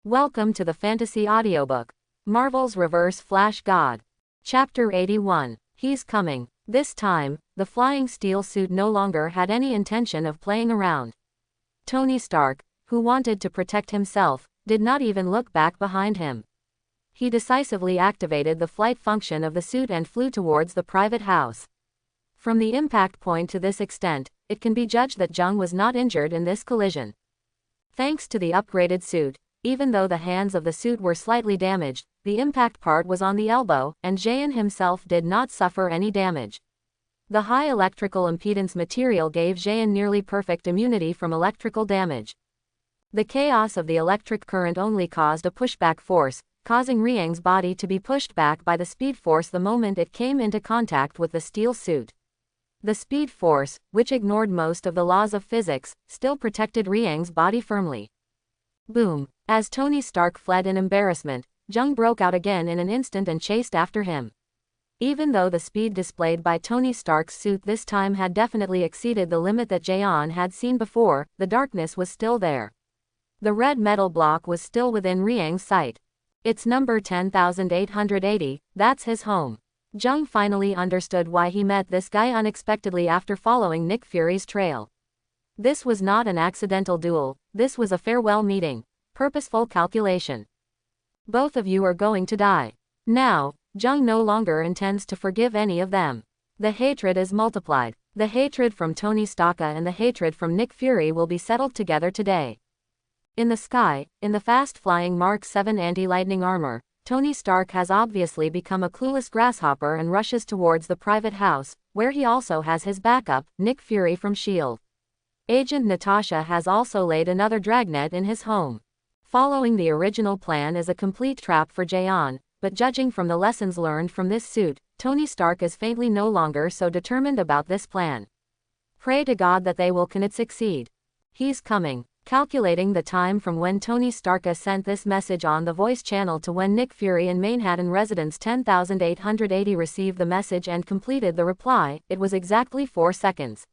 Welcome to the Fantasy Audiobook. Marvel's Reverse Flash God. Chapter 81. He's coming. This time, the flying steel suit no longer had any intention of playing around. Tony Stark, who wanted to protect himself, did not even look back behind him. He decisively activated the flight function of the suit and flew towards the private house. From the impact point to this extent, it can be judged that Jung was not injured in this collision. Thanks to the upgraded suit, even though the hands of the suit were slightly damaged, the impact part was on the elbow, and Jaein himself did not suffer any damage. The high electrical impedance material gave Jaein nearly perfect immunity from electrical damage. The chaos of the electric current only caused a pushback force, causing Riang's body to be pushed back by the speed force the moment it came into contact with the steel suit. The speed force, which ignored most of the laws of physics, still protected Riang's body firmly. Boom! As Tony Stark fled in embarrassment, Jung broke out again in an instant and chased after him. Even though the speed displayed by Tony Stark's suit this time had definitely exceeded the limit that Jaein had seen before, the darkness was still there. The red metal block was still within Riang's sight. It's number 10,880, that's his home. Jung finally understood why he met this guy unexpectedly after following Nick Fury's trail. This was not an accidental duel, this was a farewell meeting. Purposeful calculation. Both of you are going to die. Now, Jung no longer intends to forgive any of them. The hatred is multiplied. The hatred from Tony Stark and the hatred from Nick Fury will be settled together today. In the sky, in the fast-flying Mark 7 anti-lightning armor, Tony Stark has obviously become a clueless grasshopper and rushes towards the private house, where he also has his backup, Nick Fury from S.H.I.E.L.D. Agent Natasha has also laid another dragnet in his home. Following the original plan is a complete trap for Jaein, but judging from the lessons learned from this suit, Tony Stark is faintly no longer so determined about this plan. Pray to God that they will can it succeed. He's coming. Calculating the time from when Tony Stark sent this message on the voice channel to when Nick Fury in Manhattan residence 10,880 received the message and completed the reply, it was exactly 4 seconds.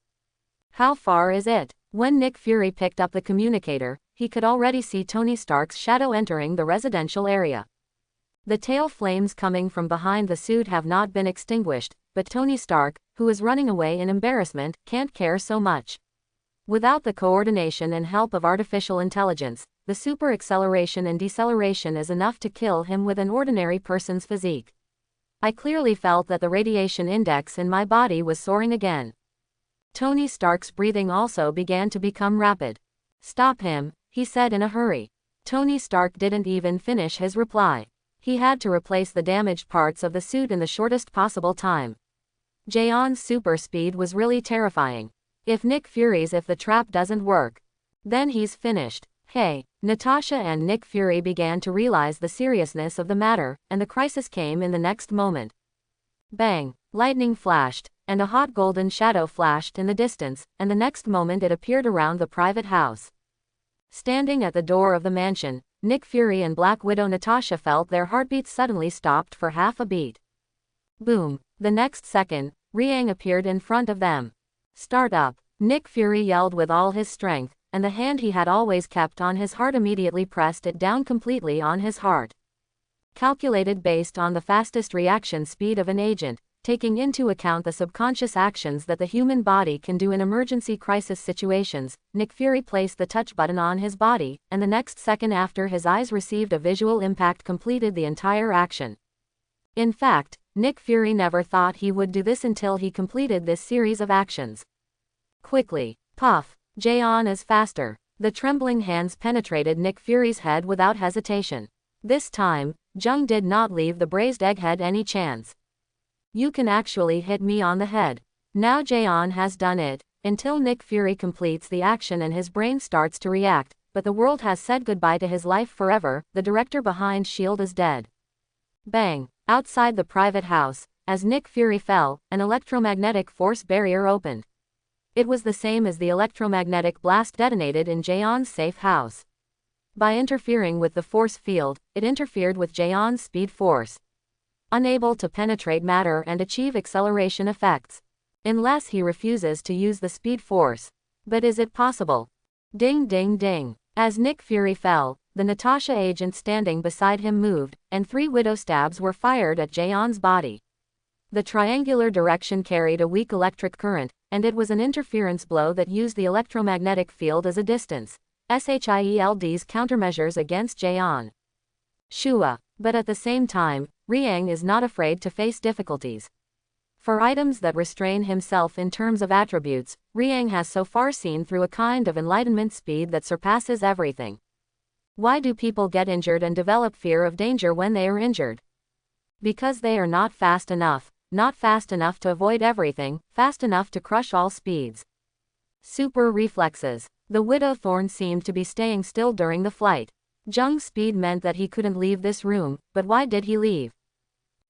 How far is it? When Nick Fury picked up the communicator, he could already see Tony Stark's shadow entering the residential area. The tail flames coming from behind the suit have not been extinguished, but Tony Stark, who is running away in embarrassment, can't care so much. Without the coordination and help of artificial intelligence, the super acceleration and deceleration is enough to kill him with an ordinary person's physique. I clearly felt that the radiation index in my body was soaring again. Tony Stark's breathing also began to become rapid. Stop him, he said in a hurry. Tony Stark didn't even finish his reply. He had to replace the damaged parts of the suit in the shortest possible time. Jaeon's super speed was really terrifying. If the trap doesn't work, then he's finished. Hey, Natasha and Nick Fury began to realize the seriousness of the matter, and the crisis came in the next moment. Bang! Lightning flashed, and a hot golden shadow flashed in the distance, and the next moment it appeared around the private house. Standing at the door of the mansion, Nick Fury and Black Widow Natasha felt their heartbeats suddenly stopped for half a beat. Boom! The next second, Riang appeared in front of them. Start up! Nick Fury yelled with all his strength, and the hand he had always kept on his heart immediately pressed it down completely on his heart. Calculated based on the fastest reaction speed of an agent, taking into account the subconscious actions that the human body can do in emergency crisis situations, Nick Fury placed the touch button on his body, and the next second after his eyes received a visual impact completed the entire action. In fact, Nick Fury never thought he would do this until he completed this series of actions. Quickly. Puff. Jaein is faster. The trembling hands penetrated Nick Fury's head without hesitation. This time, Jung did not leave the braised egghead any chance. You can actually hit me on the head. Now Jaein has done it, until Nick Fury completes the action and his brain starts to react, but the world has said goodbye to his life forever, the director behind S.H.I.E.L.D. is dead. Bang! Outside the private house, as Nick Fury fell, an electromagnetic force barrier opened. It was the same as the electromagnetic blast detonated in Jaeon's safe house. By interfering with the force field, it interfered with Jaeon's speed force. Unable to penetrate matter and achieve acceleration effects. Unless he refuses to use the speed force. But is it possible? Ding ding ding. As Nick Fury fell, the Natasha agent standing beside him moved, and 3 widow stabs were fired at Jaeon's body. The triangular direction carried a weak electric current, and it was an interference blow that used the electromagnetic field as a distance. SHIELD's countermeasures against Jaeon. Shua. But at the same time, Riang is not afraid to face difficulties. For items that restrain himself in terms of attributes, Riang has so far seen through a kind of enlightenment speed that surpasses everything. Why do people get injured and develop fear of danger when they are injured? Because they are not fast enough to avoid everything, fast enough to crush all speeds. Super reflexes. The Widow Thorn seemed to be staying still during the flight. Jung's speed meant that he couldn't leave this room, but why did he leave?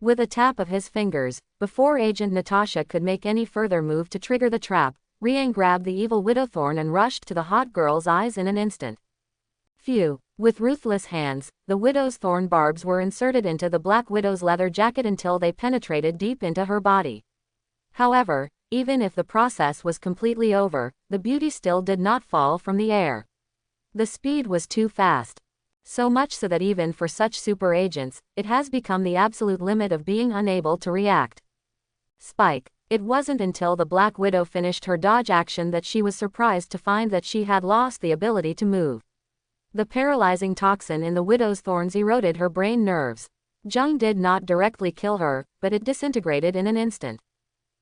With a tap of his fingers, before Agent Natasha could make any further move to trigger the trap, Riang grabbed the evil Widow Thorn and rushed to the hot girl's eyes in an instant. Phew. With ruthless hands, the Widow's thorn barbs were inserted into the Black Widow's leather jacket until they penetrated deep into her body. However, even if the process was completely over, the beauty still did not fall from the air. The speed was too fast. So much so that even for such super agents, it has become the absolute limit of being unable to react. Spike. It wasn't until the Black Widow finished her dodge action that she was surprised to find that she had lost the ability to move. The paralyzing toxin in the Widow's thorns eroded her brain nerves. Jung did not directly kill her, but it disintegrated in an instant.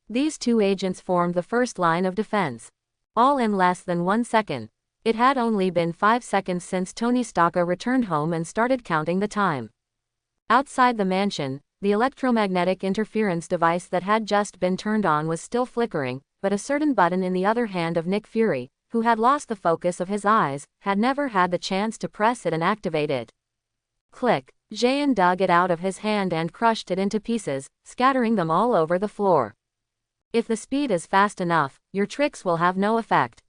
These 2 agents formed the first line of defense. All in less than 1 second. It had only been 5 seconds since Tony Stark returned home and started counting the time. Outside the mansion, the electromagnetic interference device that had just been turned on was still flickering, but a certain button in the other hand of Nick Fury, who had lost the focus of his eyes, had never had the chance to press it and activate it. Click. Jaeon dug it out of his hand and crushed it into pieces, scattering them all over the floor. If the speed is fast enough, your tricks will have no effect.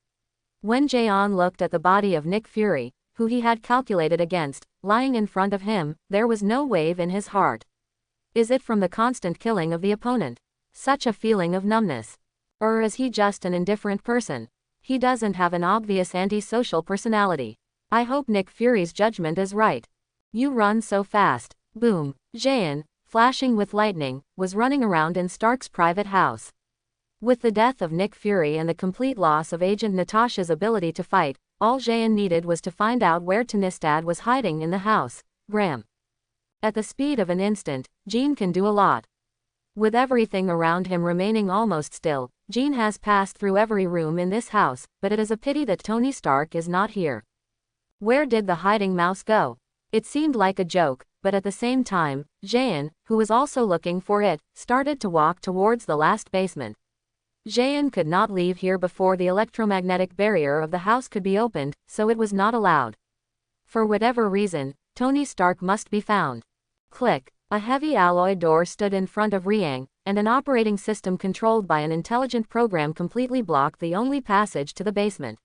When Jaeon looked at the body of Nick Fury, who he had calculated against, lying in front of him, there was no wave in his heart. Is it from the constant killing of the opponent? Such a feeling of numbness? Or is he just an indifferent person? He doesn't have an obvious antisocial personality. I hope Nick Fury's judgment is right. You run so fast. Boom. Jaeon, flashing with lightning, was running around in Stark's private house. With the death of Nick Fury and the complete loss of Agent Natasha's ability to fight, all Jaeon needed was to find out where Tynestad was hiding in the house. Graham. At the speed of an instant, Jean can do a lot. With everything around him remaining almost still, Jean has passed through every room in this house, but it is a pity that Tony Stark is not here. Where did the hiding mouse go? It seemed like a joke, but at the same time, Jaeon, who was also looking for it, started to walk towards the last basement. Jaeon could not leave here before the electromagnetic barrier of the house could be opened, so it was not allowed. For whatever reason, Tony Stark must be found. Click. A heavy alloy door stood in front of Riang, and an operating system controlled by an intelligent program completely blocked the only passage to the basement.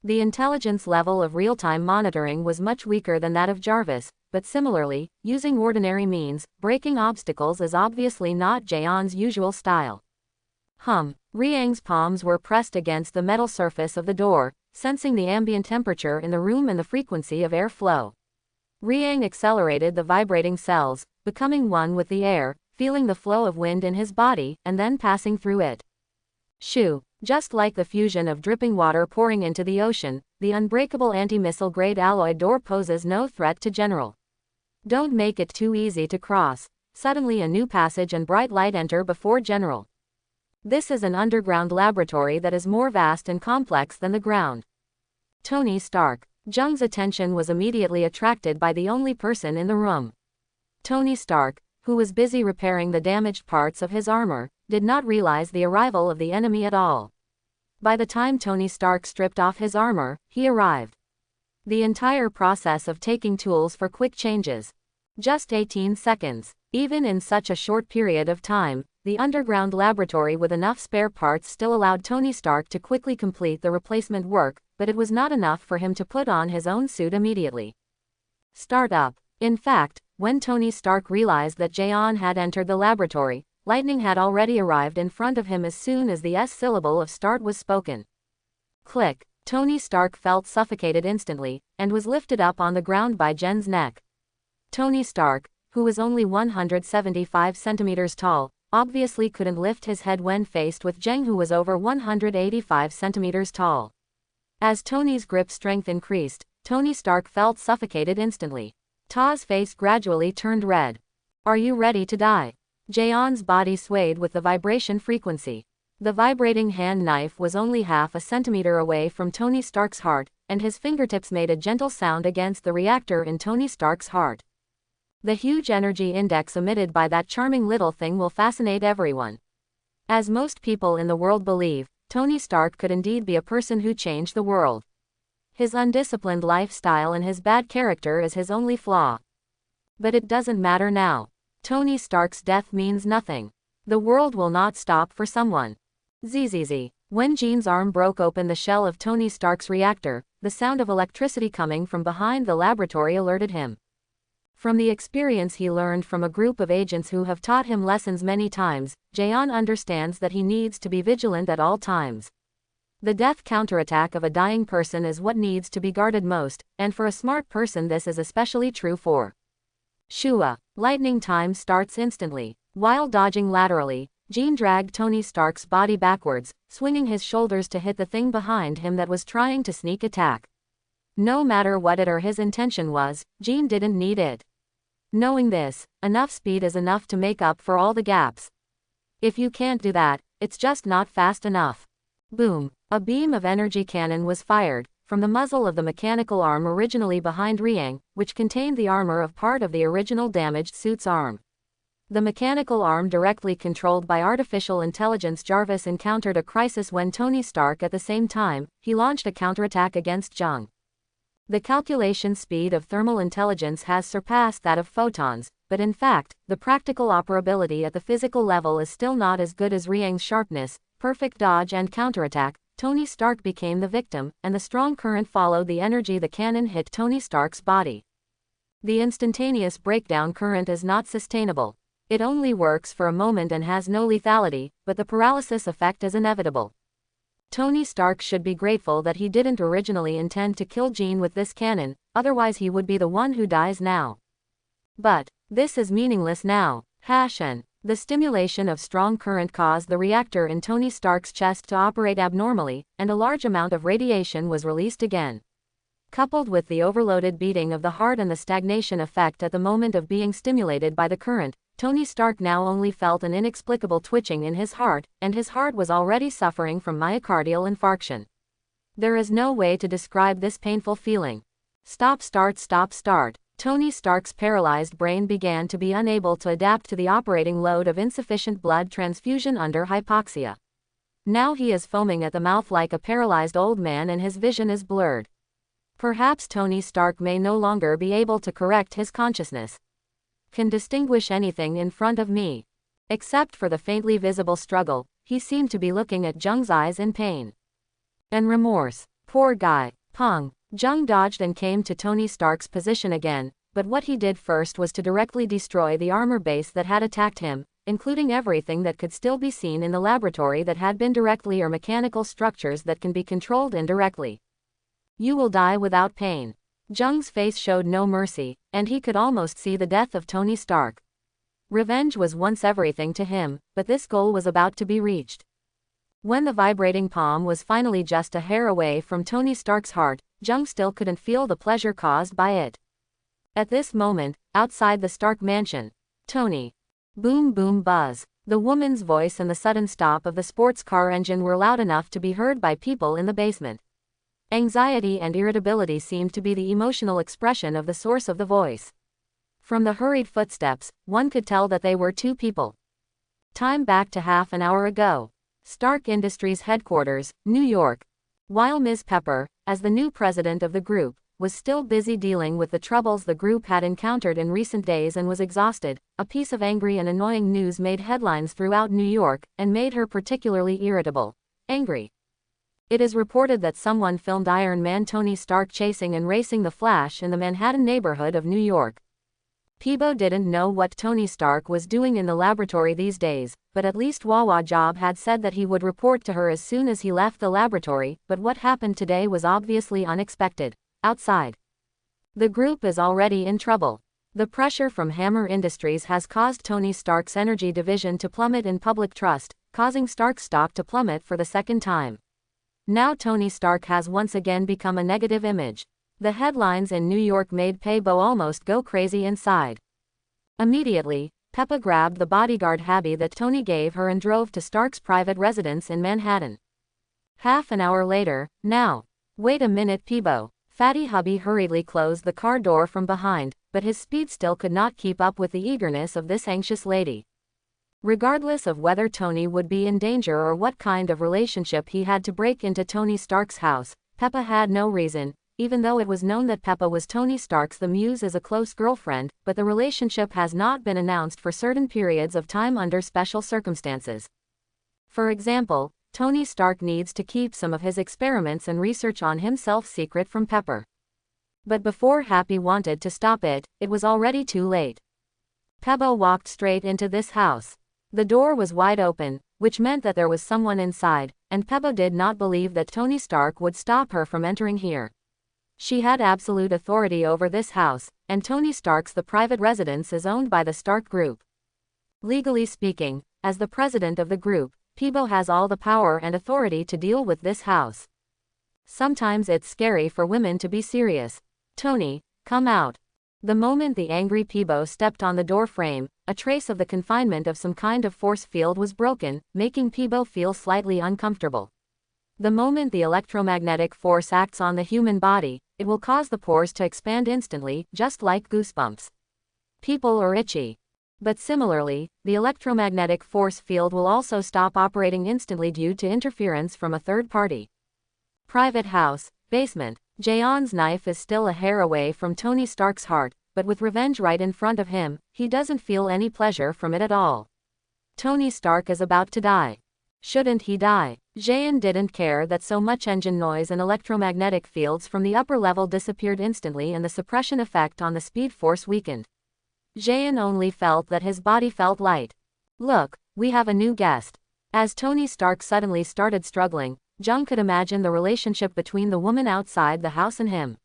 The intelligence level of real-time monitoring was much weaker than that of Jarvis, but similarly, using ordinary means, breaking obstacles is obviously not Jaeon's usual style. Riang's palms were pressed against the metal surface of the door, sensing the ambient temperature in the room and the frequency of airflow. Riang accelerated the vibrating cells, becoming one with the air, feeling the flow of wind in his body, and then passing through it. Shoo! Just like the fusion of dripping water pouring into the ocean, the unbreakable anti-missile grade alloy door poses no threat to General. Don't make it too easy to cross. Suddenly a new passage and bright light enter before General. This is an underground laboratory that is more vast and complex than the ground. Tony Stark. Jung's attention was immediately attracted by the only person in the room. Tony Stark, who was busy repairing the damaged parts of his armor, did not realize the arrival of the enemy at all. By the time Tony Stark stripped off his armor, he arrived. The entire process of taking tools for quick changes. Just 18 seconds. Even in such a short period of time, the underground laboratory with enough spare parts still allowed Tony Stark to quickly complete the replacement work, but it was not enough for him to put on his own suit immediately. Start up. In fact, when Tony Stark realized that Jaeon had entered the laboratory, lightning had already arrived in front of him as soon as the S syllable of start was spoken. Click. Tony Stark felt suffocated instantly, and was lifted up on the ground by Jen's neck. Tony Stark, who was only 175 centimeters tall, obviously couldn't lift his head when faced with Jen, who was over 185 centimeters tall. As Tony's grip strength increased, Tony Stark felt suffocated instantly. Ta's face gradually turned red. "Are you ready to die?" Jaeon's body swayed with the vibration frequency. The vibrating hand knife was only half a centimeter away from Tony Stark's heart, and his fingertips made a gentle sound against the reactor in Tony Stark's heart. The huge energy index emitted by that charming little thing will fascinate everyone. As most people in the world believe, Tony Stark could indeed be a person who changed the world. His undisciplined lifestyle and his bad character is his only flaw. But it doesn't matter now. Tony Stark's death means nothing. The world will not stop for someone. Zzz. When Jean's arm broke open the shell of Tony Stark's reactor, the sound of electricity coming from behind the laboratory alerted him. From the experience he learned from a group of agents who have taught him lessons many times, Jaeon understands that he needs to be vigilant at all times. The death counterattack of a dying person is what needs to be guarded most, and for a smart person this is especially true for Shua. Lightning time starts instantly. While dodging laterally, Jean dragged Tony Stark's body backwards, swinging his shoulders to hit the thing behind him that was trying to sneak attack. No matter what it or his intention was, Jean didn't need it. Knowing this, enough speed is enough to make up for all the gaps. If you can't do that, it's just not fast enough. Boom! A beam of energy cannon was fired, from the muzzle of the mechanical arm originally behind Riang, which contained the armor of part of the original damaged suit's arm. The mechanical arm directly controlled by artificial intelligence Jarvis encountered a crisis when Tony Stark at the same time, he launched a counterattack against Jung. The calculation speed of thermal intelligence has surpassed that of photons, but in fact, the practical operability at the physical level is still not as good as Riang's sharpness, perfect dodge and counterattack. Tony Stark became the victim, and the strong current followed the energy the cannon hit Tony Stark's body. The instantaneous breakdown current is not sustainable. It only works for a moment and has no lethality, but the paralysis effect is inevitable. Tony Stark should be grateful that he didn't originally intend to kill Jean with this cannon, otherwise he would be the one who dies now. But this is meaningless now. And the stimulation of strong current caused the reactor in Tony Stark's chest to operate abnormally, and a large amount of radiation was released again. Coupled with the overloaded beating of the heart and the stagnation effect at the moment of being stimulated by the current, Tony Stark now only felt an inexplicable twitching in his heart, and his heart was already suffering from myocardial infarction. There is no way to describe this painful feeling. Stop, start, stop, start. Tony Stark's paralyzed brain began to be unable to adapt to the operating load of insufficient blood transfusion under hypoxia. Now he is foaming at the mouth like a paralyzed old man and his vision is blurred. Perhaps Tony Stark may no longer be able to correct his consciousness. Can distinguish anything in front of me. Except for the faintly visible struggle, he seemed to be looking at Jung's eyes in pain and remorse. Poor guy. Pong. Jung dodged and came to Tony Stark's position again, but what he did first was to directly destroy the armor base that had attacked him, including everything that could still be seen in the laboratory that had been directly or mechanical structures that can be controlled indirectly. You will die without pain. Jung's face showed no mercy, and he could almost see the death of Tony Stark. Revenge was once everything to him, but this goal was about to be reached. When the vibrating palm was finally just a hair away from Tony Stark's heart, Jung still couldn't feel the pleasure caused by it. At this moment, outside the Stark mansion, Tony. Boom boom buzz. The woman's voice and the sudden stop of the sports car engine were loud enough to be heard by people in the basement. Anxiety and irritability seemed to be the emotional expression of the source of the voice. From the hurried footsteps, one could tell that they were two people. Time back to half an hour ago. Stark Industries headquarters, New York. While Ms. Pepper, as the new president of the group, was still busy dealing with the troubles the group had encountered in recent days and was exhausted, a piece of angry and annoying news made headlines throughout New York, and made her particularly irritable. Angry. It is reported that someone filmed Iron Man Tony Stark chasing and racing the Flash in the Manhattan neighborhood of New York. Peebo didn't know what Tony Stark was doing in the laboratory these days, but at least Wawa Job had said that he would report to her as soon as he left the laboratory, but what happened today was obviously unexpected. Outside, the group is already in trouble. The pressure from Hammer Industries has caused Tony Stark's energy division to plummet in public trust, causing Stark's stock to plummet for the second time. Now Tony Stark has once again become a negative image. The headlines in New York made Peebo almost go crazy inside. Immediately, Peppa grabbed the bodyguard habit that Tony gave her and drove to Stark's private residence in Manhattan. Half an hour later, now. Wait a minute, Peebo. Fatty Hubby hurriedly closed the car door from behind, but his speed still could not keep up with the eagerness of this anxious lady. Regardless of whether Tony would be in danger or what kind of relationship he had to break into Tony Stark's house, Peppa had no reason, even though it was known that Peppa was Tony Stark's the muse as a close girlfriend, but the relationship has not been announced for certain periods of time under special circumstances. For example, Tony Stark needs to keep some of his experiments and research on himself secret from Pepper. But before Happy wanted to stop it, it was already too late. Peebo walked straight into this house. The door was wide open, which meant that there was someone inside, and Peebo did not believe that Tony Stark would stop her from entering here. She had absolute authority over this house, and Tony Stark's the private residence is owned by the Stark Group. Legally speaking, as the president of the group, Peebo has all the power and authority to deal with this house. Sometimes it's scary for women to be serious. Tony, come out. The moment the angry Peebo stepped on the door frame, a trace of the confinement of some kind of force field was broken, making Peebo feel slightly uncomfortable. The moment the electromagnetic force acts on the human body, it will cause the pores to expand instantly, just like goosebumps. People are itchy. But similarly, the electromagnetic force field will also stop operating instantly due to interference from a third party. Private house, basement. Jaeon's knife is still a hair away from Tony Stark's heart, but with revenge right in front of him, he doesn't feel any pleasure from it at all. Tony Stark is about to die. Shouldn't he die? Jaeon didn't care that so much engine noise and electromagnetic fields from the upper level disappeared instantly and the suppression effect on the speed force weakened. Jaeon only felt that his body felt light. Look, we have a new guest. As Tony Stark suddenly started struggling, Jung could imagine the relationship between the woman outside the house and him.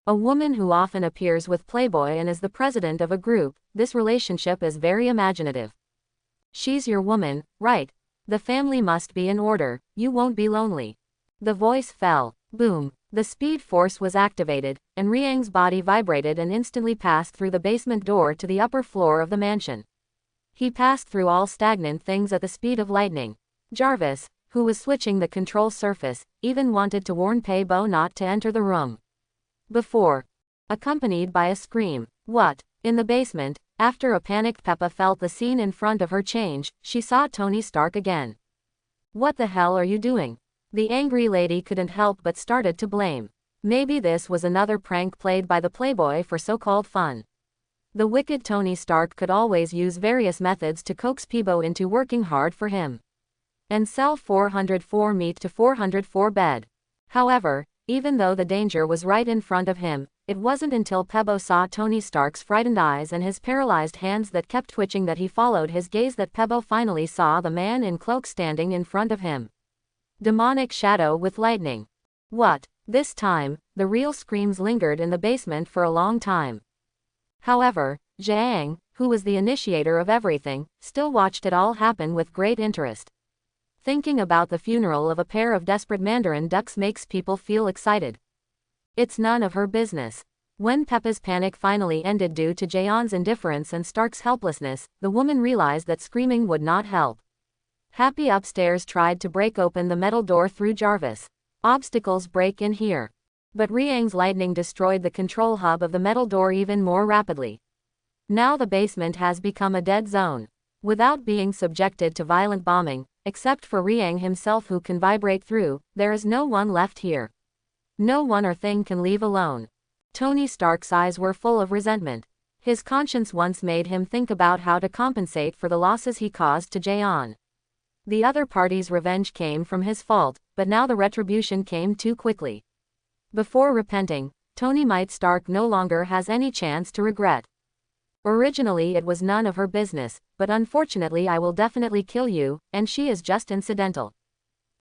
A woman who often appears with Playboy and is the president of a group, this relationship is very imaginative. She's your woman, right? The family must be in order, you won't be lonely. The voice fell. Boom. The speed force was activated, and Riang's body vibrated and instantly passed through the basement door to the upper floor of the mansion. He passed through all stagnant things at the speed of lightning. Jarvis, who was switching the control surface, even wanted to warn Peebo not to enter the room. Before, accompanied by a scream. What? In the basement, after a panicked Peppa felt the scene in front of her change, she saw Tony Stark again. What the hell are you doing? The angry lady couldn't help but started to blame. Maybe this was another prank played by the Playboy for so-called fun. The wicked Tony Stark could always use various methods to coax Peebo into working hard for him. And sell 404 meat to 404 bed. However, even though the danger was right in front of him, it wasn't until Peebo saw Tony Stark's frightened eyes and his paralyzed hands that kept twitching that he followed his gaze that Peebo finally saw the man in cloak standing in front of him. Demonic shadow with lightning. What? This time, the real screams lingered in the basement for a long time. However, Zhang, who was the initiator of everything, still watched it all happen with great interest. Thinking about the funeral of a pair of desperate mandarin ducks makes people feel excited. It's none of her business. When Peppa's panic finally ended due to Jaeon's indifference and Stark's helplessness, the woman realized that screaming would not help. Happy upstairs tried to break open the metal door through Jarvis. Obstacles break in here. But Riang's lightning destroyed the control hub of the metal door even more rapidly. Now the basement has become a dead zone. Without being subjected to violent bombing, except for Riang himself who can vibrate through, there is no one left here. No one or thing can leave alone. Tony Stark's eyes were full of resentment. His conscience once made him think about how to compensate for the losses he caused to Jaeon. The other party's revenge came from his fault, but now the retribution came too quickly. Before repenting, Tony Stark no longer has any chance to regret. Originally it was none of her business, but unfortunately I will definitely kill you, and she is just incidental.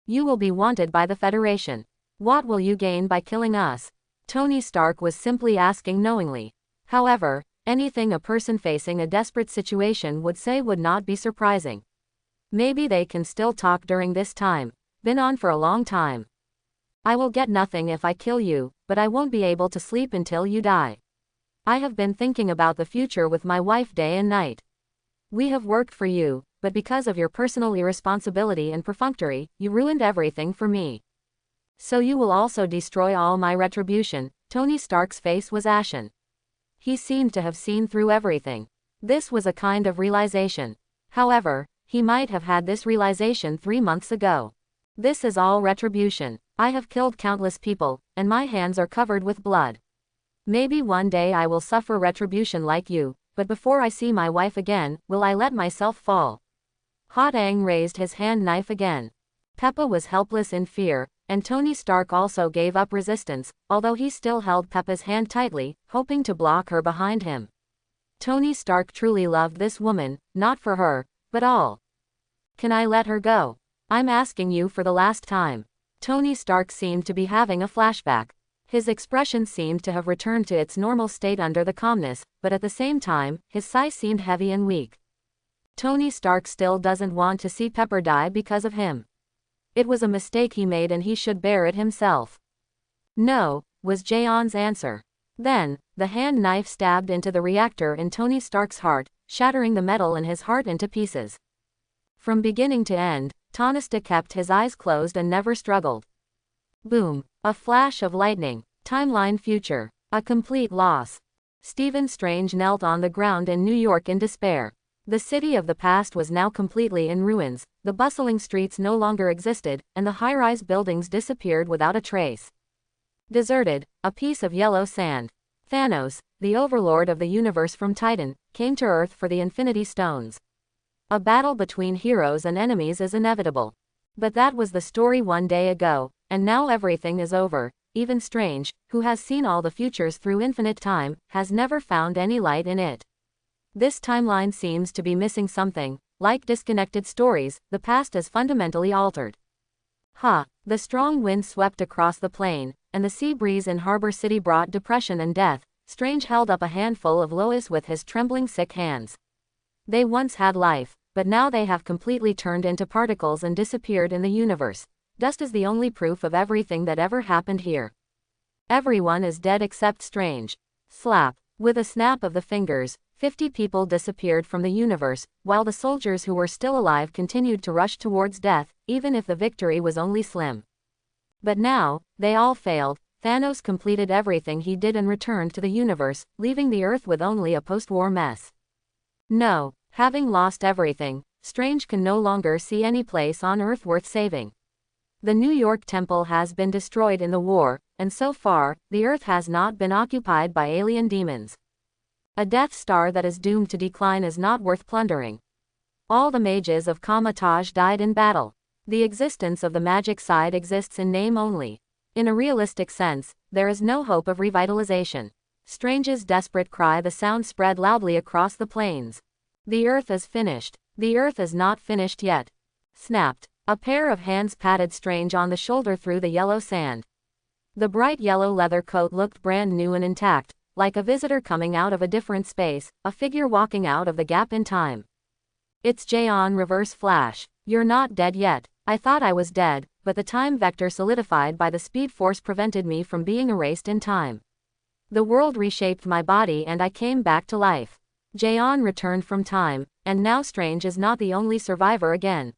You will be wanted by the Federation. What will you gain by killing us? Tony Stark was simply asking knowingly. However, anything a person facing a desperate situation would say would not be surprising. Maybe they can still talk during this time. Been on for a long time. I will get nothing if I kill you, but I won't be able to sleep until you die. I have been thinking about the future with my wife day and night. We have worked for you, but because of your personal irresponsibility and perfunctory, you ruined everything for me. So you will also destroy all my retribution. Tony Stark's face was ashen. He seemed to have seen through everything. This was a kind of realization. However, he might have had this realization 3 months ago. This is all retribution. I have killed countless people, and my hands are covered with blood. Maybe one day I will suffer retribution like you, but before I see my wife again, will I let myself fall? Ha Dang raised his hand knife again. Peppa was helpless in fear, and Tony Stark also gave up resistance, although he still held Peppa's hand tightly, hoping to block her behind him. Tony Stark truly loved this woman, not for her, but all. Can I let her go? I'm asking you for the last time. Tony Stark seemed to be having a flashback. His expression seemed to have returned to its normal state under the calmness, but at the same time, his sigh seemed heavy and weak. Tony Stark still doesn't want to see Pepper die because of him. It was a mistake he made and he should bear it himself. No, was Jaeon's answer. Then, the hand knife stabbed into the reactor in Tony Stark's heart, shattering the metal in his heart into pieces. From beginning to end, Tonista kept his eyes closed and never struggled. Boom. A flash of lightning. Timeline future. A complete loss. Stephen Strange knelt on the ground in New York in despair. The city of the past was now completely in ruins, the bustling streets no longer existed, and the high-rise buildings disappeared without a trace. Deserted, a piece of yellow sand. Thanos, the overlord of the universe from Titan, came to Earth for the Infinity Stones. A battle between heroes and enemies is inevitable. But that was the story one day ago, and now everything is over. Even Strange, who has seen all the futures through infinite time, has never found any light in it. This timeline seems to be missing something. Like disconnected stories, the past is fundamentally altered. The strong wind swept across the plain, and the sea breeze in Harbor City brought depression and death. Strange held up a handful of Lois with his trembling sick hands. They once had life, but now they have completely turned into particles and disappeared in the universe. Dust is the only proof of everything that ever happened here. Everyone is dead except Strange. Slap. With a snap of the fingers, 50 people disappeared from the universe, while the soldiers who were still alive continued to rush towards death, even if the victory was only slim. But now, they all failed. Thanos completed everything he did and returned to the universe, leaving the Earth with only a post-war mess. No, having lost everything, Strange can no longer see any place on Earth worth saving. The New York Temple has been destroyed in the war, and so far, the Earth has not been occupied by alien demons. A Death Star that is doomed to decline is not worth plundering. All the mages of Kamatage died in battle. The existence of the magic side exists in name only. In a realistic sense, there is no hope of revitalization. Strange's desperate cry, the sound spread loudly across the plains. The Earth is finished. The Earth is not finished yet. Snapped. A pair of hands patted Strange on the shoulder through the yellow sand. The bright yellow leather coat looked brand new and intact, like a visitor coming out of a different space, a figure walking out of the gap in time. It's Jaeon Reverse Flash. You're not dead yet. I thought I was dead, but the time vector solidified by the speed force prevented me from being erased in time. The world reshaped my body and I came back to life. Jaeon returned from time, and now Strange is not the only survivor again.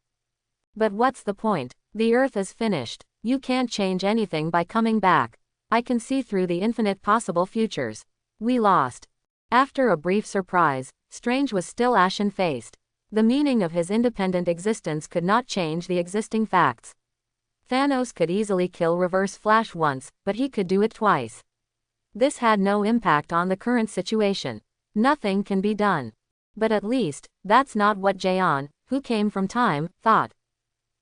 But what's the point? The Earth is finished. You can't change anything by coming back. I can see through the infinite possible futures. We lost. After a brief surprise, Strange was still ashen-faced. The meaning of his independent existence could not change the existing facts. Thanos could easily kill Reverse Flash once, but he could do it twice. This had no impact on the current situation. Nothing can be done. But at least, that's not what Jaeon, who came from time, thought.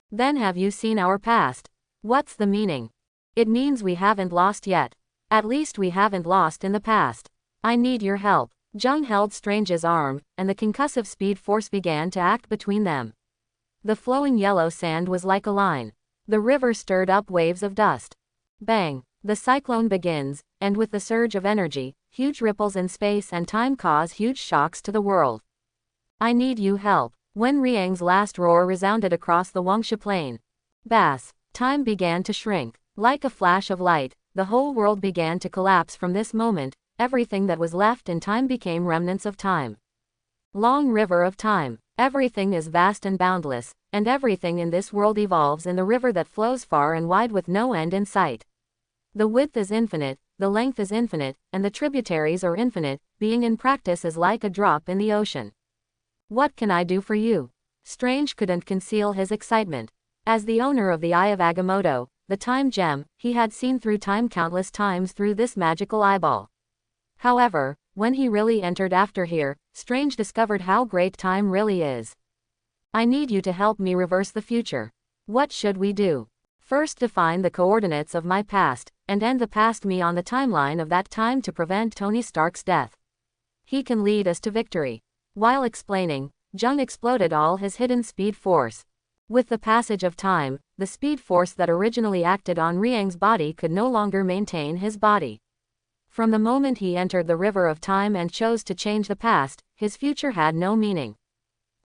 Then have you seen our past? What's the meaning? It means we haven't lost yet. At least we haven't lost in the past. I need your help. Jung held Strange's arm, and the concussive speed force began to act between them. The flowing yellow sand was like a line. The river stirred up waves of dust. Bang! The cyclone begins, and with the surge of energy, huge ripples in space and time cause huge shocks to the world. I need you help. When Riang's last roar resounded across the Wangsha plain. Bass. Time began to shrink. Like a flash of light, the whole world began to collapse from this moment. Everything that was left in time became remnants of time. Long river of time. Everything is vast and boundless, and everything in this world evolves in the river that flows far and wide with no end in sight. The width is infinite, the length is infinite, and the tributaries are infinite. Being in practice is like a drop in the ocean. What can I do for you? Strange couldn't conceal his excitement. As the owner of the Eye of Agamotto, the time gem, he had seen through time countless times through this magical eyeball. However, when he really entered after here, Strange discovered how great time really is. I need you to help me reverse the future. What should we do? First, define the coordinates of my past, and end the past me on the timeline of that time to prevent Tony Stark's death. He can lead us to victory. While explaining, Jung exploded all his hidden speed force. With the passage of time, the speed force that originally acted on Riang's body could no longer maintain his body. From the moment he entered the river of time and chose to change the past, his future had no meaning.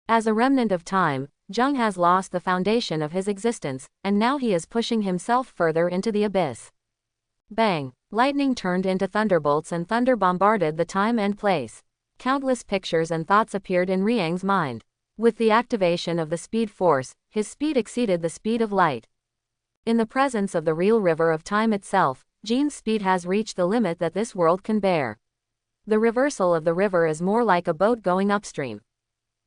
As a remnant of time, Jung has lost the foundation of his existence, and now he is pushing himself further into the abyss. Bang! Lightning turned into thunderbolts and thunder bombarded the time and place. Countless pictures and thoughts appeared in Riang's mind. With the activation of the speed force, his speed exceeded the speed of light. In the presence of the real river of time itself, Jean's speed has reached the limit that this world can bear. The reversal of the river is more like a boat going upstream.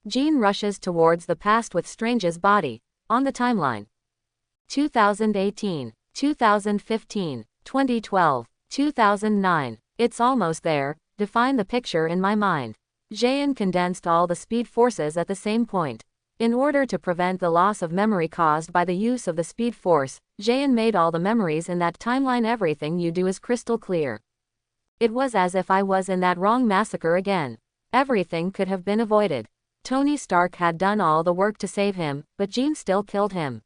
Jean rushes towards the past with Strange's body, on the timeline. 2018, 2015, 2012, 2009. It's almost there. Define the picture in my mind. Jean condensed all the speed forces at the same point. In order to prevent the loss of memory caused by the use of the speed force, Jean made all the memories in that timeline. Everything you do is crystal clear. It was as if I was in that wrong massacre again. Everything could have been avoided. Tony Stark had done all the work to save him, but Jean still killed him.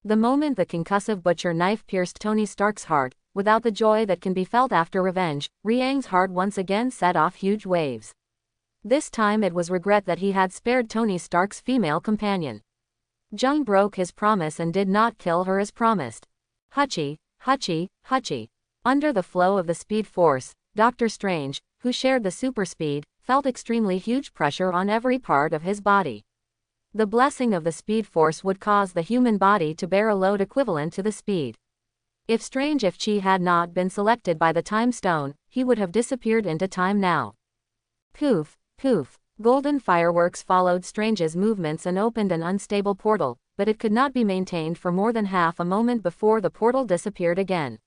The moment the concussive butcher knife pierced Tony Stark's heart, without the joy that can be felt after revenge, Riang's heart once again set off huge waves. This time it was regret that he had spared Tony Stark's female companion. Jung broke his promise and did not kill her as promised. Hutchie, Hutchie, Hutchie. Under the flow of the speed force, Dr. Strange, who shared the super speed, felt extremely huge pressure on every part of his body. The blessing of the speed force would cause the human body to bear a load equivalent to the speed. If Chi had not been selected by the time stone, he would have disappeared into time now. Poof, poof. Golden fireworks followed Strange's movements and opened an unstable portal, but it could not be maintained for more than half a moment before the portal disappeared again.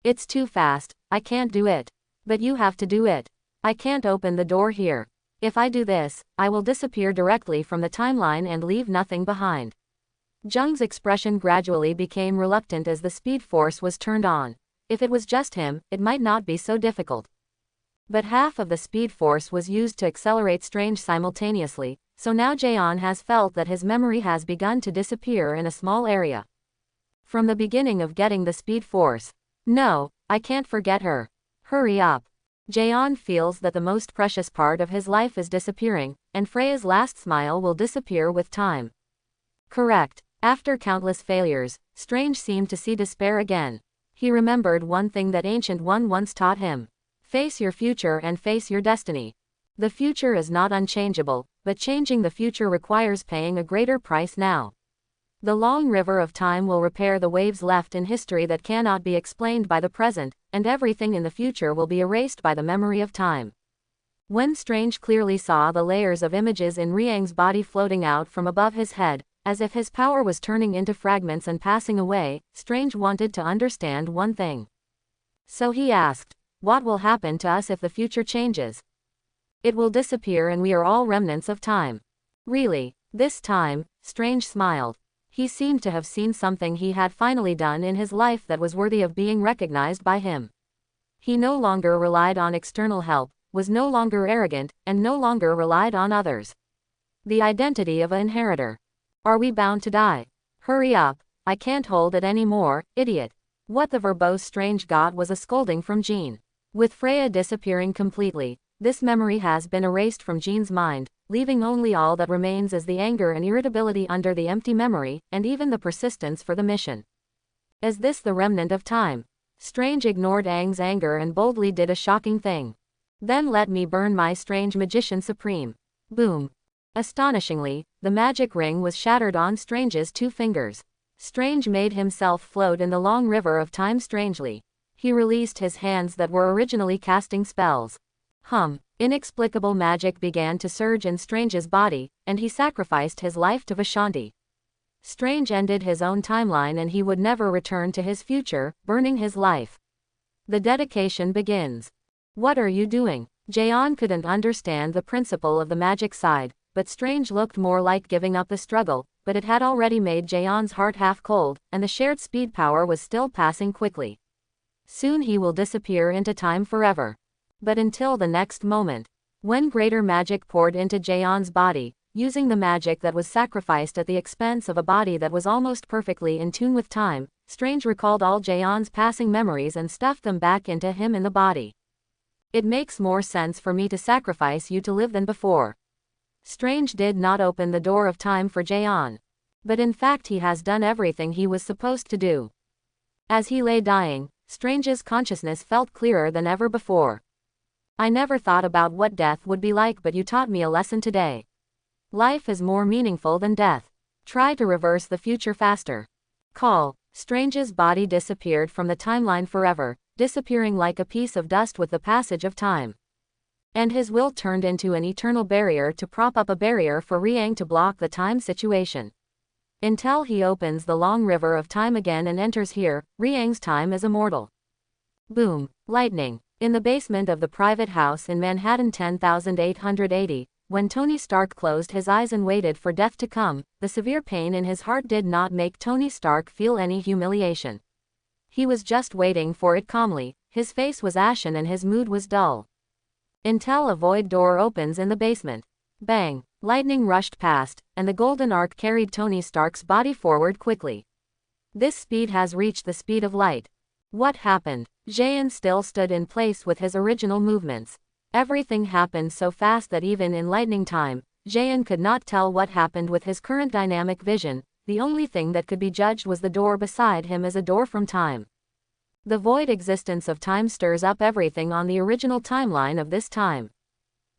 It's too fast, I can't do it. But you have to do it. I can't open the door here. If I do this, I will disappear directly from the timeline and leave nothing behind. Jung's expression gradually became reluctant as the speed force was turned on. If it was just him, it might not be so difficult. But half of the speed force was used to accelerate Strange simultaneously, so now Jeon has felt that his memory has begun to disappear in a small area. From the beginning of getting the speed force. No, I can't forget her. Hurry up. Jeon feels that the most precious part of his life is disappearing, and Freya's last smile will disappear with time. Correct. After countless failures, Strange seemed to see despair again. He remembered one thing that Ancient One once taught him. Face your future and face your destiny. The future is not unchangeable, but changing the future requires paying a greater price now. The long river of time will repair the waves left in history that cannot be explained by the present, and everything in the future will be erased by the memory of time. When Strange clearly saw the layers of images in Riang's body floating out from above his head, as if his power was turning into fragments and passing away, Strange wanted to understand one thing. So he asked, what will happen to us if the future changes? It will disappear and we are all remnants of time. Really, this time, Strange smiled. He seemed to have seen something he had finally done in his life that was worthy of being recognized by him. He no longer relied on external help, was no longer arrogant, and no longer relied on others. The identity of an inheritor. Are we bound to die? Hurry up, I can't hold it any more, idiot. What the verbose strange got was a scolding from Jean. With Freya disappearing completely, this memory has been erased from Jean's mind, leaving only all that remains is the anger and irritability under the empty memory, and even the persistence for the mission. Is this the remnant of time? Strange ignored Aang's anger and boldly did a shocking thing. Then let me burn my strange magician supreme. Boom. Astonishingly, the magic ring was shattered on Strange's 2 fingers. Strange made himself float in the long river of time strangely. He released his hands that were originally casting spells. Inexplicable magic began to surge in Strange's body, and he sacrificed his life to Vishanti. Strange ended his own timeline and he would never return to his future, burning his life. The dedication begins. What are you doing? Jaeon couldn't understand the principle of the magic side, but Strange looked more like giving up the struggle, but it had already made Jaeon's heart half cold, and the shared speed power was still passing quickly. Soon he will disappear into time forever. But until the next moment, when greater magic poured into Jaeon's body, using the magic that was sacrificed at the expense of a body that was almost perfectly in tune with time, Strange recalled all Jaeon's passing memories and stuffed them back into him in the body. It makes more sense for me to sacrifice you to live than before. Strange did not open the door of time for Jaeon. But in fact he has done everything he was supposed to do. As he lay dying, Strange's consciousness felt clearer than ever before. I never thought about what death would be like, but you taught me a lesson today. Life is more meaningful than death. Try to reverse the future faster. Call. Strange's body disappeared from the timeline forever, disappearing like a piece of dust with the passage of time. And his will turned into an eternal barrier to prop up a barrier for Riang to block the time situation. Until he opens the long river of time again and enters here, Riang's time is immortal. Boom. Lightning. In the basement of the private house in Manhattan 10880, when Tony Stark closed his eyes and waited for death to come, the severe pain in his heart did not make Tony Stark feel any humiliation. He was just waiting for it calmly, his face was ashen and his mood was dull. Until a void door opens in the basement. Bang! Lightning rushed past, and the golden arc carried Tony Stark's body forward quickly. This speed has reached the speed of light. What happened? Jaeon still stood in place with his original movements. Everything happened so fast that even in lightning time, Jaeon could not tell what happened with his current dynamic vision. The only thing that could be judged was the door beside him as a door from time. The void existence of time stirs up everything on the original timeline of this time.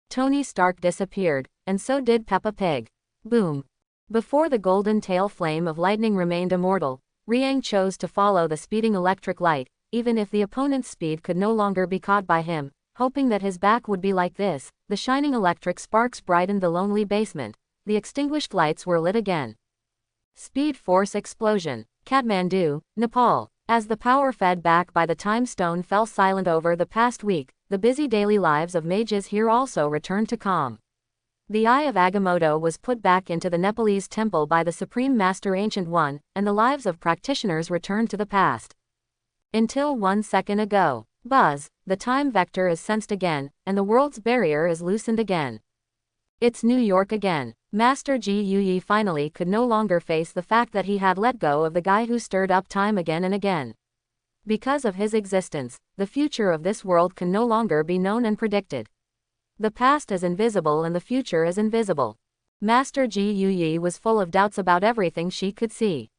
Tony Stark disappeared, and so did Peppa Pig. Boom. Before the golden tail flame of lightning remained immortal, Riang chose to follow the speeding electric light, even if the opponent's speed could no longer be caught by him, hoping that his back would be like this. The shining electric sparks brightened the lonely basement. The extinguished lights were lit again. Speed Force explosion. Kathmandu, Nepal. As the power fed back by the time stone fell silent over the past week, the busy daily lives of mages here also returned to calm. The Eye of Agamotto was put back into the Nepalese temple by the Supreme Master Ancient One, and the lives of practitioners returned to the past. Until 1 second ago. Buzz, the time vector is sensed again, and the world's barrier is loosened again. It's New York again. Master Ji Yuyi finally could no longer face the fact that he had let go of the guy who stirred up time again and again. Because of his existence, the future of this world can no longer be known and predicted. The past is invisible and the future is invisible. Master Ji Yuyi was full of doubts about everything she could see.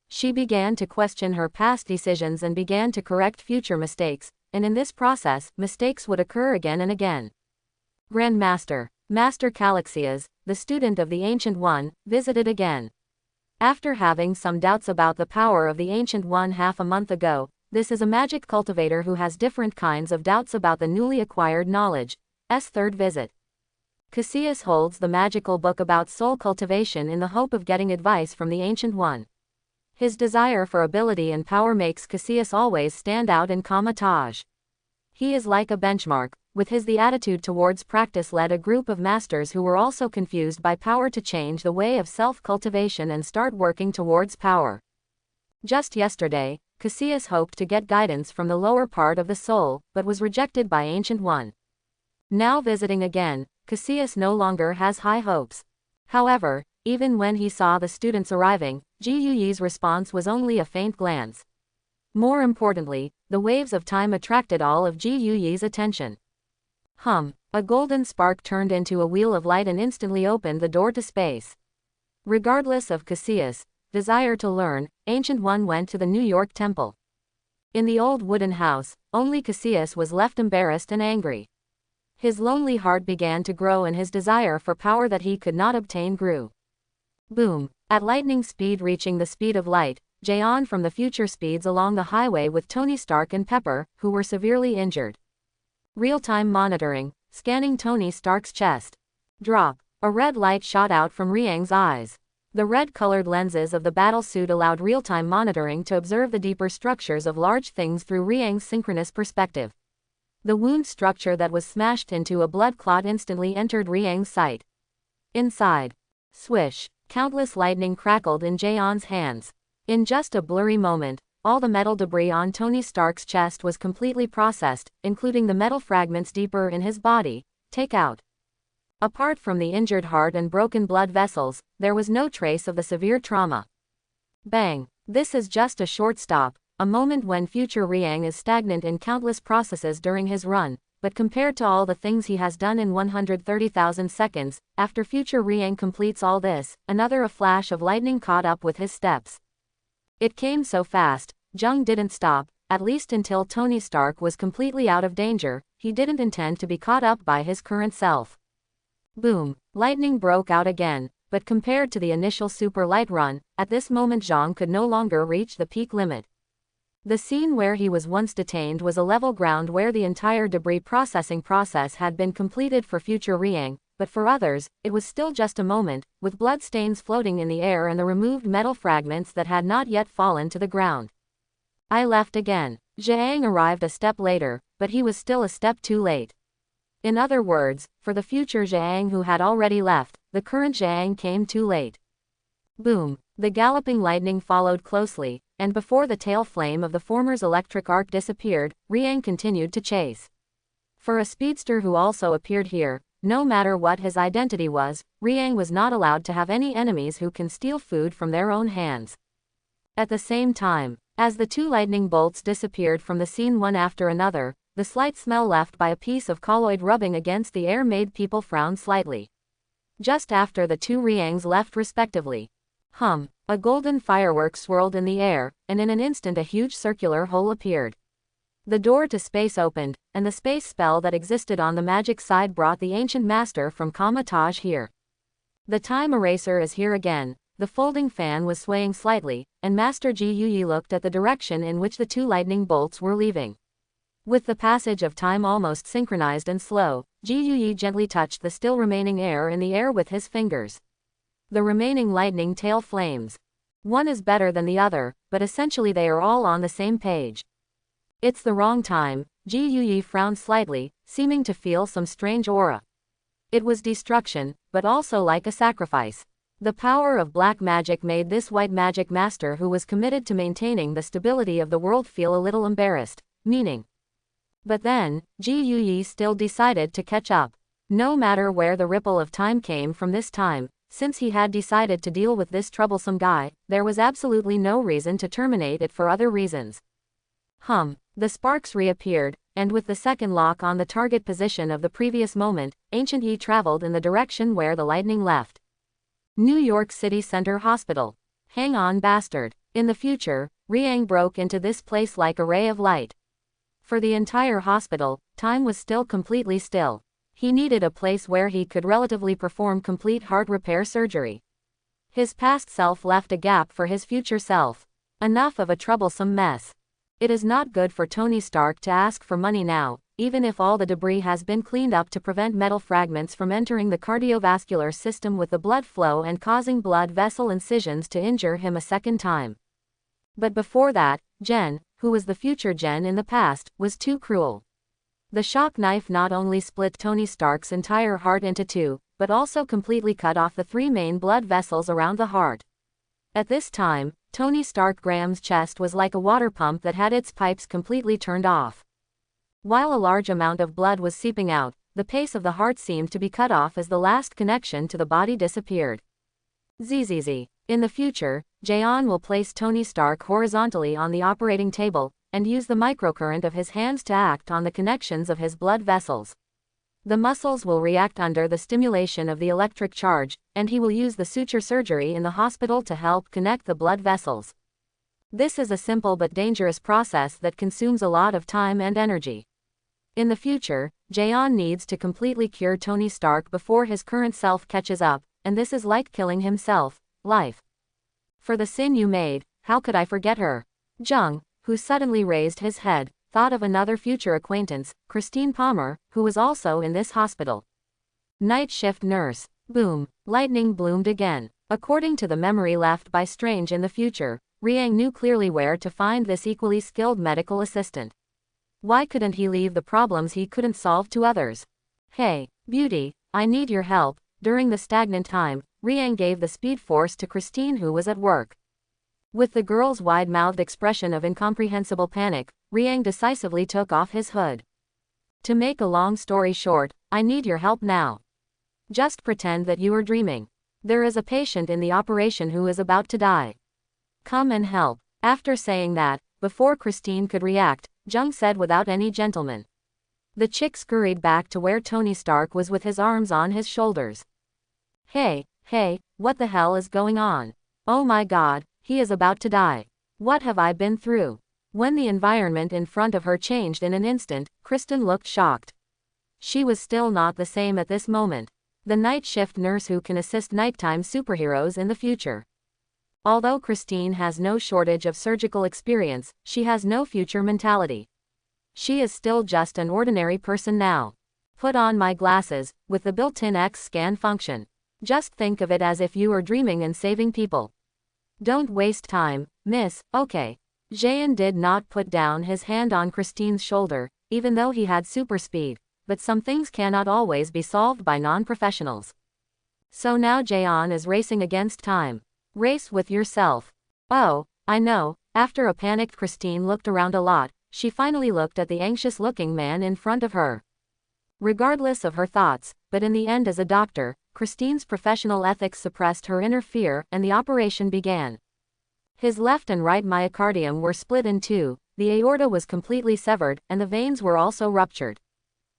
She began to question her past decisions and began to correct future mistakes, and in this process, mistakes would occur again and again. Grand Master, Master Calixias, the student of the Ancient One, visited again. After having some doubts about the power of the Ancient One half a month ago, this is a magic cultivator who has different kinds of doubts about the newly acquired knowledge. Third visit. Cassius holds the magical book about soul cultivation in the hope of getting advice from the Ancient One. His desire for ability and power makes Cassius always stand out in Kamatage. He is like a benchmark. With his the attitude towards practice led a group of masters who were also confused by power to change the way of self-cultivation and start working towards power. Just yesterday, Cassius hoped to get guidance from the lower part of the soul, but was rejected by Ancient One. Now visiting again, Cassius no longer has high hopes. However, even when he saw the students arriving, Ji Yuyi's response was only a faint glance. More importantly, the waves of time attracted all of Ji Yuyi's attention. A golden spark turned into a wheel of light and instantly opened the door to space. Regardless of Cassius' desire to learn, Ancient One went to the New York temple. In the old wooden house, only Cassius was left embarrassed and angry. His lonely heart began to grow and his desire for power that he could not obtain grew. Boom! At lightning speed reaching the speed of light, Jaeon from the future speeds along the highway with Tony Stark and Pepper, who were severely injured. Real-time monitoring, scanning Tony Stark's chest. Drop. A red light shot out from Riang's eyes. The red-colored lenses of the battlesuit allowed real-time monitoring to observe the deeper structures of large things through Riang's synchronous perspective. The wound structure that was smashed into a blood clot instantly entered Riang's sight. Inside. Swish. Countless lightning crackled in Jaeon's hands. In just a blurry moment, all the metal debris on Tony Stark's chest was completely processed, including the metal fragments deeper in his body. Take out. Apart from the injured heart and broken blood vessels, there was no trace of the severe trauma. Bang! This is just a short stop, a moment when future Riang is stagnant in countless processes during his run, but compared to all the things he has done in 130,000 seconds, after future Riang completes all this, a flash of lightning caught up with his steps. It came so fast, Jung didn't stop, at least until Tony Stark was completely out of danger. He didn't intend to be caught up by his current self. Boom! Lightning broke out again, but compared to the initial super light run, at this moment Zhang could no longer reach the peak limit. The scene where he was once detained was a level ground where the entire debris processing process had been completed for future Riang, but for others, it was still just a moment, with blood stains floating in the air and the removed metal fragments that had not yet fallen to the ground. I left again. Zhang arrived a step later, but he was still a step too late. In other words, for the future Zhang who had already left, the current Zhang came too late. Boom! The galloping lightning followed closely, and before the tail flame of the former's electric arc disappeared, Riang continued to chase. For a speedster who also appeared here, no matter what his identity was, Riang was not allowed to have any enemies who can steal food from their own hands. At the same time, as the two lightning bolts disappeared from the scene one after another, the slight smell left by a piece of colloid rubbing against the air made people frown slightly. Just after the two Riangs left respectively. A golden firework swirled in the air, and in an instant a huge circular hole appeared. The door to space opened, and the space spell that existed on the magic side brought the ancient master from Kamatage here. The time eraser is here again. The folding fan was swaying slightly, and Master Ji Yuyi looked at the direction in which the two lightning bolts were leaving. With the passage of time almost synchronized and slow, Ji Yuyi gently touched the still remaining air in the air with his fingers. The remaining lightning tail flames. One is better than the other, but essentially they are all on the same page. It's the wrong time. Ji Yuyi frowned slightly, seeming to feel some strange aura. It was destruction, but also like a sacrifice. The power of black magic made this white magic master who was committed to maintaining the stability of the world feel a little embarrassed, meaning. But then, Ji Yuyi still decided to catch up. No matter where the ripple of time came from this time, since he had decided to deal with this troublesome guy, there was absolutely no reason to terminate it for other reasons. The sparks reappeared, and with the second lock on the target position of the previous moment, Ancient Yi traveled in the direction where the lightning left. New York City Center Hospital. Hang on, bastard. In the future, Riang broke into this place like a ray of light. For the entire hospital, time was still completely still. He needed a place where he could relatively perform complete heart repair surgery. His past self left a gap for his future self. Enough of a troublesome mess. It is not good for Tony Stark to ask for money now, even if all the debris has been cleaned up to prevent metal fragments from entering the cardiovascular system with the blood flow and causing blood vessel incisions to injure him a second time. But before that, Jen, who was the future Jen in the past, was too cruel. The shock knife not only split Tony Stark's entire heart into two, but also completely cut off the three main blood vessels around the heart. At this time, Tony Stark Graham's chest was like a water pump that had its pipes completely turned off. While a large amount of blood was seeping out, the pace of the heart seemed to be cut off as the last connection to the body disappeared. ZZZ. In the future, Jaeon will place Tony Stark horizontally on the operating table, and use the microcurrent of his hands to act on the connections of his blood vessels. The muscles will react under the stimulation of the electric charge, and he will use the suture surgery in the hospital to help connect the blood vessels. This is a simple but dangerous process that consumes a lot of time and energy. In the future, Jaeon needs to completely cure Tony Stark before his current self catches up, and this is like killing himself. Life. For the sin you made, how could I forget her? Jung, who suddenly raised his head, thought of another future acquaintance, Christine Palmer, who was also in this hospital. Night shift nurse. Boom. Lightning bloomed again. According to the memory left by Strange in the future, Riang knew clearly where to find this equally skilled medical assistant. Why couldn't he leave the problems he couldn't solve to others? Hey, beauty, I need your help. During the stagnant time, Riang gave the speed force to Christine, who was at work. With the girl's wide-mouthed expression of incomprehensible panic, Riang decisively took off his hood. To make a long story short, I need your help now. Just pretend that you are dreaming. There is a patient in the operation who is about to die. Come and help. After saying that, before Christine could react, Jung said without any gentleman. The chick scurried back to where Tony Stark was with his arms on his shoulders. Hey, what the hell is going on? Oh my god, he is about to die. What have I been through? When the environment in front of her changed in an instant, Kristen looked shocked. She was still not the same at this moment. The night shift nurse who can assist nighttime superheroes in the future. Although Christine has no shortage of surgical experience, she has no future mentality. She is still just an ordinary person now. Put on my glasses, with the built-in X-scan function. Just think of it as if you were dreaming and saving people. Don't waste time, miss. Okay. Jaeon did not put down his hand on Christine's shoulder, even though he had super speed, but some things cannot always be solved by non-professionals. So now Jaeon is racing against time. Race with yourself. Oh, I know. After a panicked Christine looked around a lot, she finally looked at the anxious-looking man in front of her. Regardless of her thoughts, but in the end as a doctor, Christine's professional ethics suppressed her inner fear, and the operation began. His left and right myocardium were split in two, the aorta was completely severed, and the veins were also ruptured.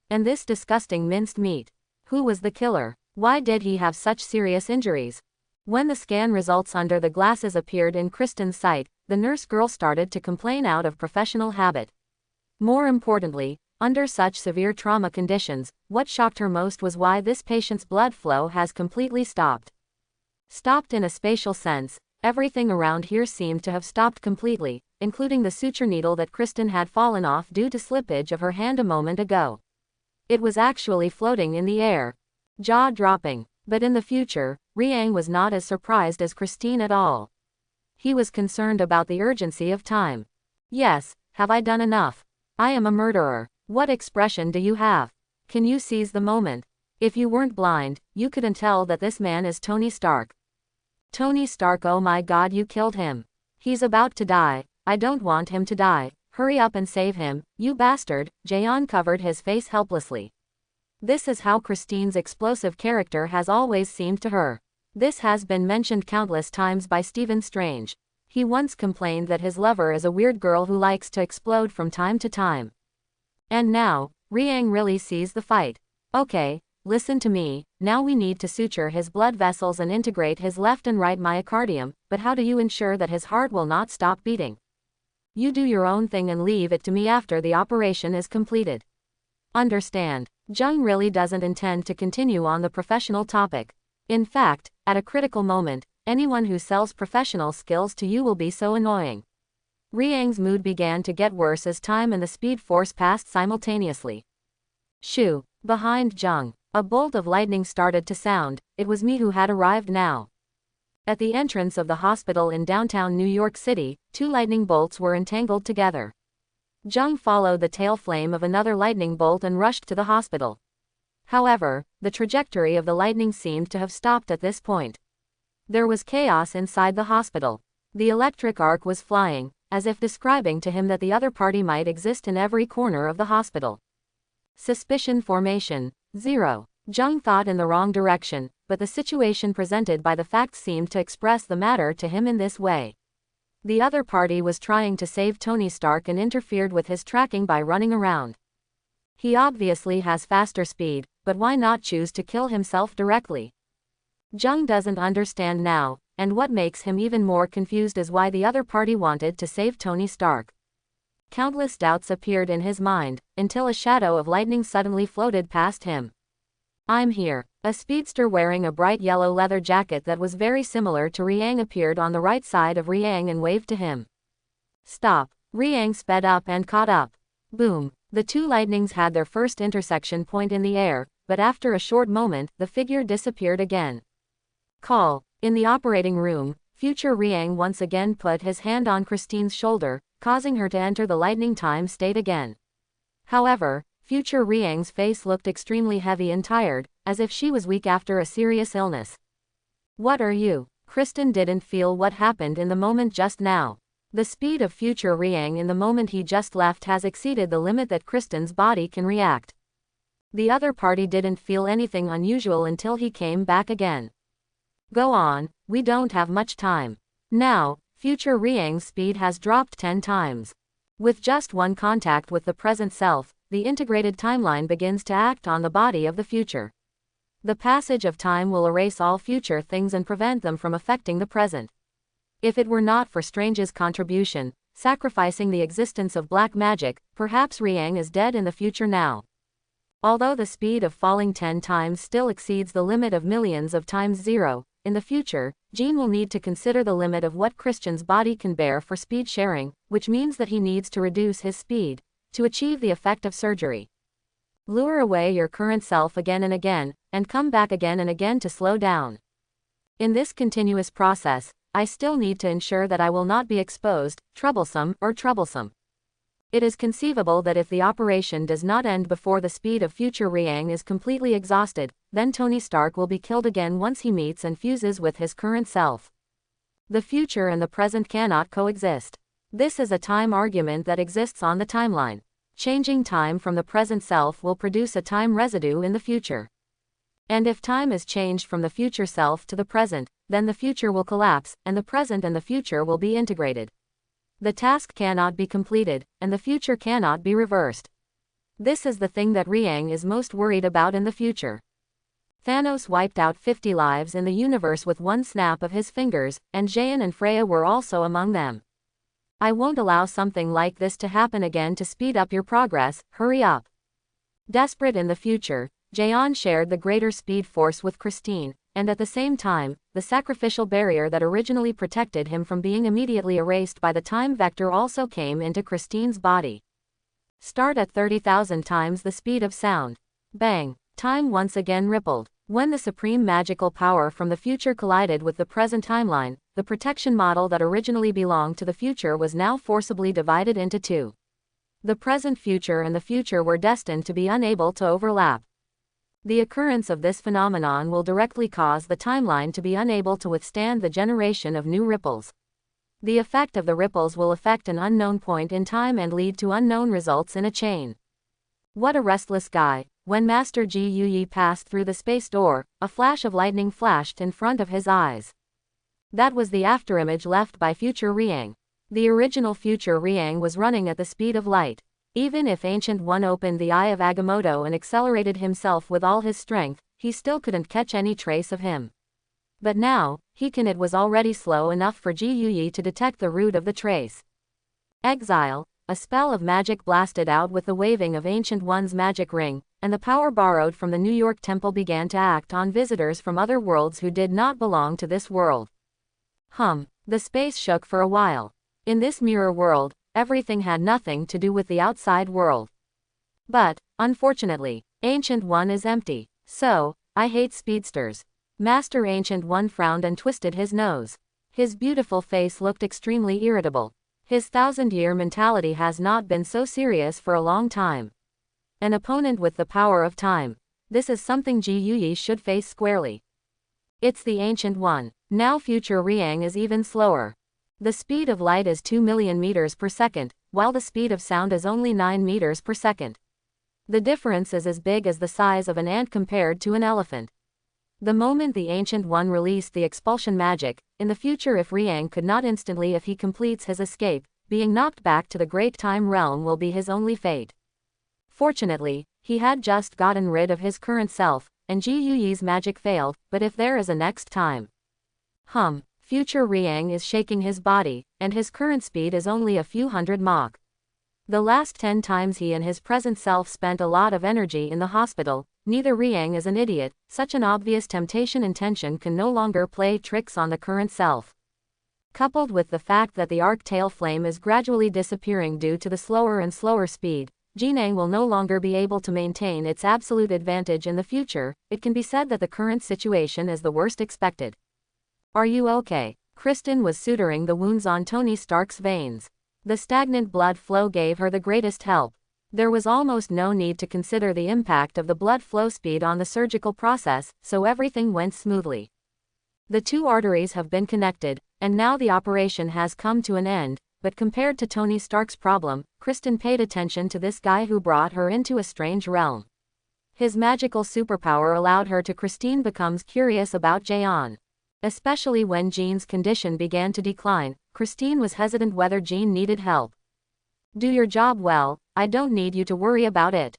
And this disgusting minced meat. Who was the killer? Why did he have such serious injuries? When the scan results under the glasses appeared in Kristen's sight, the nurse girl started to complain out of professional habit. More importantly, under such severe trauma conditions, what shocked her most was why this patient's blood flow has completely stopped. Stopped in a spatial sense, everything around here seemed to have stopped completely, including the suture needle that Kristen had fallen off due to slippage of her hand a moment ago. It was actually floating in the air. Jaw-dropping. But in the future, Riang was not as surprised as Christine at all. He was concerned about the urgency of time. Yes, have I done enough? I am a murderer. What expression do you have? Can you seize the moment? If you weren't blind, you couldn't tell that this man is Tony Stark. Tony Stark, oh my god, you killed him. He's about to die. I don't want him to die. Hurry up and save him, you bastard. Jaeon covered his face helplessly. This is how Christine's explosive character has always seemed to her. This has been mentioned countless times by Stephen Strange. He once complained that his lover is a weird girl who likes to explode from time to time. And now, Riang really sees the fight. Okay, listen to me, now we need to suture his blood vessels and integrate his left and right myocardium, but how do you ensure that his heart will not stop beating? You do your own thing and leave it to me after the operation is completed. Understand, Jung really doesn't intend to continue on the professional topic. In fact, at a critical moment, anyone who sells professional skills to you will be so annoying. Riang's mood began to get worse as time and the speed force passed simultaneously. Shoo! Behind Jung, a bolt of lightning started to sound. It was me who had arrived now. At the entrance of the hospital in downtown New York City, two lightning bolts were entangled together. Jung followed the tail flame of another lightning bolt and rushed to the hospital. However, the trajectory of the lightning seemed to have stopped at this point. There was chaos inside the hospital. The electric arc was flying, as if describing to him that the other party might exist in every corner of the hospital. Suspicion formation. 0. Zheng thought in the wrong direction, but the situation presented by the facts seemed to express the matter to him in this way. The other party was trying to save Tony Stark and interfered with his tracking by running around. He obviously has faster speed, but why not choose to kill himself directly? Zheng doesn't understand now, and what makes him even more confused is why the other party wanted to save Tony Stark. Countless doubts appeared in his mind, until a shadow of lightning suddenly floated past him. I'm here. A speedster wearing a bright yellow leather jacket that was very similar to Riang appeared on the right side of Riang and waved to him. Stop. Riang sped up and caught up. Boom. The two lightnings had their first intersection point in the air, but after a short moment, the figure disappeared again. Call. In the operating room, future Riang once again put his hand on Christine's shoulder, causing her to enter the lightning time state again. However, future Riang's face looked extremely heavy and tired, as if she was weak after a serious illness. What are you? Kristen didn't feel what happened in the moment just now. The speed of future Riang in the moment he just left has exceeded the limit that Kristen's body can react. The other party didn't feel anything unusual until he came back again. Go on, we don't have much time. Now, future Riang's speed has dropped 10 times. With just one contact with the present self, the integrated timeline begins to act on the body of the future. The passage of time will erase all future things and prevent them from affecting the present. If it were not for Strange's contribution, sacrificing the existence of black magic, perhaps Riang is dead in the future now. Although the speed of falling 10 times still exceeds the limit of millions of times 0, in the future, Jean will need to consider the limit of what Christian's body can bear for speed sharing, which means that he needs to reduce his speed to achieve the effect of surgery. Lure away your current self again and come back again and again to slow down. In this continuous process, I still need to ensure that I will not be exposed, troublesome. It is conceivable that if the operation does not end before the speed of future Riang is completely exhausted, then Tony Stark will be killed again once he meets and fuses with his current self. The future and the present cannot coexist. This is a time argument that exists on the timeline. Changing time from the present self will produce a time residue in the future. And if time is changed from the future self to the present, then the future will collapse, and the present and the future will be integrated. The task cannot be completed, and the future cannot be reversed. This is the thing that Riang is most worried about in the future. Thanos wiped out 50 lives in the universe with one snap of his fingers, and Jaeon and Freya were also among them. I won't allow something like this to happen again. To speed up your progress, hurry up. Desperate in the future, Jaeon shared the greater speed force with Christine, and at the same time, the sacrificial barrier that originally protected him from being immediately erased by the time vector also came into Christine's body. Start at 30,000 times the speed of sound. Bang! Time once again rippled. When the supreme magical power from the future collided with the present timeline, the protection model that originally belonged to the future was now forcibly divided into two. The present future and the future were destined to be unable to overlap. The occurrence of this phenomenon will directly cause the timeline to be unable to withstand the generation of new ripples. The effect of the ripples will affect an unknown point in time and lead to unknown results in a chain. What a restless guy. When Master Ji Yuyi passed through the space door, a flash of lightning flashed in front of his eyes. That was the afterimage left by future Riang. The original future Riang was running at the speed of light. Even if Ancient One opened the Eye of Agamotto and accelerated himself with all his strength, he still couldn't catch any trace of him. But now, it was already slow enough for Ji Yuyi to detect the root of the trace. Exile. A spell of magic blasted out with the waving of Ancient One's magic ring, and the power borrowed from the New York Temple began to act on visitors from other worlds who did not belong to this world. The space shook for a while. In this mirror world, everything had nothing to do with the outside world. But, unfortunately, Ancient One is empty. So, I hate speedsters. Master Ancient One frowned and twisted his nose. His beautiful face looked extremely irritable. His thousand-year mentality has not been so serious for a long time. An opponent with the power of time. This is something Ji Yuyi should face squarely. It's the Ancient One. Now future Riang is even slower. The speed of light is 2 million meters per second, while the speed of sound is only 9 meters per second. The difference is as big as the size of an ant compared to an elephant. The moment the Ancient One released the expulsion magic, in the future if Riang could not instantly if he completes his escape, being knocked back to the Great Time Realm will be his only fate. Fortunately, he had just gotten rid of his current self, and Ji Yuyi's magic failed, but if there is a next time. Future Riang is shaking his body, and his current speed is only a few hundred Mach. The last 10 times he and his present self spent a lot of energy in the hospital. Neither Riang is an idiot, such an obvious temptation intention can no longer play tricks on the current self. Coupled with the fact that the arc tail flame is gradually disappearing due to the slower and slower speed, Jinang will no longer be able to maintain its absolute advantage in the future. It can be said that the current situation is the worst expected. Are you okay? Kristen was suturing the wounds on Tony Stark's veins. The stagnant blood flow gave her the greatest help. There was almost no need to consider the impact of the blood flow speed on the surgical process, so everything went smoothly. The two arteries have been connected, and now the operation has come to an end, but compared to Tony Stark's problem, Kristen paid attention to this guy who brought her into a strange realm. His magical superpower allowed her to. Christine becomes curious about Jaeon. Especially when Jean's condition began to decline, Christine was hesitant whether Jean needed help. Do your job well, I don't need you to worry about it.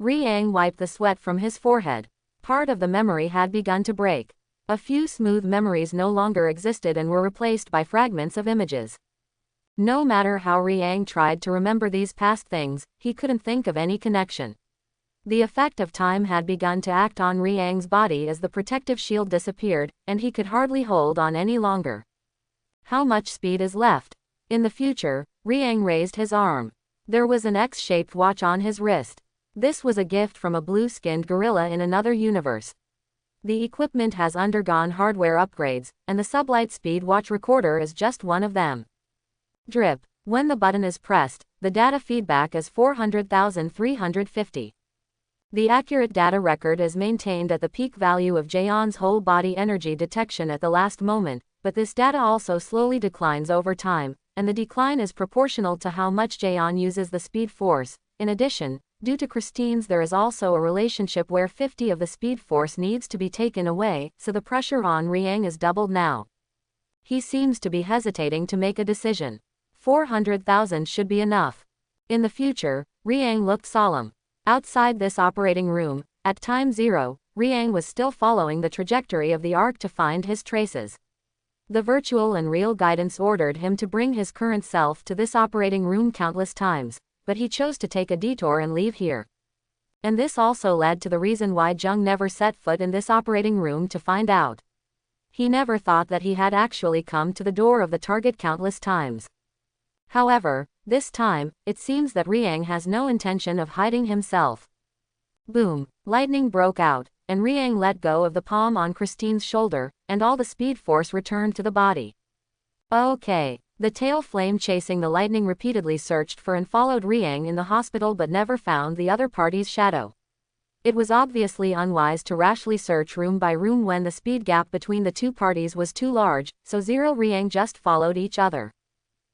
Riang wiped the sweat from his forehead. Part of the memory had begun to break. A few smooth memories no longer existed and were replaced by fragments of images. No matter how Riang tried to remember these past things, he couldn't think of any connection. The effect of time had begun to act on Riang's body as the protective shield disappeared, and he could hardly hold on any longer. How much speed is left? In the future, Riang raised his arm. There was an X-shaped watch on his wrist. This was a gift from a blue-skinned gorilla in another universe. The equipment has undergone hardware upgrades, and the sublight speed watch recorder is just one of them. Drip. When the button is pressed, the data feedback is 400,350. The accurate data record is maintained at the peak value of Jaeon's whole body energy detection at the last moment, but this data also slowly declines over time, and the decline is proportional to how much Jaeon uses the speed force. In addition, due to Christine's there is also a relationship where 50 of the speed force needs to be taken away, so the pressure on Riang is doubled now. He seems to be hesitating to make a decision. 400,000 should be enough. In the future, Riang looked solemn. Outside this operating room, at time 0, Riang was still following the trajectory of the arc to find his traces. The virtual and real guidance ordered him to bring his current self to this operating room countless times, but he chose to take a detour and leave here. And this also led to the reason why Jung never set foot in this operating room to find out. He never thought that he had actually come to the door of the target countless times. However, this time, it seems that Riang has no intention of hiding himself. Boom! Lightning broke out, and Riang let go of the palm on Christine's shoulder, and all the speed force returned to the body. Okay. The tail flame chasing the lightning repeatedly searched for and followed Riang in the hospital but never found the other party's shadow. It was obviously unwise to rashly search room by room when the speed gap between the two parties was too large, so Zero Riang just followed each other.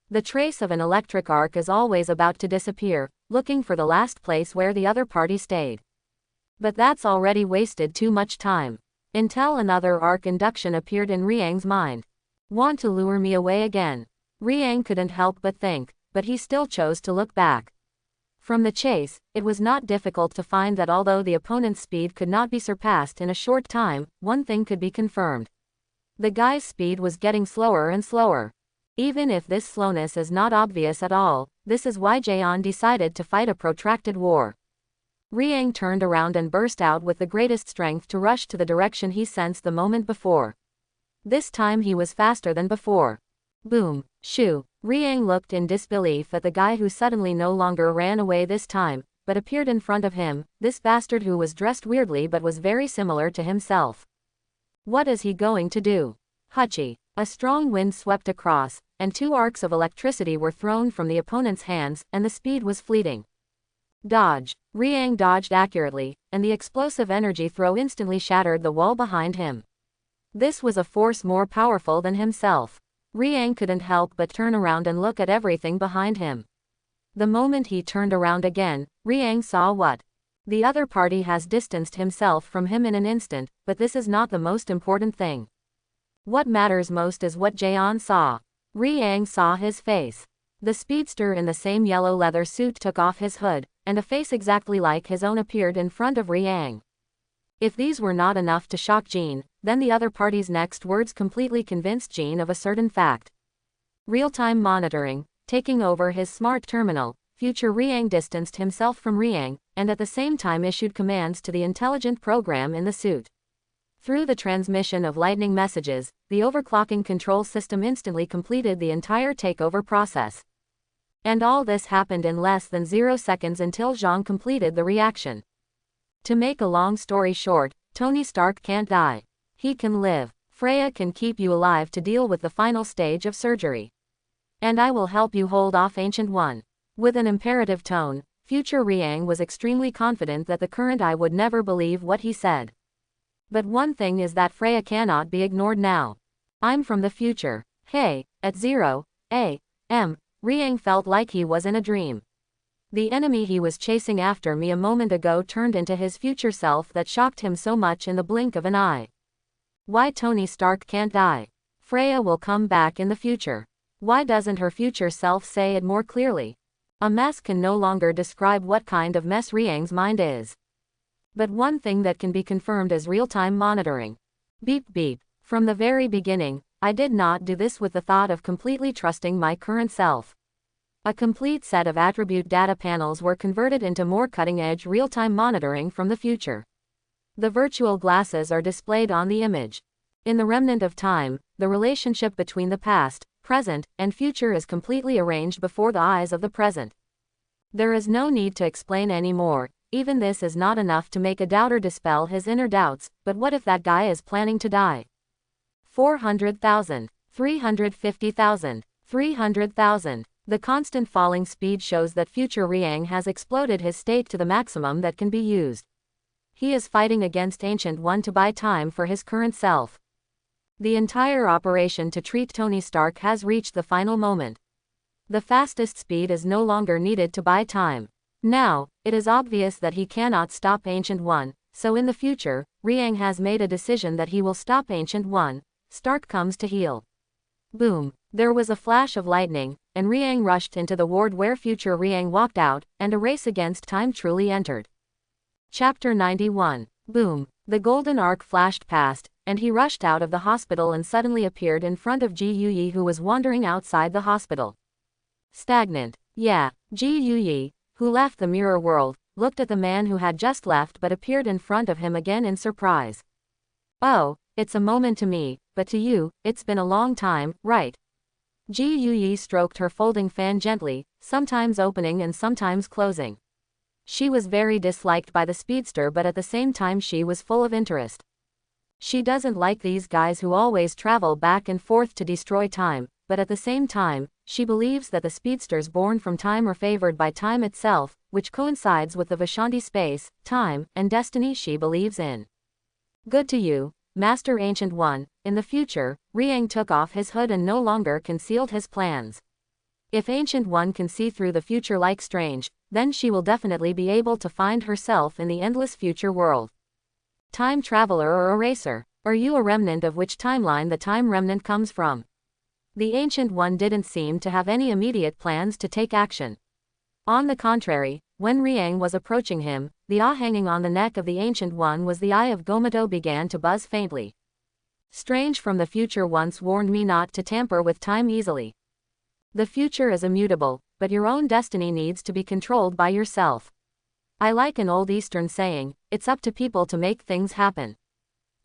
The trace of an electric arc is always about to disappear, looking for the last place where the other party stayed. But that's already wasted too much time. Until another arc induction appeared in Riang's mind. Want to lure me away again? Riang couldn't help but think, but he still chose to look back. From the chase, it was not difficult to find that although the opponent's speed could not be surpassed in a short time, one thing could be confirmed. The guy's speed was getting slower and slower. Even if this slowness is not obvious at all, this is why Jaeon decided to fight a protracted war. Riang turned around and burst out with the greatest strength to rush to the direction he sensed the moment before. This time he was faster than before. Boom! Shoo! Riang looked in disbelief at the guy who suddenly no longer ran away this time, but appeared in front of him, this bastard who was dressed weirdly but was very similar to himself. What is he going to do? Hachi! A strong wind swept across, and 2 arcs of electricity were thrown from the opponent's hands, and the speed was fleeting. Dodge! Riang dodged accurately, and the explosive energy throw instantly shattered the wall behind him. This was a force more powerful than himself. Riang couldn't help but turn around and look at everything behind him. The moment he turned around again, Riang saw what? The other party has distanced himself from him in an instant, but this is not the most important thing. What matters most is what Jaeon saw. Riang saw his face. The speedster in the same yellow leather suit took off his hood, and a face exactly like his own appeared in front of Riang. If these were not enough to shock Jean, then the other party's next words completely convinced Jean of a certain fact. Real-time monitoring, taking over his smart terminal, future Riang distanced himself from Riang, and at the same time issued commands to the intelligent program in the suit. Through the transmission of lightning messages, the overclocking control system instantly completed the entire takeover process. And all this happened in less than 0 seconds until Zhang completed the reaction. To make a long story short, Tony Stark can't die. He can live. Freya can keep you alive to deal with the final stage of surgery. And I will help you hold off Ancient One. With an imperative tone, future Riang was extremely confident that the current eye would never believe what he said. But one thing is that Freya cannot be ignored now. I'm from the future. Hey, at 0 a.m., Riang felt like he was in a dream. The enemy he was chasing after me a moment ago turned into his future self that shocked him so much in the blink of an eye. Why Tony Stark can't die? Freya will come back in the future. Why doesn't her future self say it more clearly? A mess can no longer describe what kind of mess Riang's mind is. But one thing that can be confirmed is real-time monitoring. Beep beep. From the very beginning, I did not do this with the thought of completely trusting my current self. A complete set of attribute data panels were converted into more cutting-edge real-time monitoring from the future. The virtual glasses are displayed on the image. In the remnant of time, the relationship between the past, present, and future is completely arranged before the eyes of the present. There is no need to explain any more. Even this is not enough to make a doubter dispel his inner doubts, but what if that guy is planning to die? 400,000, 350,000, 300,000. The constant falling speed shows that future Riang has exploded his state to the maximum that can be used. He is fighting against Ancient One to buy time for his current self. The entire operation to treat Tony Stark has reached the final moment. The fastest speed is no longer needed to buy time. Now, it is obvious that he cannot stop Ancient One, so in the future, Riang has made a decision that he will stop Ancient One. Stark comes to heal. Boom. There was a flash of lightning, and Riang rushed into the ward where future Riang walked out, and a race against time truly entered. Chapter 91. Boom. The golden arc flashed past, and he rushed out of the hospital and suddenly appeared in front of Ji Yuyi, who was wandering outside the hospital. Stagnant. Yeah. Ji Yuyi, who left the mirror world, looked at the man who had just left but appeared in front of him again in surprise. Oh, it's a moment to me, but to you, it's been a long time, right? Ji Yuyi stroked her folding fan gently, sometimes opening and sometimes closing. She was very disliked by the speedster, but at the same time she was full of interest. She doesn't like these guys who always travel back and forth to destroy time, but at the same time, she believes that the speedsters born from time are favored by time itself, which coincides with the Vishanti space, time, and destiny she believes in. Good to you, Master Ancient One. In the future, Riang took off his hood and no longer concealed his plans. If Ancient One can see through the future like Strange, then she will definitely be able to find herself in the endless future world. Time traveler or eraser? Are you a remnant of which timeline the time remnant comes from? The Ancient One didn't seem to have any immediate plans to take action. On the contrary, when Riang was approaching him, the eye hanging on the neck of the Ancient One was the eye of Gomato began to buzz faintly. Strange from the future once warned me not to tamper with time easily. The future is immutable, but your own destiny needs to be controlled by yourself. I like an old Eastern saying, it's up to people to make things happen.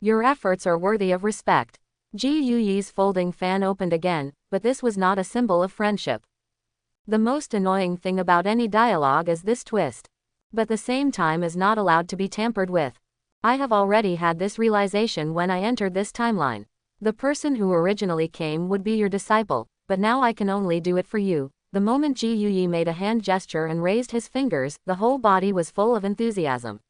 Your efforts are worthy of respect. Ji Yuyi's folding fan opened again, but this was not a symbol of friendship. The most annoying thing about any dialogue is this twist. But the same time is not allowed to be tampered with. I have already had this realization when I entered this timeline. The person who originally came would be your disciple, but now I can only do it for you. The moment Ji Yuyi made a hand gesture and raised his fingers, the whole body was full of enthusiasm.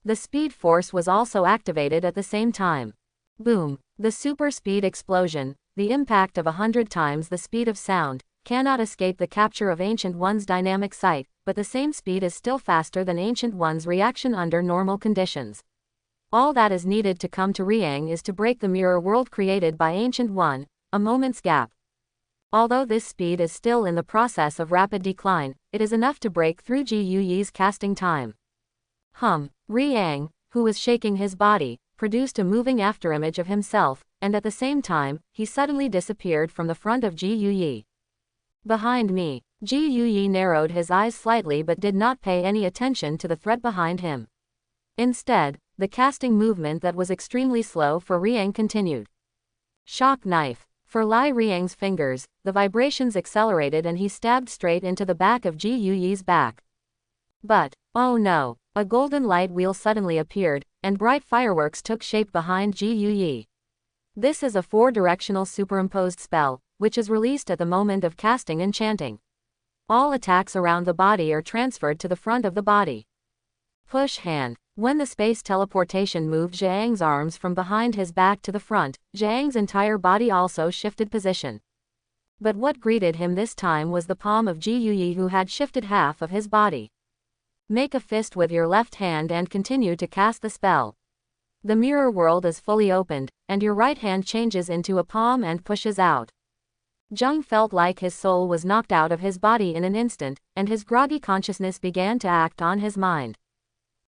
The speed force was also activated at the same time. Boom. The super speed explosion, the impact of 100 times the speed of sound, cannot escape the capture of Ancient One's dynamic sight, but the same speed is still faster than Ancient One's reaction under normal conditions. All that is needed to come to Riang is to break the mirror world created by Ancient One, a moment's gap. Although this speed is still in the process of rapid decline, it is enough to break through Ji Yuyi's casting time. Riang, who was shaking his body, produced a moving afterimage of himself, and at the same time, he suddenly disappeared from the front of Ji Yuyi. Behind me. Ji Yuyi narrowed his eyes slightly but did not pay any attention to the threat behind him. Instead, the casting movement that was extremely slow for Riang continued. Shock knife. For Lai Riang's fingers, the vibrations accelerated and he stabbed straight into the back of Ji Yuyi's back. But, oh no, a golden light wheel suddenly appeared, and bright fireworks took shape behind Ji Yuyi. This is a 4-directional superimposed spell, which is released at the moment of casting and chanting. All attacks around the body are transferred to the front of the body. Push hand. When the space teleportation moved Zhang's arms from behind his back to the front, Zhang's entire body also shifted position. But what greeted him this time was the palm of Ji Yuyi, who had shifted half of his body. Make a fist with your left hand and continue to cast the spell. The mirror world is fully opened, and your right hand changes into a palm and pushes out. Zhang felt like his soul was knocked out of his body in an instant, and his groggy consciousness began to act on his mind.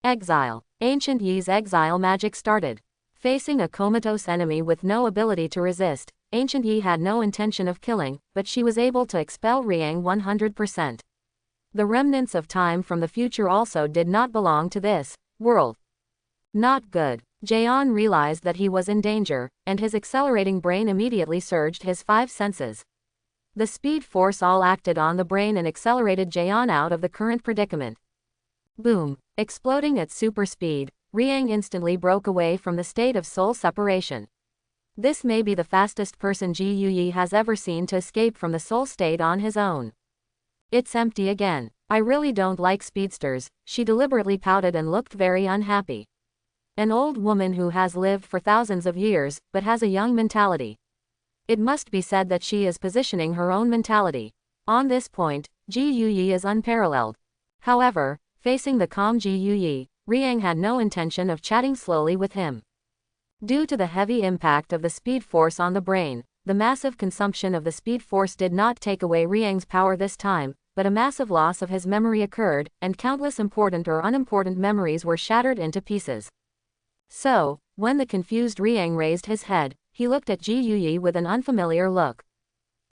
Exile. Ancient Yi's exile magic started. Facing a comatose enemy with no ability to resist, Ancient Yi had no intention of killing, but she was able to expel Riang 100%. The remnants of time from the future also did not belong to this world. Not good. Jaeon realized that he was in danger, and his accelerating brain immediately surged his 5 senses. The speed force all acted on the brain and accelerated Jaeon out of the current predicament. Boom. Exploding at super speed, Riang instantly broke away from the state of soul separation. This may be the fastest person Ji Yuyi has ever seen to escape from the soul state on his own. It's empty again. I really don't like speedsters, she deliberately pouted and looked very unhappy. An old woman who has lived for thousands of years, but has a young mentality. It must be said that she is positioning her own mentality. On this point, Ji Yuyi is unparalleled. However, facing the calm Ji Yuyi, Riang had no intention of chatting slowly with him. Due to the heavy impact of the speed force on the brain, the massive consumption of the speed force did not take away Riang's power this time, but a massive loss of his memory occurred, and countless important or unimportant memories were shattered into pieces. So, when the confused Riang raised his head, he looked at Ji Yuyi with an unfamiliar look.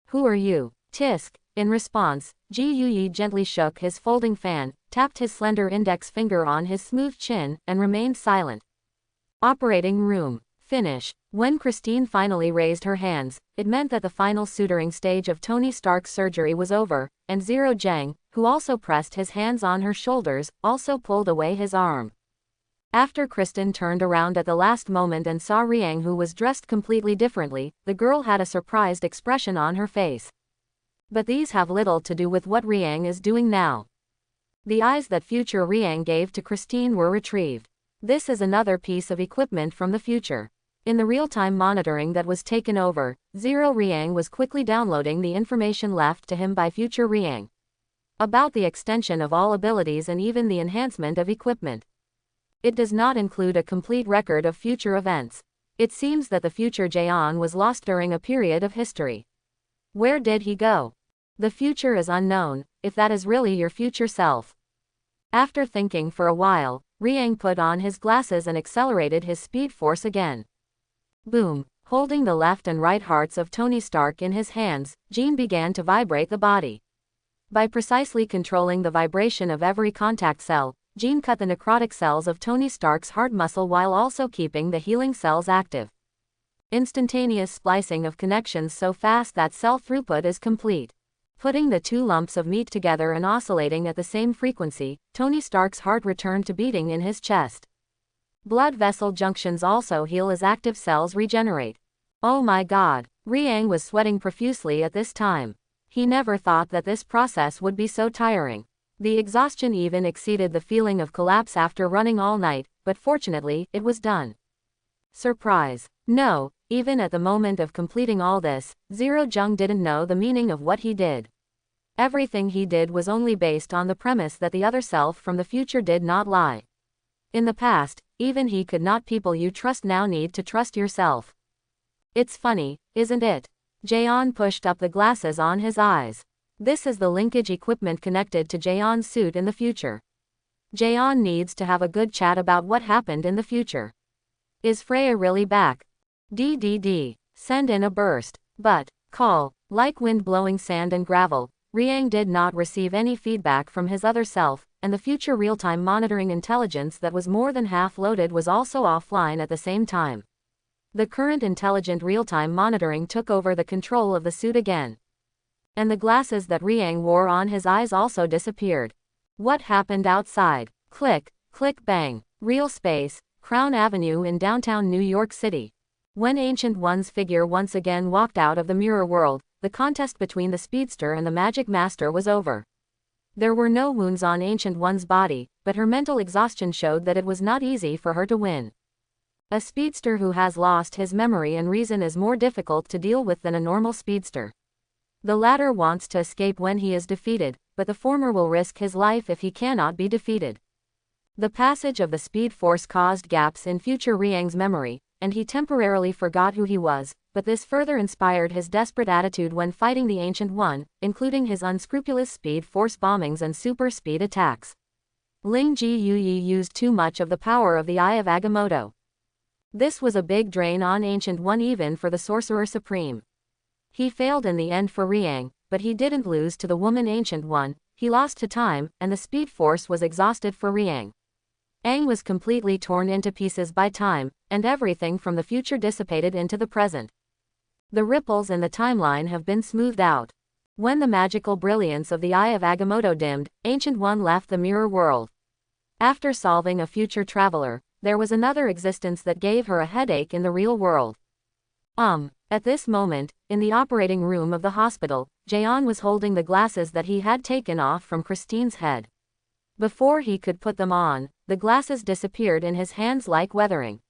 Who are you? Tisk. In response, Ji Yuyi gently shook his folding fan, tapped his slender index finger on his smooth chin, and remained silent. Operating room. Finish. When Christine finally raised her hands, it meant that the final suturing stage of Tony Stark's surgery was over, and Zero Zhang, who also pressed his hands on her shoulders, also pulled away his arm. After Kristen turned around at the last moment and saw Riang, who was dressed completely differently, the girl had a surprised expression on her face. But these have little to do with what Riang is doing now. The eyes that future Riang gave to Christine were retrieved. This is another piece of equipment from the future. In the real-time monitoring that was taken over, Zero Riang was quickly downloading the information left to him by future Riang about the extension of all abilities and even the enhancement of equipment. It does not include a complete record of future events. It seems that the future Jaeon was lost during a period of history. Where did he go? The future is unknown, if that is really your future self. After thinking for a while, Riang put on his glasses and accelerated his speed force again. Boom. Holding the left and right hearts of Tony Stark in his hands, Jean began to vibrate the body. By precisely controlling the vibration of every contact cell, Jean cut the necrotic cells of Tony Stark's heart muscle while also keeping the healing cells active. Instantaneous splicing of connections so fast that cell throughput is complete. Putting the 2 lumps of meat together and oscillating at the same frequency, Tony Stark's heart returned to beating in his chest. Blood vessel junctions also heal as active cells regenerate. Oh my god, Riang was sweating profusely at this time. He never thought that this process would be so tiring. The exhaustion even exceeded the feeling of collapse after running all night, but fortunately, it was done. Surprise. No, Even at the moment of completing all this, Zero Jung didn't know the meaning of what he did. Everything he did was only based on the premise that the other self from the future did not lie. In the past, even he could not. People you trust now need to trust yourself. It's funny, isn't it? Jaeon pushed up the glasses on his eyes. This is the linkage equipment connected to Jaeon's suit in the future. Jaeon needs to have a good chat about what happened in the future. Is Freya really back? DDD. Send in a burst. But, call, like wind blowing sand and gravel, Riang did not receive any feedback from his other self, and the future real-time monitoring intelligence that was more than half loaded was also offline at the same time. The current intelligent real-time monitoring took over the control of the suit again. And the glasses that Riang wore on his eyes also disappeared. What happened outside? Click, click bang. Real space, Crown Avenue in downtown New York City. When Ancient One's figure once again walked out of the mirror world, the contest between the speedster and the magic master was over. There were no wounds on Ancient One's body, but her mental exhaustion showed that it was not easy for her to win. A speedster who has lost his memory and reason is more difficult to deal with than a normal speedster. The latter wants to escape when he is defeated, but the former will risk his life if he cannot be defeated. The passage of the speed force caused gaps in future Riang's memory, and he temporarily forgot who he was, but this further inspired his desperate attitude when fighting the Ancient One, including his unscrupulous speed force bombings and super speed attacks. Ling Ji-Yuyi used too much of the power of the Eye of Agamotto. This was a big drain on Ancient One even for the Sorcerer Supreme. He failed in the end for Riang, but he didn't lose to the woman Ancient One, he lost to time, and the speed force was exhausted for Riang. Aang was completely torn into pieces by time, and everything from the future dissipated into the present. The ripples in the timeline have been smoothed out. When the magical brilliance of the Eye of Agamotto dimmed, Ancient One left the mirror world. After solving a future traveler, there was another existence that gave her a headache in the real world. At this moment, in the operating room of the hospital, Jaeon was holding the glasses that he had taken off from Christine's head. Before he could put them on, the glasses disappeared in his hands like weathering.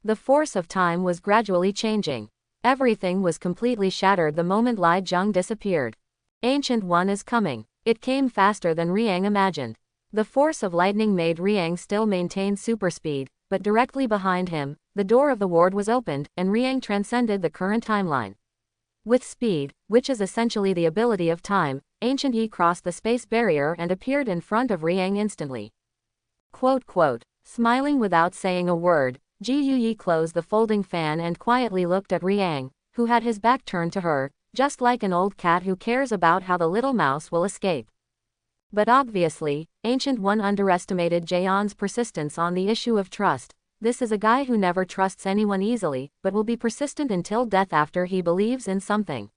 The force of time was gradually changing. Everything was completely shattered the moment Lai Zheng disappeared. Ancient One is coming. It came faster than Riang imagined. The force of lightning made Riang still maintain super speed, but directly behind him, the door of the ward was opened, and Riang transcended the current timeline. With speed, which is essentially the ability of time, Ancient Yi crossed the space barrier and appeared in front of Riang instantly. Quote. Smiling without saying a word, Ji Yuyi closed the folding fan and quietly looked at Riang, who had his back turned to her, just like an old cat who cares about how the little mouse will escape. But obviously, Ancient One underestimated Jaeon's persistence on the issue of trust. This is a guy who never trusts anyone easily, but will be persistent until death after he believes in something.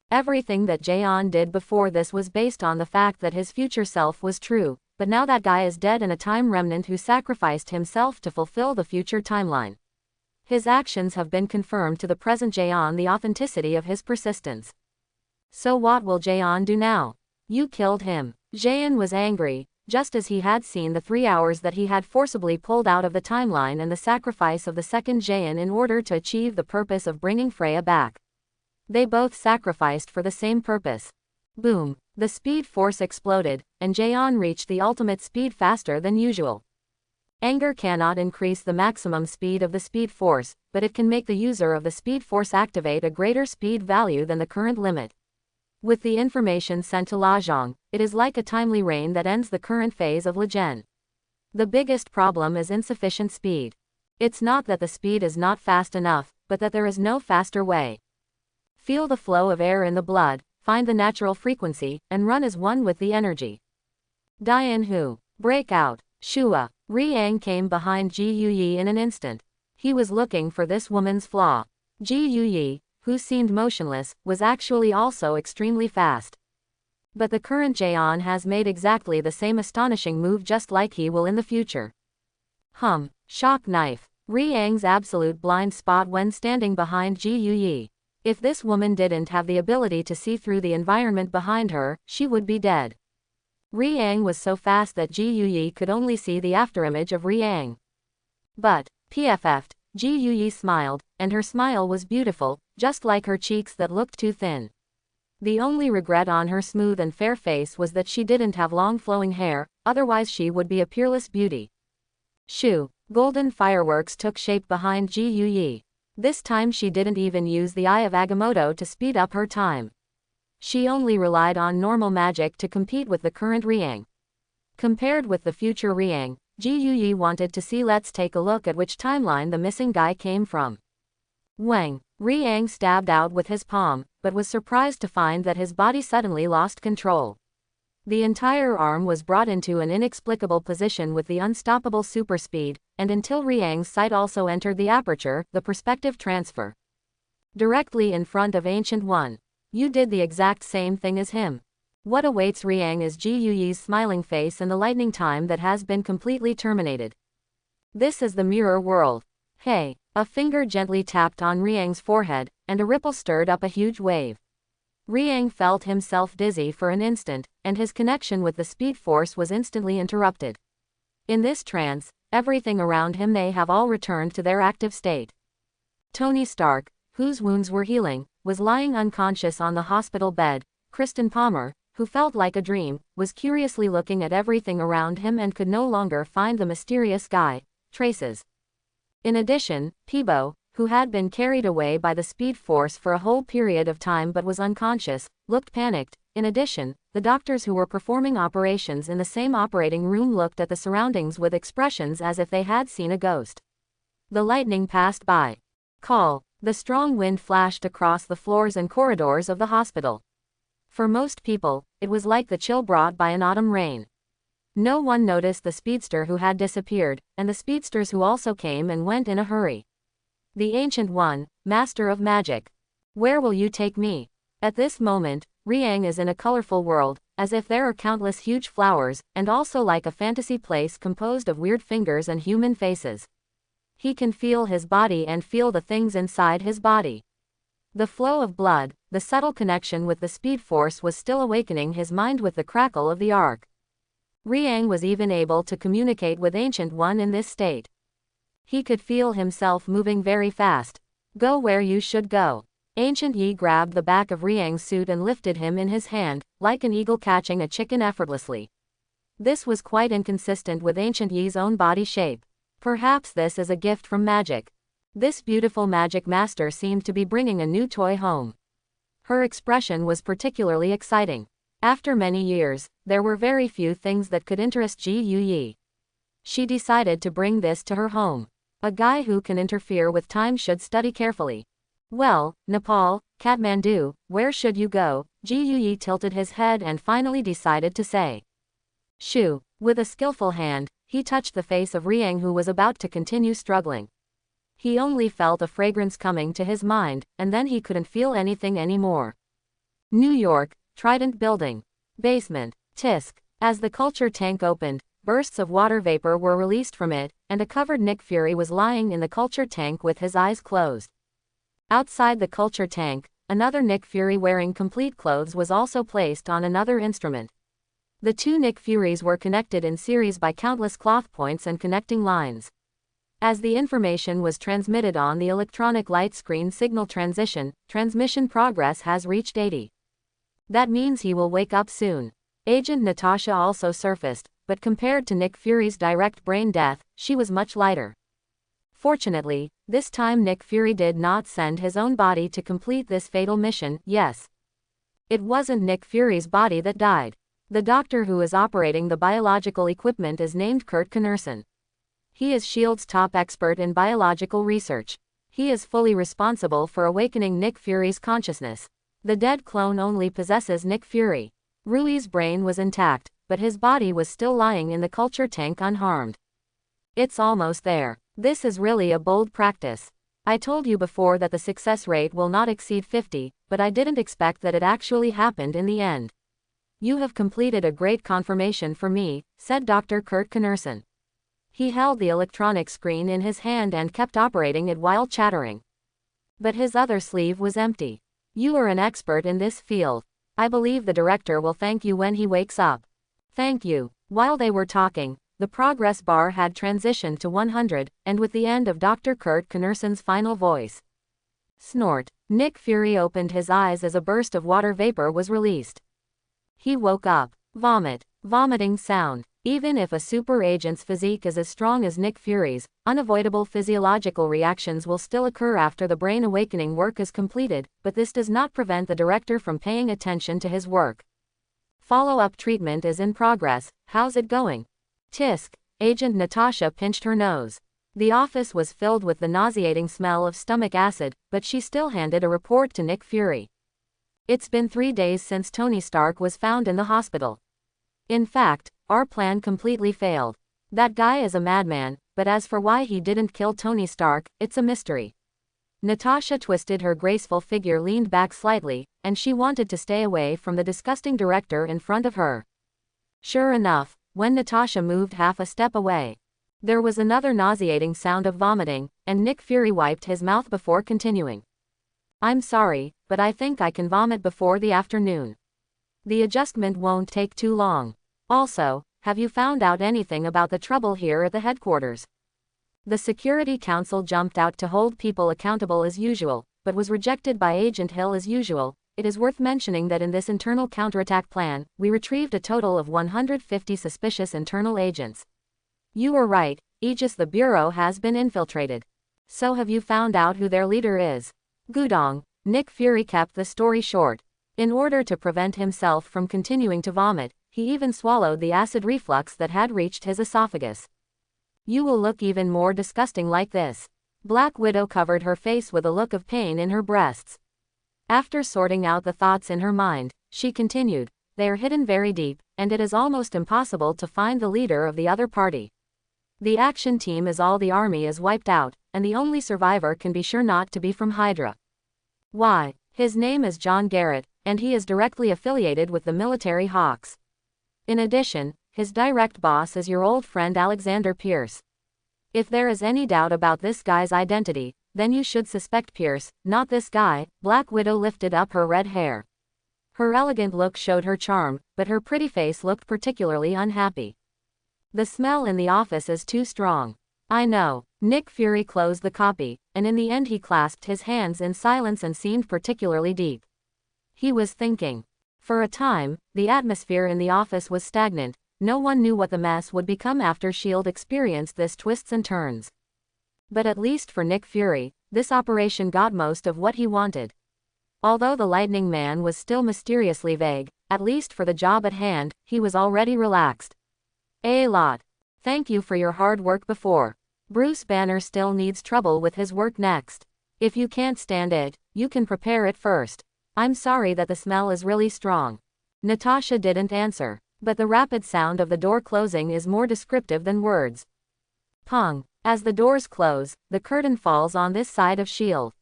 Everything that Jaeon did before this was based on the fact that his future self was true, but now that guy is dead and a time remnant who sacrificed himself to fulfill the future timeline. His actions have been confirmed to the present Jaeon the authenticity of his persistence. So what will Jaeon do now? You killed him. Jaeon was angry, just as he had seen the 3 hours that he had forcibly pulled out of the timeline and the sacrifice of the second Jaeon in order to achieve the purpose of bringing Freya back. They both sacrificed for the same purpose. Boom. The speed force exploded, and Jaeon reached the ultimate speed faster than usual. Anger cannot increase the maximum speed of the speed force, but it can make the user of the speed force activate a greater speed value than the current limit. With the information sent to Lajong, it is like a timely rain that ends the current phase of Lejen. The biggest problem is insufficient speed. It's not that the speed is not fast enough, but that there is no faster way. Feel the flow of air in the blood, find the natural frequency, and run as one with the energy. Dian Hu. Breakout. Shua. Riang came behind Ji Yuyi in an instant. He was looking for this woman's flaw. Ji Yuyi, who seemed motionless, was actually also extremely fast. But the current Jaeon has made exactly the same astonishing move just like he will in the future. Shock knife. Riang's absolute blind spot when standing behind Ji Yuyi. If this woman didn't have the ability to see through the environment behind her, she would be dead. Riang was so fast that Ji Yuyi could only see the afterimage of Riang. But, PFF'd, Ji Yuyi smiled, and her smile was beautiful, just like her cheeks that looked too thin. The only regret on her smooth and fair face was that she didn't have long flowing hair, otherwise she would be a peerless beauty. Shoo! Golden fireworks took shape behind Ji Yuyi. This time she didn't even use the Eye of Agamotto to speed up her time. She only relied on normal magic to compete with the current Riang. Compared with the future Riang, Ji Yuyi wanted to see. Let's take a look at which timeline the missing guy came from. Wang. Riang stabbed out with his palm, but was surprised to find that his body suddenly lost control. The entire arm was brought into an inexplicable position with the unstoppable super speed, and until Riang's sight also entered the aperture, the perspective transfer. Directly in front of Ancient One. You did the exact same thing as him. What awaits Riang is Ji Yuyi's smiling face and the lightning time that has been completely terminated. This is the mirror world. Hey! A finger gently tapped on Riang's forehead, and a ripple stirred up a huge wave. Riang felt himself dizzy for an instant, and his connection with the speed force was instantly interrupted. In this trance, everything around him may have all returned to their active state. Tony Stark, whose wounds were healing, was lying unconscious on the hospital bed. Kristen Palmer, who felt like a dream, was curiously looking at everything around him and could no longer find the mysterious guy. Traces. In addition, Peebo, who had been carried away by the speed force for a whole period of time but was unconscious, looked panicked. In addition, the doctors who were performing operations in the same operating room looked at the surroundings with expressions as if they had seen a ghost. The lightning passed by. Call. The strong wind flashed across the floors and corridors of the hospital. For most people, it was like the chill brought by an autumn rain. No one noticed the speedster who had disappeared, and the speedsters who also came and went in a hurry. The Ancient One, Master of Magic. Where will you take me? At this moment, Riang is in a colorful world, as if there are countless huge flowers, and also like a fantasy place composed of weird fingers and human faces. He can feel his body and feel the things inside his body. The flow of blood, the subtle connection with the speed force was still awakening his mind with the crackle of the arc. Riang was even able to communicate with Ancient One in this state. He could feel himself moving very fast. Go where you should go. Ancient Yi grabbed the back of Riang's suit and lifted him in his hand, like an eagle catching a chicken effortlessly. This was quite inconsistent with Ancient Yi's own body shape. Perhaps this is a gift from magic. This beautiful magic master seemed to be bringing a new toy home. Her expression was particularly exciting. After many years, there were very few things that could interest Ji Yuyi. She decided to bring this to her home. A guy who can interfere with time should study carefully. Well, Nepal, Kathmandu, where should you go? Ji Yuyi tilted his head and finally decided to say. Shoo. With a skillful hand, he touched the face of Riang who was about to continue struggling. He only felt a fragrance coming to his mind, and then he couldn't feel anything anymore. New York, Trident Building. Basement. Tisk. As the culture tank opened, bursts of water vapor were released from it, and a covered Nick Fury was lying in the culture tank with his eyes closed. Outside the culture tank, another Nick Fury wearing complete clothes was also placed on another instrument. The two Nick Furies were connected in series by countless cloth points and connecting lines. As the information was transmitted on the electronic light screen signal transmission progress has reached 80. That means he will wake up soon. Agent Natasha also surfaced, but compared to Nick Fury's direct brain death, she was much lighter. Fortunately, this time Nick Fury did not send his own body to complete this fatal mission. Yes. It wasn't Nick Fury's body that died. The doctor who is operating the biological equipment is named Kurt Knerson. He is S.H.I.E.L.D.'s top expert in biological research. He is fully responsible for awakening Nick Fury's consciousness. The dead clone only possesses Nick Fury. Rui's brain was intact, but his body was still lying in the culture tank unharmed. It's almost there. This is really a bold practice. I told you before that the success rate will not exceed 50, but I didn't expect that it actually happened in the end. You have completed a great confirmation for me, said Dr. Kurt Knerson. He held the electronic screen in his hand and kept operating it while chattering. But his other sleeve was empty. You are an expert in this field. I believe the director will thank you when he wakes up. Thank you. While they were talking, the progress bar had transitioned to 100, and with the end of Dr. Kurt Knerson's final voice, Snort. Nick Fury opened his eyes as a burst of water vapor was released. He woke up. Vomit. Vomiting sound. Even if a super agent's physique is as strong as Nick Fury's, unavoidable physiological reactions will still occur after the brain awakening work is completed, but this does not prevent the director from paying attention to his work. Follow-up treatment is in progress. How's it going? Tisk. Agent Natasha pinched her nose. The office was filled with the nauseating smell of stomach acid, but she still handed a report to Nick Fury. It's been 3 days since Tony Stark was found in the hospital. In fact, our plan completely failed. That guy is a madman, but as for why he didn't kill Tony Stark, it's a mystery. Natasha twisted her graceful figure, leaned back slightly, and she wanted to stay away from the disgusting director in front of her. Sure enough, when Natasha moved half a step away, there was another nauseating sound of vomiting, and Nick Fury wiped his mouth before continuing. I'm sorry, but I think I can vomit before the afternoon. The adjustment won't take too long. Also, have you found out anything about the trouble here at the headquarters? The Security Council jumped out to hold people accountable as usual, but was rejected by Agent Hill as usual. It is worth mentioning that in this internal counterattack plan, we retrieved a total of 150 suspicious internal agents. You were right, Aegis, the Bureau has been infiltrated. So have you found out who their leader is? Gudong. Nick Fury kept the story short. In order to prevent himself from continuing to vomit, he even swallowed the acid reflux that had reached his esophagus. You will look even more disgusting like this. Black Widow covered her face with a look of pain in her breasts. After sorting out the thoughts in her mind, she continued, they are hidden very deep, and it is almost impossible to find the leader of the other party. The action team is all the army is wiped out, and the only survivor can be sure not to be from Hydra. Why? His name is John Garrett, and he is directly affiliated with the military hawks. In addition, his direct boss is your old friend Alexander Pierce. If there is any doubt about this guy's identity, then you should suspect Pierce, not this guy. Black Widow lifted up her red hair. Her elegant look showed her charm, but her pretty face looked particularly unhappy. The smell in the office is too strong. I know. Nick Fury closed the copy, and in the end he clasped his hands in silence and seemed particularly deep. He was thinking. For a time, the atmosphere in the office was stagnant. No one knew what the mess would become after S.H.I.E.L.D. experienced this twists and turns. But at least for Nick Fury, this operation got most of what he wanted. Although the Lightning Man was still mysteriously vague, at least for the job at hand, he was already relaxed. A lot. Thank you for your hard work before. Bruce Banner still needs trouble with his work next. If you can't stand it, you can prepare it first. I'm sorry that the smell is really strong. Natasha didn't answer, but the rapid sound of the door closing is more descriptive than words. Pong. As the doors close, the curtain falls on this side of S.H.I.E.L.D.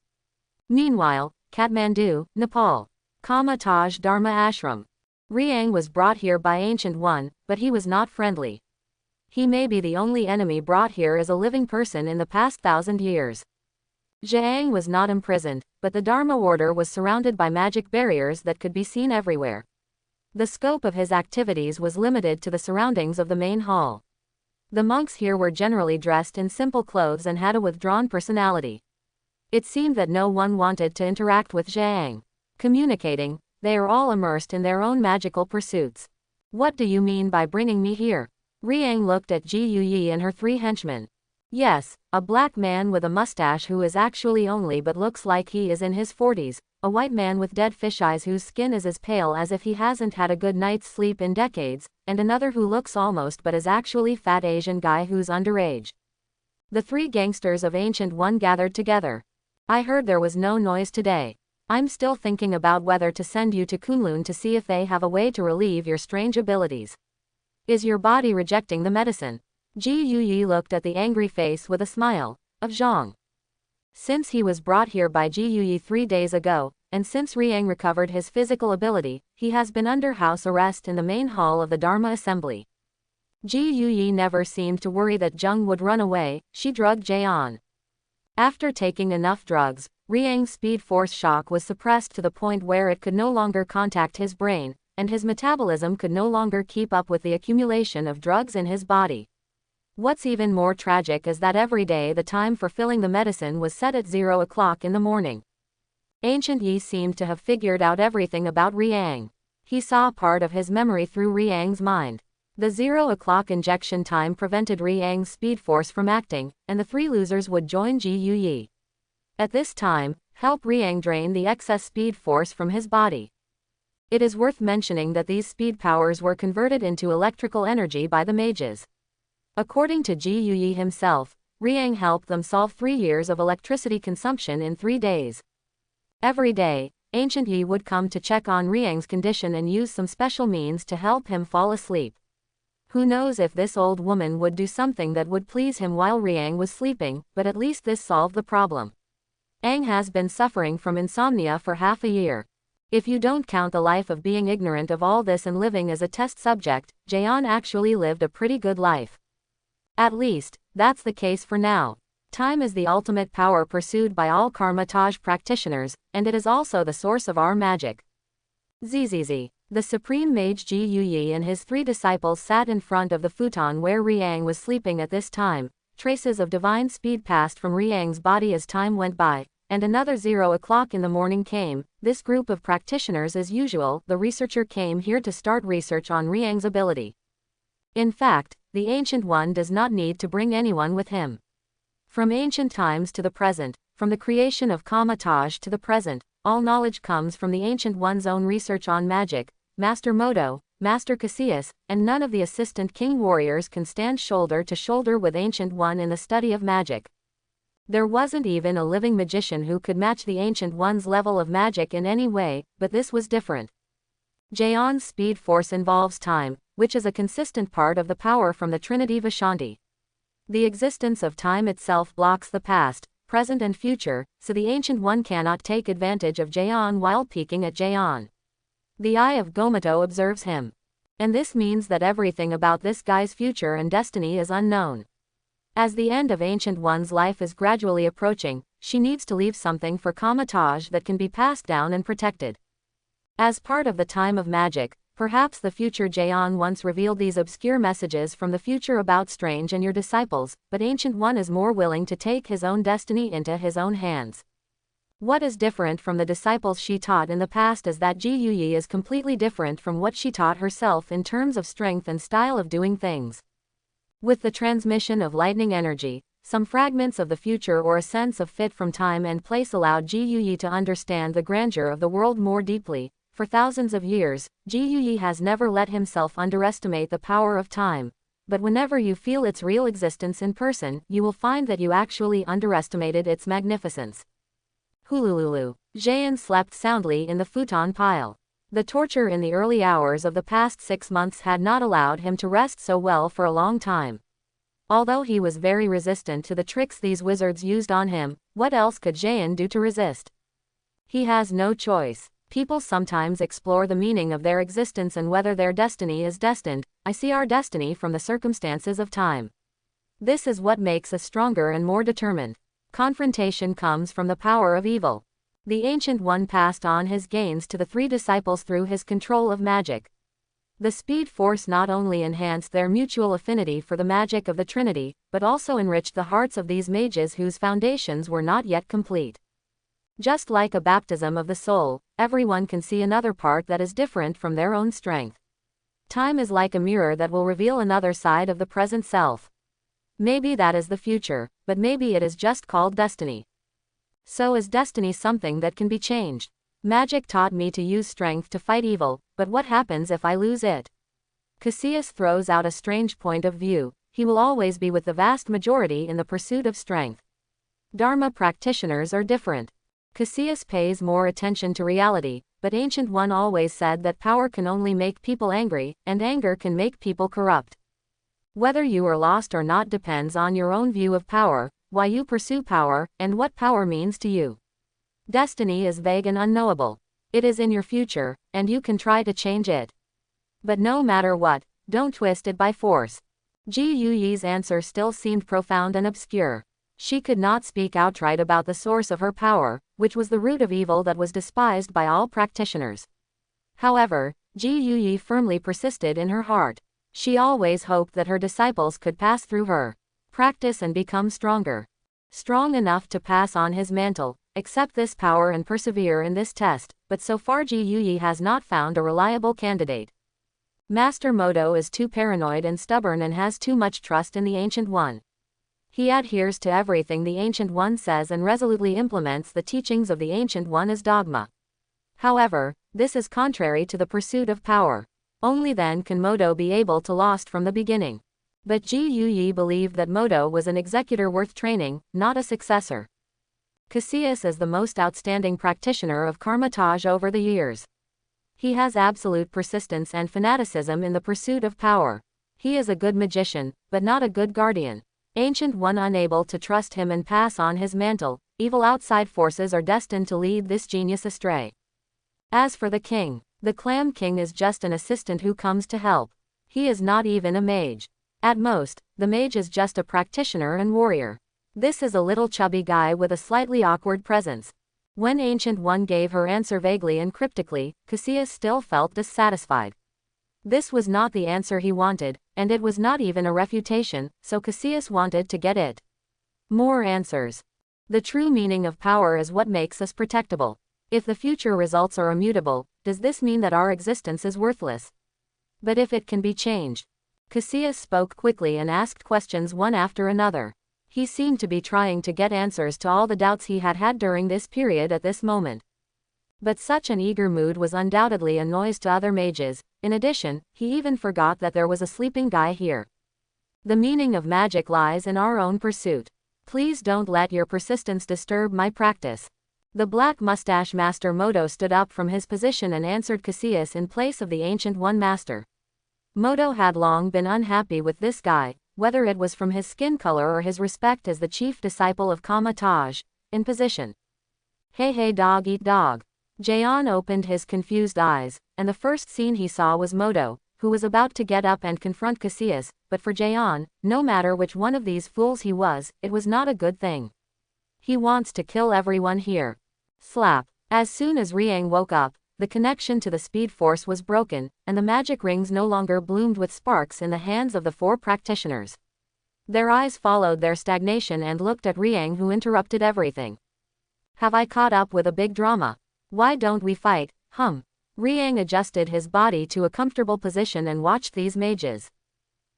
Meanwhile, Kathmandu, Nepal. Taj Dharma Ashram. Riang was brought here by Ancient One, but he was not friendly. He may be the only enemy brought here as a living person in the past 1,000 years. Zhang was not imprisoned, but the Dharma Order was surrounded by magic barriers that could be seen everywhere. The scope of his activities was limited to the surroundings of the main hall. The monks here were generally dressed in simple clothes and had a withdrawn personality. It seemed that no one wanted to interact with Zhang. Communicating, they are all immersed in their own magical pursuits. What do you mean by bringing me here? Riang looked at Ji Yuyi and her 3 henchmen. Yes, a black man with a mustache who is actually only but looks like he is in his 40s, a white man with dead fish eyes whose skin is as pale as if he hasn't had a good night's sleep in decades, and another who looks almost but is actually fat Asian guy who's underage. The 3 gangsters of Ancient One gathered together. I heard there was no noise today. I'm still thinking about whether to send you to Kunlun to see if they have a way to relieve your strange abilities. Is your body rejecting the medicine? Ji Yuyi looked at the angry face with a smile, of Zhang. Since he was brought here by Ji Yuyi 3 days ago, and since Riang recovered his physical ability, he has been under house arrest in the main hall of the Dharma Assembly. Ji Yuyi never seemed to worry that Zhang would run away. She drugged Jaeon. After taking enough drugs, Riang's speed force shock was suppressed to the point where it could no longer contact his brain, and his metabolism could no longer keep up with the accumulation of drugs in his body. What's even more tragic is that every day the time for filling the medicine was set at 0 o'clock in the morning. Ancient Yi seemed to have figured out everything about Riang. He saw part of his memory through Riang's mind. The 0 o'clock injection time prevented Riang's speed force from acting, and the three losers would join Ji Yuyi. At this time, help Riang drain the excess speed force from his body. It is worth mentioning that these speed powers were converted into electrical energy by the mages. According to Ji Yuyi himself, Riang helped them solve 3 years of electricity consumption in 3 days. Every day, Ancient Yi would come to check on Riang's condition and use some special means to help him fall asleep. Who knows if this old woman would do something that would please him while Riang was sleeping, but at least this solved the problem. Aang has been suffering from insomnia for half a year. If you don't count the life of being ignorant of all this and living as a test subject, Jaeon actually lived a pretty good life. At least, that's the case for now. Time is the ultimate power pursued by all Karmatage practitioners, and it is also the source of our magic. Zzz. The supreme mage Ji Yuyi and his 3 disciples sat in front of the futon where Riang was sleeping at this time. Traces of divine speed passed from Riang's body as time went by, and another 0 o'clock in the morning came. This group of practitioners, as usual, the researcher came here to start research on Riang's ability. In fact, the Ancient One does not need to bring anyone with him. From ancient times to the present, from the creation of Kamatage to the present, all knowledge comes from the Ancient One's own research on magic. Master Modo, Master Cassius, and none of the assistant king warriors can stand shoulder to shoulder with Ancient One in the study of magic. There wasn't even a living magician who could match the Ancient One's level of magic in any way, but this was different. Jaeon's speed force involves time, which is a consistent part of the power from the Trinity Vishanti. The existence of time itself blocks the past, present and future, so the Ancient One cannot take advantage of Jaeon while peeking at Jaeon. The eye of Gomato observes him. And this means that everything about this guy's future and destiny is unknown. As the end of Ancient One's life is gradually approaching, she needs to leave something for Kamatage that can be passed down and protected. As part of the time of magic, perhaps the future Jaeon once revealed these obscure messages from the future about Strange and your disciples, but Ancient One is more willing to take his own destiny into his own hands. What is different from the disciples she taught in the past is that Ji Yuyi is completely different from what she taught herself in terms of strength and style of doing things. With the transmission of lightning energy, some fragments of the future or a sense of fit from time and place allowed Ji Yuyi to understand the grandeur of the world more deeply. For thousands of years, Ji Yuyi has never let himself underestimate the power of time. But whenever you feel its real existence in person, you will find that you actually underestimated its magnificence. Hulululu. Jaeon slept soundly in the futon pile. The torture in the early hours of the past 6 months had not allowed him to rest so well for a long time. Although he was very resistant to the tricks these wizards used on him, what else could Jaeon do to resist? He has no choice. People sometimes explore the meaning of their existence and whether their destiny is destined. I see our destiny from the circumstances of time. This is what makes us stronger and more determined. Confrontation comes from the power of evil. The Ancient One passed on his gains to the 3 disciples through his control of magic. The speed force not only enhanced their mutual affinity for the magic of the Trinity, but also enriched the hearts of these mages whose foundations were not yet complete. Just like a baptism of the soul, everyone can see another part that is different from their own strength. Time is like a mirror that will reveal another side of the present self. Maybe that is the future, but maybe it is just called destiny. So is destiny something that can be changed? Magic taught me to use strength to fight evil, but what happens if I lose it? Cassius throws out a strange point of view. He will always be with the vast majority in the pursuit of strength. Dharma practitioners are different. Cassius pays more attention to reality, but Ancient One always said that power can only make people angry, and anger can make people corrupt. Whether you are lost or not depends on your own view of power, why you pursue power, and what power means to you. Destiny is vague and unknowable. It is in your future, and you can try to change it. But no matter what, don't twist it by force. Ji Yuyi's answer still seemed profound and obscure. She could not speak outright about the source of her power, which was the root of evil that was despised by all practitioners. However, Ji Yuyi firmly persisted in her heart. She always hoped that her disciples could pass through her practice and become stronger. strong enough to pass on his mantle, accept this power and persevere in this test, but so far Ji Yuyi has not found a reliable candidate. Master Moto is too paranoid and stubborn and has too much trust in the Ancient One. He adheres to everything the Ancient One says and resolutely implements the teachings of the Ancient One as dogma. However, this is contrary to the pursuit of power. Only then can Moto be able to lost from the beginning. But Ji Yuyi believed that Moto was an executor worth training, not a successor. Cassius is the most outstanding practitioner of Karma-Taj over the years. He has absolute persistence and fanaticism in the pursuit of power. He is a good magician, but not a good guardian. Ancient One unable to trust him and pass on his mantle, evil outside forces are destined to lead this genius astray. As for the king, the Clam King is just an assistant who comes to help. He is not even a mage. At most, the mage is just a practitioner and warrior. This is a little chubby guy with a slightly awkward presence. When Ancient One gave her answer vaguely and cryptically, Cassius still felt dissatisfied. This was not the answer he wanted, and it was not even a refutation, so Cassius wanted to get it. More answers. The true meaning of power is what makes us protectable. If the future results are immutable, does this mean that our existence is worthless? But if it can be changed? Cassius spoke quickly and asked questions one after another. He seemed to be trying to get answers to all the doubts he had had during this period at this moment. But such an eager mood was undoubtedly a noise to other mages. In addition, he even forgot that there was a sleeping guy here. The meaning of magic lies in our own pursuit. Please don't let your persistence disturb my practice. The black mustache Master Moto stood up from his position and answered Cassius in place of the Ancient One Master. Moto had long been unhappy with this guy, whether it was from his skin color or his respect as the chief disciple of Karma-Taj, in position. Hey dog eat dog. Jaeon opened his confused eyes, and the first scene he saw was Moto, who was about to get up and confront Cassius, but for Jaeon, no matter which one of these fools he was, it was not a good thing. He wants to kill everyone here. Slap. As soon as Riang woke up, the connection to the speed force was broken, and the magic rings no longer bloomed with sparks in the hands of the four practitioners. Their eyes followed their stagnation and looked at Riang, who interrupted everything. Have I caught up with a big drama? Why don't we fight? Riang adjusted his body to a comfortable position and watched these mages.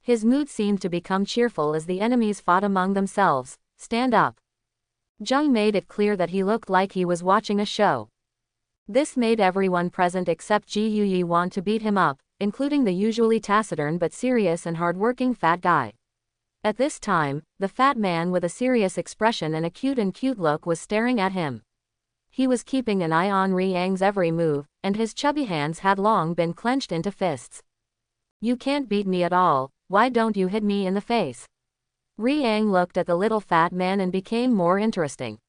His mood seemed to become cheerful as the enemies fought among themselves. Stand up. Jung made it clear that he looked like he was watching a show. This made everyone present except Ji Yuyi want to beat him up, including the usually taciturn but serious and hard-working fat guy. At this time, the fat man with a serious expression and a cute look was staring at him. He was keeping an eye on Riang's every move, and his chubby hands had long been clenched into fists. You can't beat me at all, why don't you hit me in the face? Riang looked at the little fat man and became more interesting.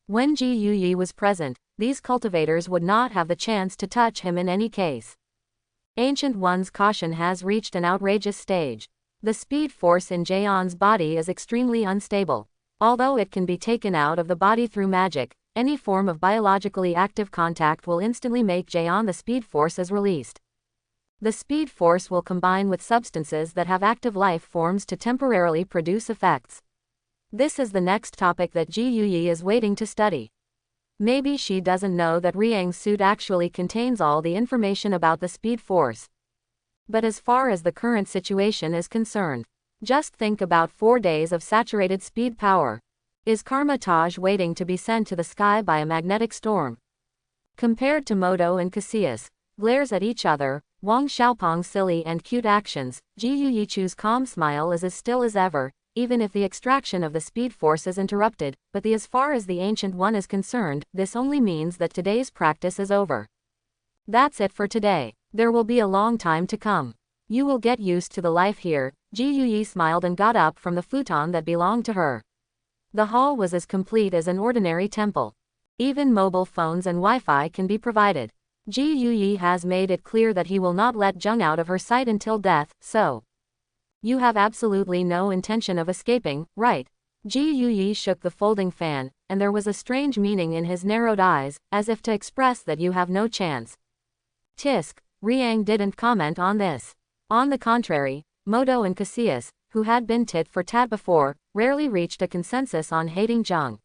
When Ji Yuyi was present, these cultivators would not have the chance to touch him in any case. Ancient One's caution has reached an outrageous stage. The speed force in Jaeon's body is extremely unstable. Although it can be taken out of the body through magic, any form of biologically active contact will instantly make Jaeon the speed force is released. The speed force will combine with substances that have active life forms to temporarily produce effects. This is the next topic that Ji Yuyi is waiting to study. Maybe she doesn't know that Riang's suit actually contains all the information about the speed force. But as far as the current situation is concerned, just think about 4 days of saturated speed power. Is Karma-Taj waiting to be sent to the sky by a magnetic storm? Compared to Moto and Cassius, glares at each other, Wang Xiaopong's silly and cute actions, Ji Yuyichu's calm smile is as still as ever, even if the extraction of the speed force is interrupted, but as far as the Ancient One is concerned, this only means that today's practice is over. That's it for today. There will be a long time to come. You will get used to the life here. Ji Yuyi smiled and got up from the futon that belonged to her. The hall was as complete as an ordinary temple. Even mobile phones and Wi-Fi can be provided. Ji Yuyi has made it clear that he will not let Jung out of her sight until death, so. You have absolutely no intention of escaping, right? Ji Yuyi shook the folding fan, and there was a strange meaning in his narrowed eyes, as if to express that you have no chance. Tisk. Riang didn't comment on this. On the contrary, Moto and Cassius, who had been tit for tat before, rarely reached a consensus on hating Zheng.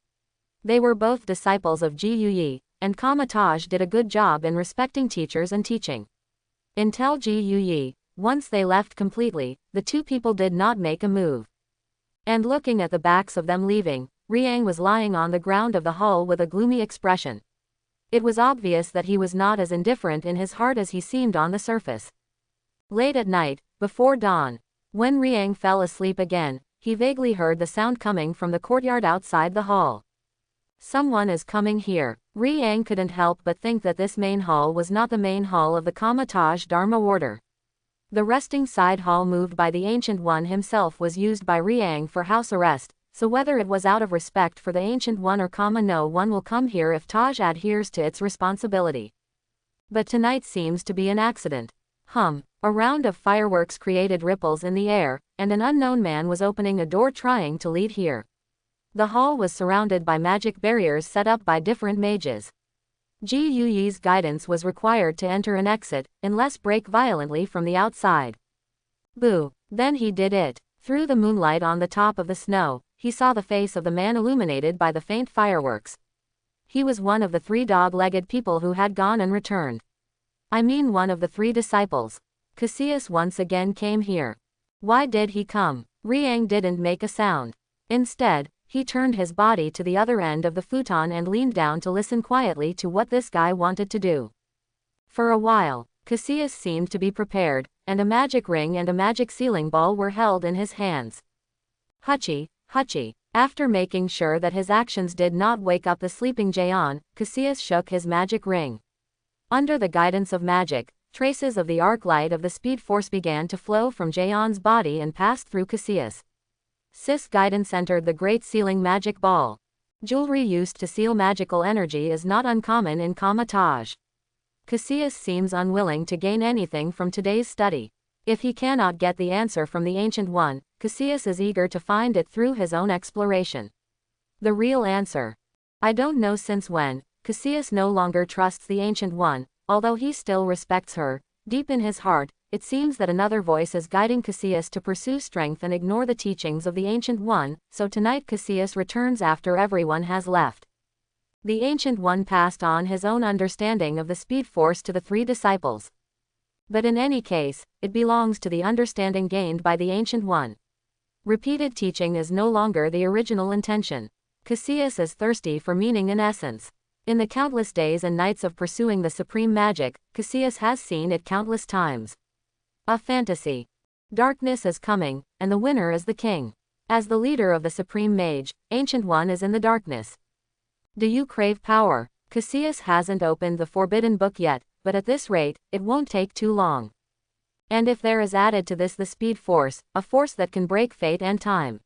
They were both disciples of Ji Yuyi, and Kamatage did a good job in respecting teachers and teaching. Until Ji Yuyi, once they left completely, the two people did not make a move. And looking at the backs of them leaving, Riang was lying on the ground of the hall with a gloomy expression. It was obvious that he was not as indifferent in his heart as he seemed on the surface. Late at night, before dawn, when Riang fell asleep again, he vaguely heard the sound coming from the courtyard outside the hall. Someone is coming here. Riang couldn't help but think that this main hall was not the main hall of the Kamatage Dharma Order. The resting side hall moved by the Ancient One himself was used by Riang for house arrest, so whether it was out of respect for the Ancient One or Kama, no one will come here if Taj adheres to its responsibility. But tonight seems to be an accident. A round of fireworks created ripples in the air, and an unknown man was opening a door trying to lead here. The hall was surrounded by magic barriers set up by different mages. Ji Yuyi's guidance was required to enter and exit, unless break violently from the outside. Boo! Then he did it. Through the moonlight on the top of the snow, he saw the face of the man illuminated by the faint fireworks. He was one of the 3 dog-legged people who had gone and returned. I mean one of the 3 disciples. Cassius once again came here. Why did he come? Riang didn't make a sound. Instead, he turned his body to the other end of the futon and leaned down to listen quietly to what this guy wanted to do. For a while, Cassius seemed to be prepared, and a magic ring and a magic sealing ball were held in his hands. Huchi. After making sure that his actions did not wake up the sleeping Jaeon, Cassius shook his magic ring. Under the guidance of magic, traces of the arc light of the speed force began to flow from Jaeon's body and passed through Cassius. Sis guidance entered the great sealing magic ball. Jewelry used to seal magical energy is not uncommon in Kamatage. Cassius seems unwilling to gain anything from today's study. If he cannot get the answer from the Ancient One, Cassius is eager to find it through his own exploration. The real answer. I don't know since when, Cassius no longer trusts the Ancient One, although he still respects her. Deep in his heart, it seems that another voice is guiding Cassius to pursue strength and ignore the teachings of the Ancient One, so tonight Cassius returns after everyone has left. The Ancient One passed on his own understanding of the speed force to the 3 disciples. But in any case, it belongs to the understanding gained by the Ancient One. Repeated teaching is no longer the original intention. Cassius is thirsty for meaning in essence. In the countless days and nights of pursuing the supreme magic, Cassius has seen it countless times. A fantasy. Darkness is coming, and the winner is the king. As the leader of the supreme mage, Ancient One is in the darkness. Do you crave power? Cassius hasn't opened the forbidden book yet, but at this rate, it won't take too long. And if there is added to this the speed force, a force that can break fate and time.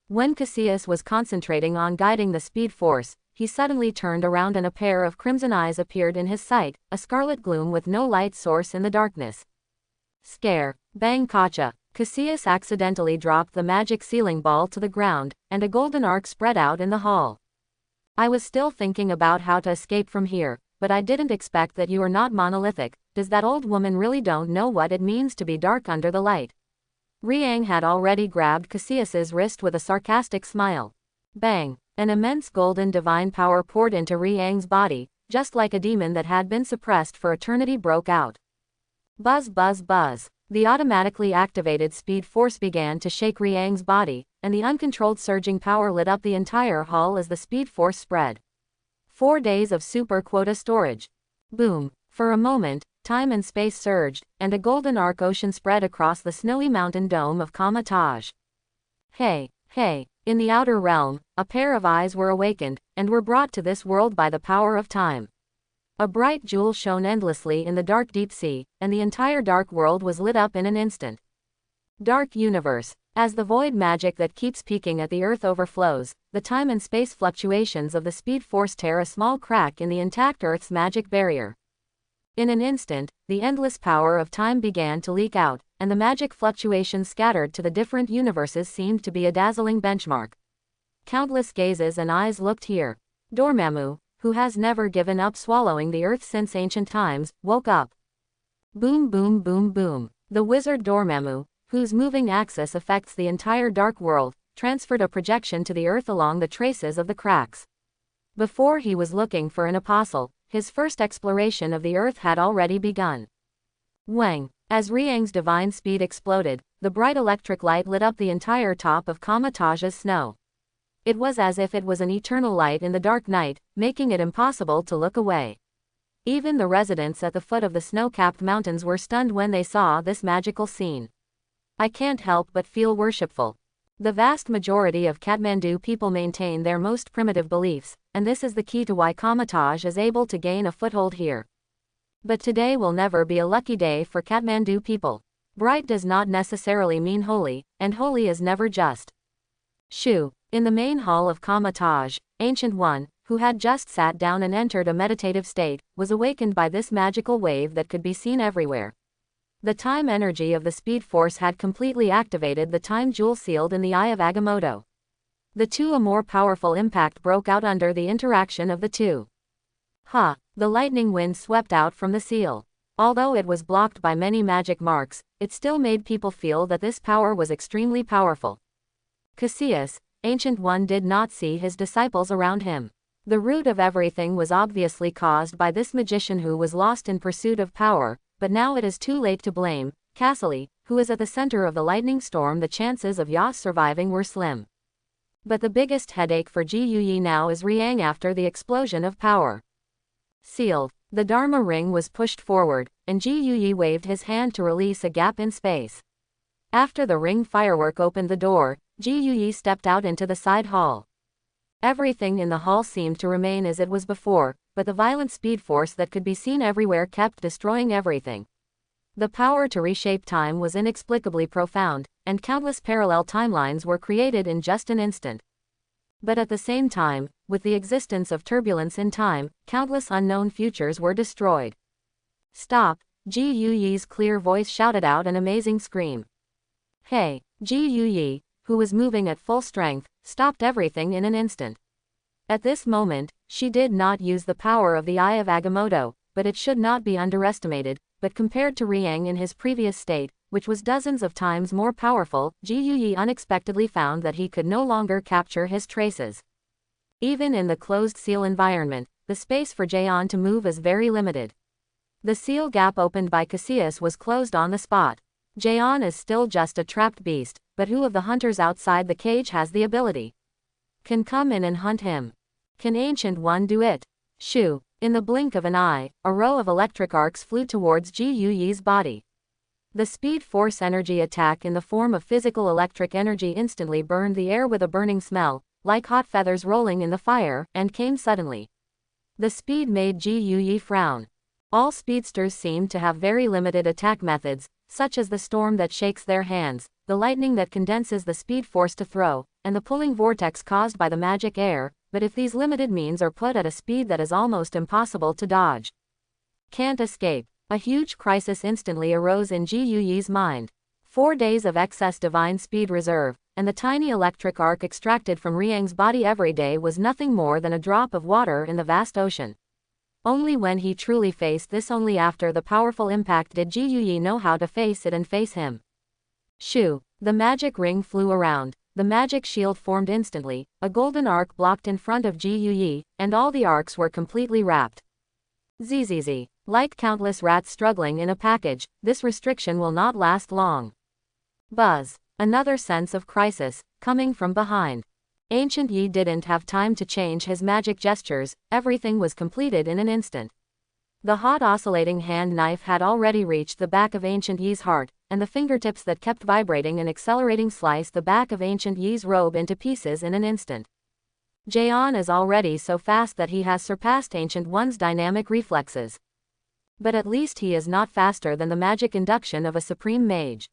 When Cassius was concentrating on guiding the speed force, he suddenly turned around and a pair of crimson eyes appeared in his sight, a scarlet gloom with no light source in the darkness. Scare. Bang kacha. Cassius accidentally dropped the magic sealing ball to the ground, and a golden arc spread out in the hall. I was still thinking about how to escape from here, but I didn't expect that you are not monolithic. Does that old woman really don't know what it means to be dark under the light? Riang had already grabbed Cassius's wrist with a sarcastic smile. Bang. An immense golden divine power poured into Riang's body, just like a demon that had been suppressed for eternity broke out. Buzz buzz buzz. The automatically activated speed force began to shake Riang's body, and the uncontrolled surging power lit up the entire hall as the speed force spread. 4 days of super quota storage. Boom. For a moment, time and space surged, and a golden arc ocean spread across the snowy mountain dome of Kamatage. Hey. In the outer realm, a pair of eyes were awakened, and were brought to this world by the power of time. A bright jewel shone endlessly in the dark deep sea, and the entire dark world was lit up in an instant. Dark universe. As the void magic that keeps peeking at the earth overflows, the time and space fluctuations of the speed force tear a small crack in the intact earth's magic barrier. In an instant, the endless power of time began to leak out, and the magic fluctuations scattered to the different universes seemed to be a dazzling benchmark. Countless gazes and eyes looked here. Dormammu, who has never given up swallowing the earth since ancient times, woke up. Boom boom boom boom. The wizard Dormammu, whose moving axis affects the entire dark world, transferred a projection to the earth along the traces of the cracks. Before he was looking for an apostle, his first exploration of the earth had already begun. Wang. As Riang's divine speed exploded, the bright electric light lit up the entire top of Kamataja's snow. It was as if it was an eternal light in the dark night, making it impossible to look away. Even the residents at the foot of the snow-capped mountains were stunned when they saw this magical scene. I can't help but feel worshipful. The vast majority of Kathmandu people maintain their most primitive beliefs, and this is the key to why Kamataj is able to gain a foothold here. But today will never be a lucky day for Kathmandu people. Bright does not necessarily mean holy, and holy is never just. Shu. In the main hall of Kamataj, Ancient One, who had just sat down and entered a meditative state, was awakened by this magical wave that could be seen everywhere. The time energy of the speed force had completely activated the time jewel sealed in the eye of Agamotto. A more powerful impact broke out under the interaction of the two. Ha! The lightning wind swept out from the seal. Although it was blocked by many magic marks, it still made people feel that this power was extremely powerful. Cassius, Ancient One, did not see his disciples around him. The root of everything was obviously caused by this magician who was lost in pursuit of power, but now it is too late to blame. Cassius, who is at the center of the lightning storm, the chances of Yas surviving were slim. But the biggest headache for Ji Yuyi now is Riang after the explosion of power. Seal. The Dharma ring was pushed forward, and Ji Yuyi waved his hand to release a gap in space. After the ring firework opened the door, Ji Yuyi stepped out into the side hall. Everything in the hall seemed to remain as it was before, but the violent speed force that could be seen everywhere kept destroying everything. The power to reshape time was inexplicably profound, and countless parallel timelines were created in just an instant. But at the same time, with the existence of turbulence in time, countless unknown futures were destroyed. Stop! Ji Yuyi's clear voice shouted out an amazing scream. Hey! Ji Yuyi, who was moving at full strength, stopped everything in an instant. At this moment, she did not use the power of the Eye of Agamotto, but it should not be underestimated. But compared to Riang in his previous state, which was dozens of times more powerful, Ji Yuyi unexpectedly found that he could no longer capture his traces. Even in the closed seal environment, the space for Jaeon to move is very limited. The seal gap opened by Cassius was closed on the spot. Jaeon is still just a trapped beast, but who of the hunters outside the cage has the ability? Can come in and hunt him? Can Ancient One do it? Shu. In the blink of an eye, a row of electric arcs flew towards Ji Yuyi's body. The speed force energy attack in the form of physical electric energy instantly burned the air with a burning smell, like hot feathers rolling in the fire, and came suddenly. The speed made Ji Yuyi frown. All speedsters seem to have very limited attack methods, such as the storm that shakes their hands, the lightning that condenses the speed force to throw, and the pulling vortex caused by the magic air, but if these limited means are put at a speed that is almost impossible to dodge, can't escape, a huge crisis instantly arose in Ji Yuyi's mind. 4 days of excess divine speed reserve, and the tiny electric arc extracted from Riang's body every day was nothing more than a drop of water in the vast ocean. Only when he truly faced this, only after the powerful impact, did Ji Yuyi know how to face it and face him. Shoo! The magic ring flew around. The magic shield formed instantly, a golden arc blocked in front of Ji Yuyi, and all the arcs were completely wrapped. Zzz. Like countless rats struggling in a package, this restriction will not last long. Buzz. Another sense of crisis, coming from behind. Ancient Yi didn't have time to change his magic gestures, everything was completed in an instant. The hot oscillating hand knife had already reached the back of Ancient Yi's heart, and the fingertips that kept vibrating and accelerating sliced the back of Ancient Yi's robe into pieces in an instant. Jaeon is already so fast that he has surpassed Ancient One's dynamic reflexes. But at least he is not faster than the magic induction of a supreme mage.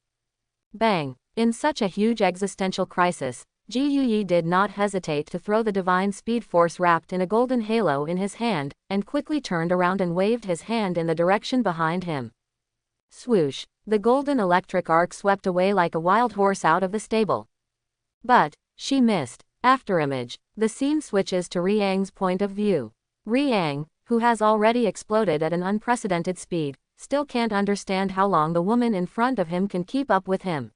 Bang! In such a huge existential crisis, Ji Yuyi did not hesitate to throw the divine speed force wrapped in a golden halo in his hand, and quickly turned around and waved his hand in the direction behind him. Swoosh! The golden electric arc swept away like a wild horse out of the stable. But she missed. Afterimage. The scene switches to Riang's point of view. Riang, who has already exploded at an unprecedented speed, still can't understand how long the woman in front of him can keep up with him.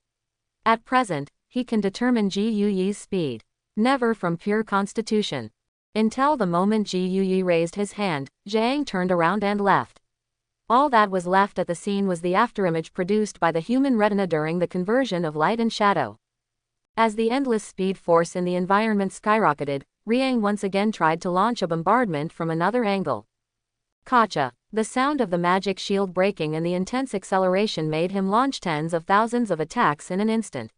At present, he can determine Ji Yuyi's speed. Never from pure constitution. Until the moment Ji Yuyi raised his hand, Zhang turned around and left. All that was left at the scene was the afterimage produced by the human retina during the conversion of light and shadow. As the endless speed force in the environment skyrocketed, Riang once again tried to launch a bombardment from another angle. Kacha. The sound of the magic shield breaking and the intense acceleration made him launch tens of thousands of attacks in an instant.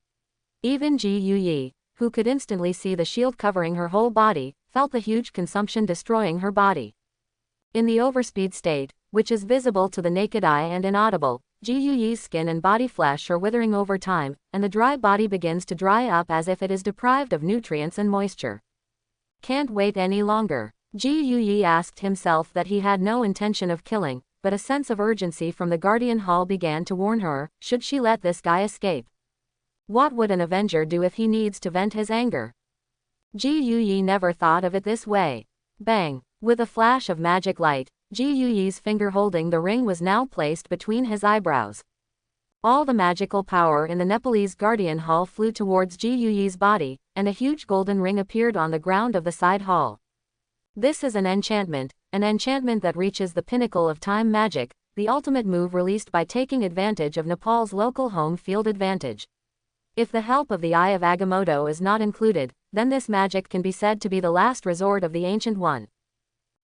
Even Ji Yuyi, who could instantly see the shield covering her whole body, felt the huge consumption destroying her body. In the overspeed state, which is visible to the naked eye and inaudible, Ji Yuyi's skin and body flesh are withering over time, and the dry body begins to dry up as if it is deprived of nutrients and moisture. Can't wait any longer. Ji Yuyi asked himself that he had no intention of killing, but a sense of urgency from the Guardian Hall began to warn her, should she let this guy escape? What would an Avenger do if he needs to vent his anger? Ji Yuyi never thought of it this way. Bang! With a flash of magic light, Ji Yuyi's finger holding the ring was now placed between his eyebrows. All the magical power in the Nepalese Guardian Hall flew towards Ji Yuyi's body, and a huge golden ring appeared on the ground of the side hall. This is an enchantment that reaches the pinnacle of time magic, the ultimate move released by taking advantage of Nepal's local home field advantage. If the help of the Eye of Agamotto is not included, then this magic can be said to be the last resort of the Ancient One.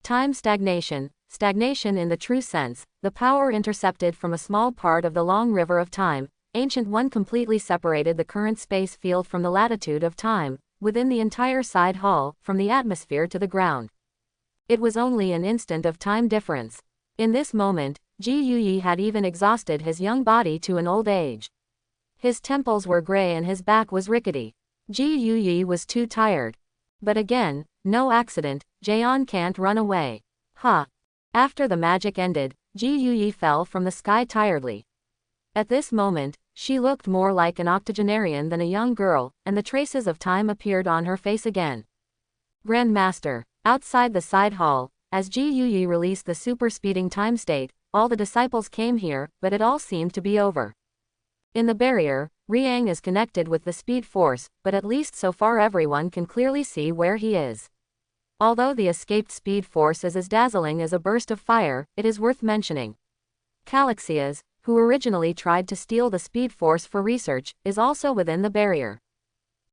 Time stagnation in the true sense, the power intercepted from a small part of the long river of time. Ancient One completely separated the current space field from the latitude of time, within the entire side hall, from the atmosphere to the ground. It was only an instant of time difference. In this moment, Ji Yuyi had even exhausted his young body to an old age. His temples were gray and his back was rickety. Ji Yuyi was too tired. But again, no accident, Jaeon can't run away. Ha! After the magic ended, Ji Yuyi fell from the sky tiredly. At this moment, she looked more like an octogenarian than a young girl, and the traces of time appeared on her face again. Grandmaster. Outside the side hall, as Ji Yuyi released the super-speeding time state, all the disciples came here, but it all seemed to be over. In the barrier, Riang is connected with the speed force, but at least so far everyone can clearly see where he is. Although the escaped speed force is as dazzling as a burst of fire, it is worth mentioning. Calaxias, who originally tried to steal the speed force for research, is also within the barrier.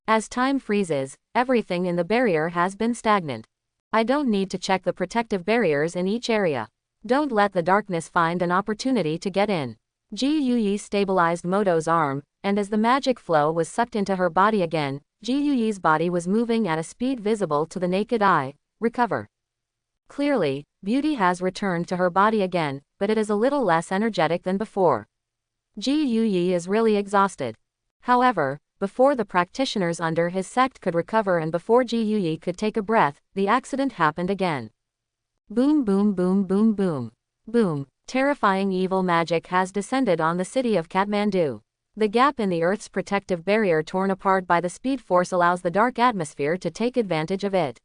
As time freezes, everything in the barrier has been stagnant. I don't need to check the protective barriers in each area. Don't let the darkness find an opportunity to get in. Ji Yuyi stabilized Moto's arm, and as the magic flow was sucked into her body again, Ji Yuyi's body was moving at a speed visible to the naked eye. Recover. Clearly, beauty has returned to her body again, but it is a little less energetic than before. Ji Yuyi is really exhausted. However, before the practitioners under his sect could recover and before Ji Yuyi could take a breath, the accident happened again. Boom boom boom boom boom. Boom. Terrifying evil magic has descended on the city of Kathmandu. The gap in the Earth's protective barrier torn apart by the speed force allows the dark atmosphere to take advantage of it.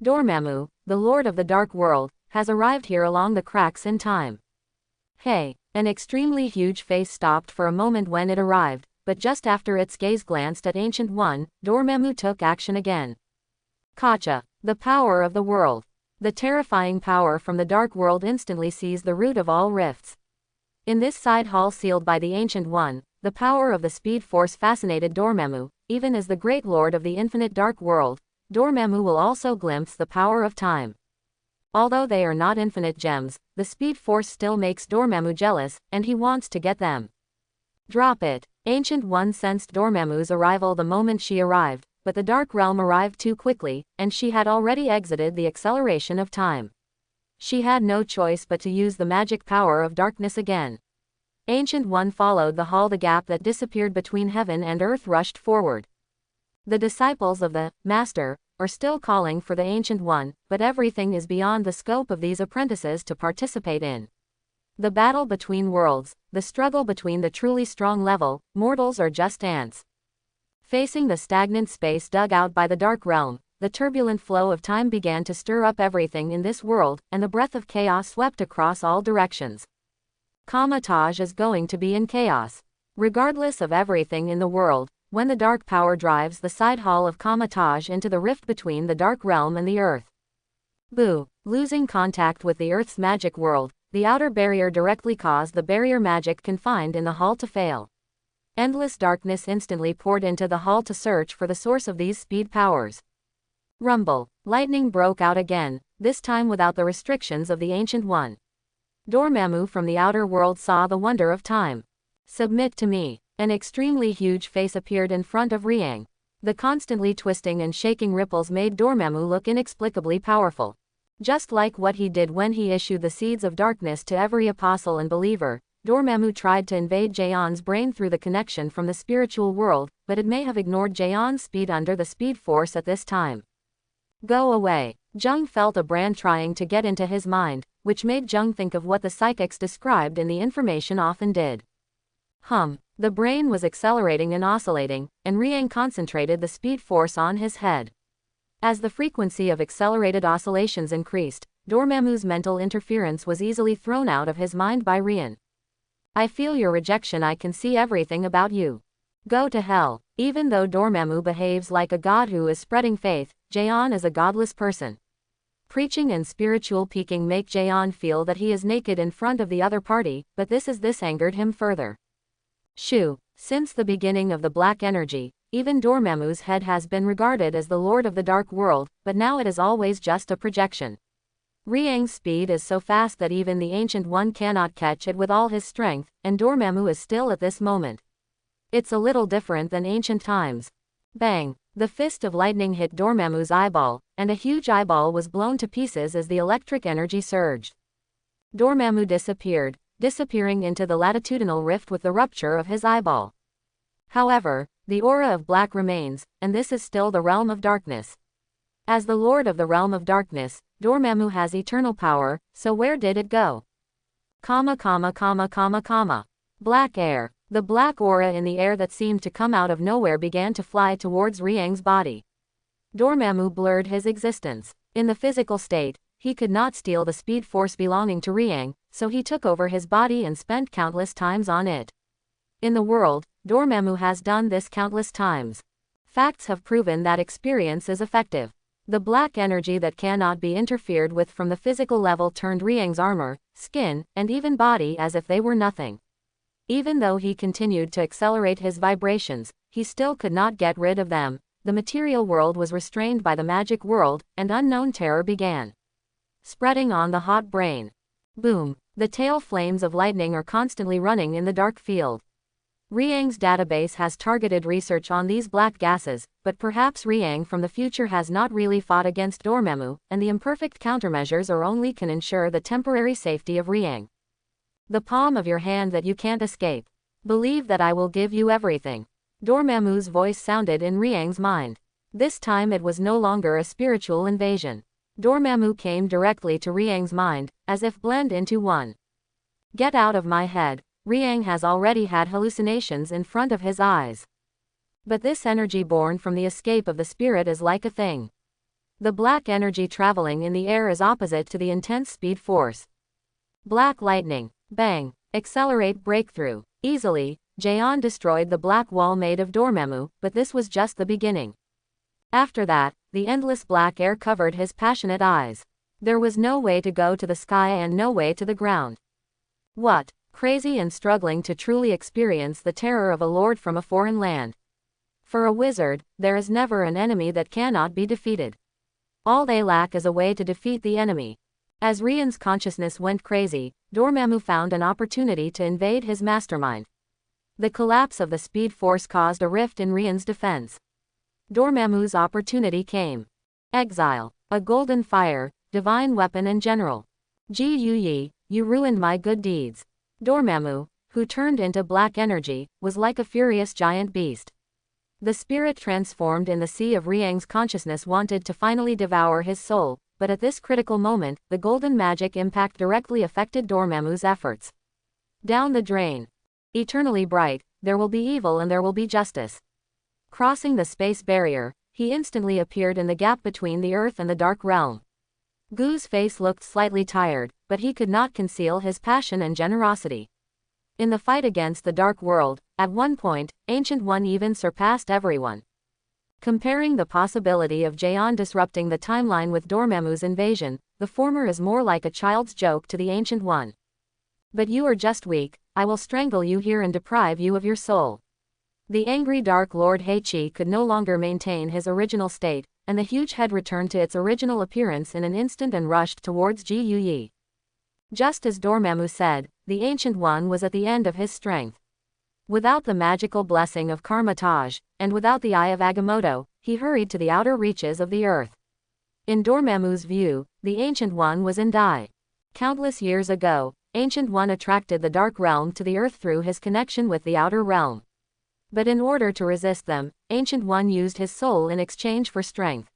Dormammu, the lord of the dark world, has arrived here along the cracks in time. Hey! An extremely huge face stopped for a moment when it arrived, but just after its gaze glanced at Ancient One, Dormammu took action again. Kacha. The power of the world. The terrifying power from the dark world instantly seized the root of all rifts. In this side hall sealed by the Ancient One, the power of the speed force fascinated Dormammu. Even as the great lord of the infinite dark world, Dormammu will also glimpse the power of time. Although they are not infinite gems, the speed force still makes Dormammu jealous, and he wants to get them. Drop it. Ancient One sensed Dormammu's arrival the moment she arrived, but the Dark Realm arrived too quickly, and she had already exited the acceleration of time. She had no choice but to use the magic power of darkness again. Ancient One followed the hall. The gap that disappeared between heaven and earth rushed forward. The disciples of the Master are still calling for the Ancient One, but everything is beyond the scope of these apprentices to participate in. The battle between worlds, the struggle between the truly strong level, mortals are just ants. Facing the stagnant space dug out by the Dark Realm, the turbulent flow of time began to stir up everything in this world, and the breath of chaos swept across all directions. Kamatage is going to be in chaos. Regardless of everything in the world, when the dark power drives the side hall of Kamataj into the rift between the dark realm and the earth. Boo! Losing contact with the earth's magic world, the outer barrier directly caused the barrier magic confined in the hall to fail. Endless darkness instantly poured into the hall to search for the source of these speed powers. Rumble! Lightning broke out again, this time without the restrictions of the Ancient One. Dormammu from the outer world saw the wonder of time. Submit to me. An extremely huge face appeared in front of Riang. The constantly twisting and shaking ripples made Dormammu look inexplicably powerful. Just like what he did when he issued the seeds of darkness to every apostle and believer, Dormammu tried to invade Jaeon's brain through the connection from the spiritual world, but it may have ignored Jaeon's speed under the speed force at this time. Go away. Jung felt a brand trying to get into his mind, which made Jung think of what the psychics described in the information often did. The brain was accelerating and oscillating, and Riang concentrated the speed force on his head. As the frequency of accelerated oscillations increased, Dormammu's mental interference was easily thrown out of his mind by Rian. I feel your rejection. I can see everything about you. Go to hell. Even though Dormammu behaves like a god who is spreading faith, Jaeon is a godless person. Preaching and spiritual peaking make Jaeon feel that he is naked in front of the other party, but this angered him further. Shoo! Since the beginning of the black energy, even Dormammu's head has been regarded as the lord of the dark world, but now it is always just a projection. Riang's speed is so fast that even the Ancient One cannot catch it with all his strength, and Dormammu is still at this moment. It's a little different than ancient times. Bang! The fist of lightning hit Dormammu's eyeball, and a huge eyeball was blown to pieces as the electric energy surged. Dormammu disappearing into the latitudinal rift with the rupture of his eyeball. However, the aura of black remains, and this is still the realm of darkness. As the lord of the realm of darkness, Dormammu has eternal power, so where did it go? Black air. The black aura in the air that seemed to come out of nowhere began to fly towards Riang's body. Dormammu blurred his existence. In the physical state, he could not steal the speed force belonging to Riang, so he took over his body and spent countless times on it. In the world, Dormammu has done this countless times. Facts have proven that experience is effective. The black energy that cannot be interfered with from the physical level turned Riang's armor, skin, and even body as if they were nothing. Even though he continued to accelerate his vibrations, he still could not get rid of them. The material world was restrained by the magic world, and unknown terror began spreading on the hot brain. Boom! The tail flames of lightning are constantly running in the dark field. Riang's database has targeted research on these black gases, but perhaps Riang from the future has not really fought against Dormammu, and the imperfect countermeasures only can ensure the temporary safety of Riang. The palm of your hand that you can't escape. Believe that I will give you everything. Dormammu's voice sounded in Riang's mind. This time it was no longer a spiritual invasion. Dormammu came directly to Riang's mind, as if blend into one. Get out of my head. Riang has already had hallucinations in front of his eyes. But this energy born from the escape of the spirit is like a thing. The black energy traveling in the air is opposite to the intense speed force. Black lightning. Bang! Accelerate breakthrough. Easily, Jaeon destroyed the black wall made of Dormammu, but this was just the beginning. After that, the endless black air covered his passionate eyes. There was no way to go to the sky and no way to the ground. What? Crazy and struggling to truly experience the terror of a lord from a foreign land. For a wizard, there is never an enemy that cannot be defeated. All they lack is a way to defeat the enemy. As Rian's consciousness went crazy, Dormammu found an opportunity to invade his mastermind. The collapse of the speed force caused a rift in Rian's defense. Dormammu's opportunity came. Exile. A golden fire, divine weapon and general. Ji Yi, you ruined my good deeds. Dormammu, who turned into black energy, was like a furious giant beast. The spirit transformed in the sea of Riang's consciousness wanted to finally devour his soul, but at this critical moment, the golden magic impact directly affected Dormammu's efforts. Down the drain. Eternally bright, there will be evil and there will be justice. Crossing the space barrier, he instantly appeared in the gap between the earth and the dark realm. Gu's face looked slightly tired, but he could not conceal his passion and generosity. In the fight against the dark world, At one point, Ancient One even surpassed everyone. Comparing the possibility of Jaeon disrupting the timeline with Dormammu's invasion, the former is more like a child's joke to the Ancient One. But you are just weak, I will strangle you here and deprive you of your soul. The angry Dark Lord Heichi could no longer maintain his original state, and the huge head returned to its original appearance in an instant and rushed towards Ji Yuyi. Just as Dormammu said, the Ancient One was at the end of his strength. Without the magical blessing of Karmatage, and without the Eye of Agamotto, he hurried to the outer reaches of the earth. In Dormammu's view, the Ancient One was in die. Countless years ago, Ancient One attracted the Dark Realm to the earth through his connection with the Outer Realm. But in order to resist them, Ancient One used his soul in exchange for strength.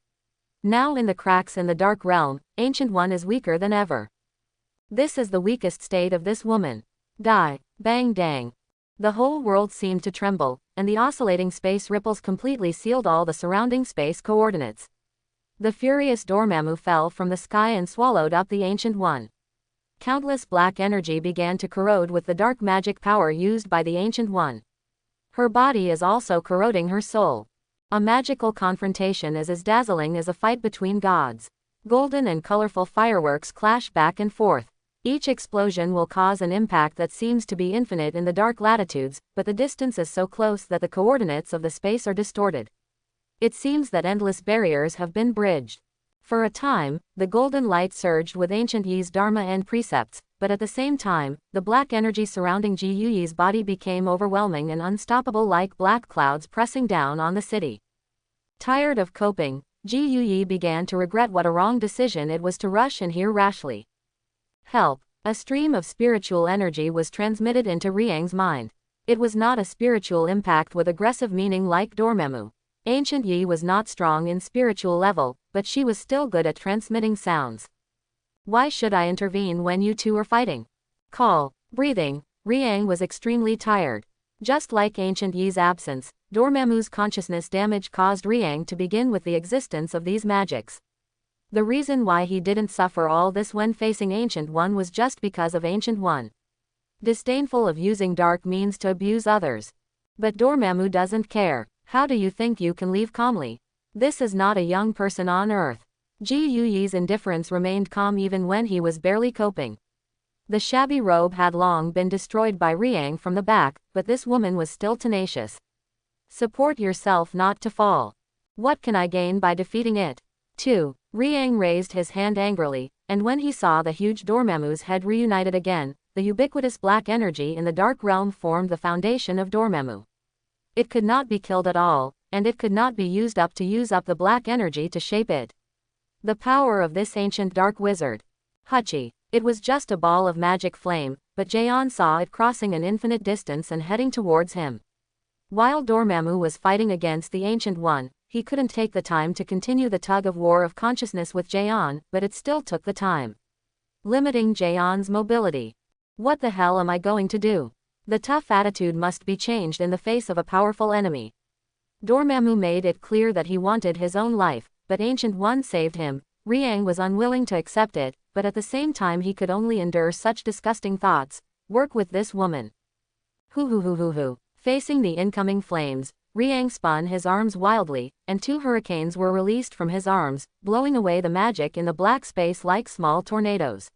Now in the cracks in the Dark Realm, Ancient One is weaker than ever. This is the weakest state of this woman. Die, bang dang. The whole world seemed to tremble, and the oscillating space ripples completely sealed all the surrounding space coordinates. The furious Dormammu fell from the sky and swallowed up the Ancient One. Countless black energy began to corrode with the dark magic power used by the Ancient One. Her body is also corroding her soul. A magical confrontation is as dazzling as a fight between gods. Golden and colorful fireworks clash back and forth. Each explosion will cause an impact that seems to be infinite in the dark latitudes, but the distance is so close that the coordinates of the space are distorted. It seems that endless barriers have been bridged. For a time, the golden light surged with Ancient Yi's Dharma and precepts, but at the same time, the black energy surrounding Ji Yuyi's body became overwhelming and unstoppable like black clouds pressing down on the city. Tired of coping, Ji Yuyi began to regret what a wrong decision it was to rush in here rashly. Help! A stream of spiritual energy was transmitted into Riang's mind. It was not a spiritual impact with aggressive meaning like Dormammu. Ancient Yi was not strong in spiritual level, but she was still good at transmitting sounds. Why should I intervene when you two are fighting? Call. Breathing. Riang was extremely tired. Just like Ancient Yi's absence, Dormammu's consciousness damage caused Riang to begin with the existence of these magics. The reason why he didn't suffer all this when facing Ancient One was just because of Ancient One. Disdainful of using dark means to abuse others. But Dormammu doesn't care. How do you think you can leave calmly? This is not a young person on Earth. Ji Yuyi's indifference remained calm even when he was barely coping. The shabby robe had long been destroyed by Riang from the back, but this woman was still tenacious. Support yourself not to fall. What can I gain by defeating it? 2. Riang raised his hand angrily, and when he saw the huge Dormammu's head reunited again, the ubiquitous black energy in the Dark Realm formed the foundation of Dormammu. It could not be killed at all, and it could not be used up to use up the black energy to shape it. The power of this ancient dark wizard. Huchi. It was just a ball of magic flame, but Jaeon saw it crossing an infinite distance and heading towards him. While Dormammu was fighting against the Ancient One, he couldn't take the time to continue the tug-of-war of consciousness with Jaeon, but it still took the time. Limiting Jaeon's mobility. What the hell am I going to do? The tough attitude must be changed in the face of a powerful enemy. Dormammu made it clear that he wanted his own life, but Ancient One saved him. Riang was unwilling to accept it, but at the same time he could only endure such disgusting thoughts. Work with this woman. Hoo. Facing the incoming flames, Riang spun his arms wildly, and 2 hurricanes were released from his arms, blowing away the magic in the black space like small tornadoes.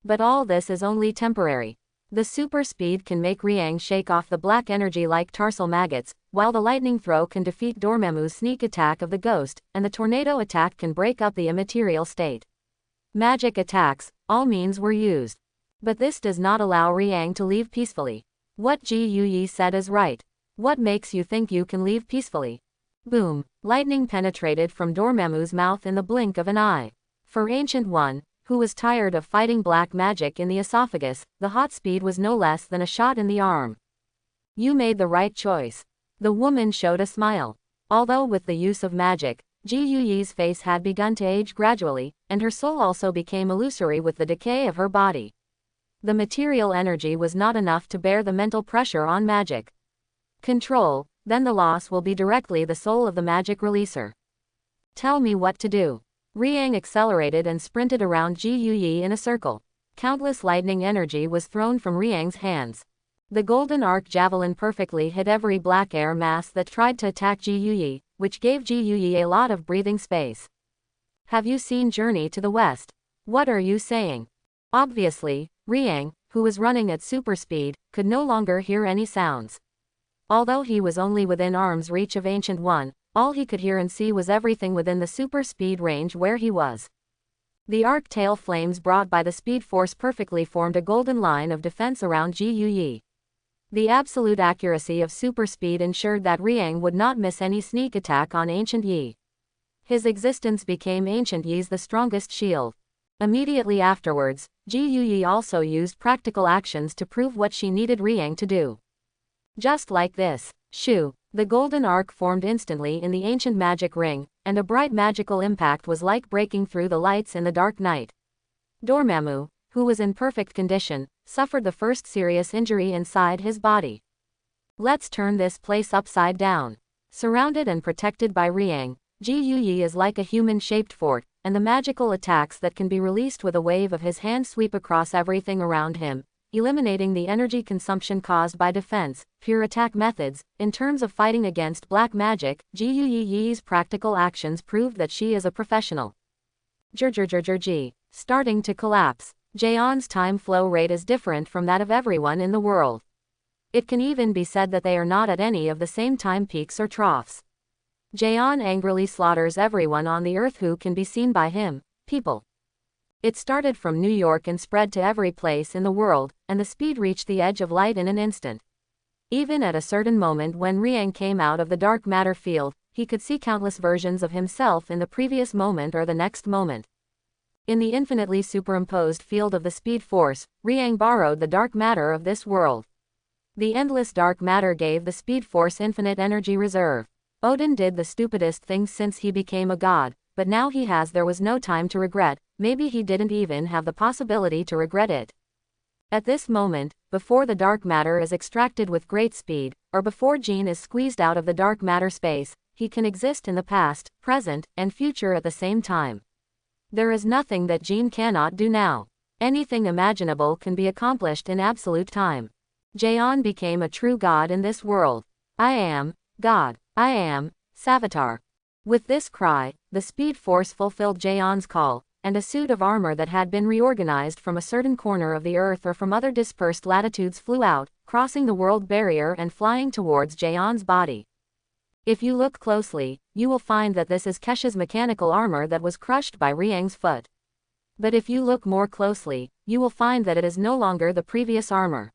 But all this is only temporary. The super speed can make Riang shake off the black energy like tarsal maggots, while the lightning throw can defeat Dormammu's sneak attack of the ghost, and the tornado attack can break up the immaterial state. Magic attacks, all means were used. But this does not allow Riang to leave peacefully. What Ji Yuyi said is right. What makes you think you can leave peacefully? Boom! Lightning penetrated from Dormammu's mouth in the blink of an eye. For Ancient One, who was tired of fighting black magic in the esophagus, the hot speed was no less than a shot in the arm. You made the right choice. The woman showed a smile. Although with the use of magic, Ji Yuyi's face had begun to age gradually, and her soul also became illusory with the decay of her body. The material energy was not enough to bear the mental pressure on magic. Control, then the loss will be directly the soul of the magic releaser. Tell me what to do. Riang accelerated and sprinted around Ji Yuyi in a circle. Countless lightning energy was thrown from Riang's hands. The golden arc javelin perfectly hit every black air mass that tried to attack Ji Yuyi, which gave Ji Yuyi a lot of breathing space. Have you seen Journey to the West? What are you saying? Obviously, Riang, who was running at super speed, could no longer hear any sounds. Although he was only within arm's reach of Ancient One, all he could hear and see was everything within the super speed range where he was. The arc tail flames brought by the speed force perfectly formed a golden line of defense around Ji Yuyi. The absolute accuracy of super speed ensured that Riang would not miss any sneak attack on Ancient Yi. His existence became Ancient Yi's the strongest shield. Immediately afterwards, Ji Yuyi also used practical actions to prove what she needed Riang to do. Just like this, shoo, the golden arc formed instantly in the ancient magic ring, and a bright magical impact was like breaking through the lights in the dark night. Dormammu, who was in perfect condition, suffered the first serious injury inside his body. Let's turn this place upside down. Surrounded and protected by Riang, Ji Yuyi is like a human-shaped fort, and the magical attacks that can be released with a wave of his hand sweep across everything around him, eliminating the energy consumption caused by defense, pure attack methods. In terms of fighting against black magic, Ji Yuyi's practical actions proved that she is a professional. Ji. Starting to collapse. Jaeon's time flow rate is different from that of everyone in the world. It can even be said that they are not at any of the same time peaks or troughs. Jaeon angrily slaughters everyone on the earth who can be seen by him, people. It started from New York and spread to every place in the world, and the speed reached the edge of light in an instant. Even at a certain moment when Riang came out of the dark matter field, he could see countless versions of himself in the previous moment or the next moment. In the infinitely superimposed field of the speed force, Riang borrowed the dark matter of this world. The endless dark matter gave the speed force infinite energy reserve. Odin did the stupidest thing since he became a god, but now there was no time to regret. Maybe he didn't even have the possibility to regret it. At this moment, before the dark matter is extracted with great speed, or before Jean is squeezed out of the dark matter space, he can exist in the past, present, and future at the same time. There is nothing that Jean cannot do now. Anything imaginable can be accomplished in absolute time. Jaeon became a true god in this world. I am God. I am Savitar. With this cry, the speed force fulfilled Jaeon's call, and a suit of armor that had been reorganized from a certain corner of the earth or from other dispersed latitudes flew out, crossing the world barrier and flying towards Jaeon's body. If you look closely, you will find that this is Kesha's mechanical armor that was crushed by Riang's foot. But if you look more closely, you will find that it is no longer the previous armor.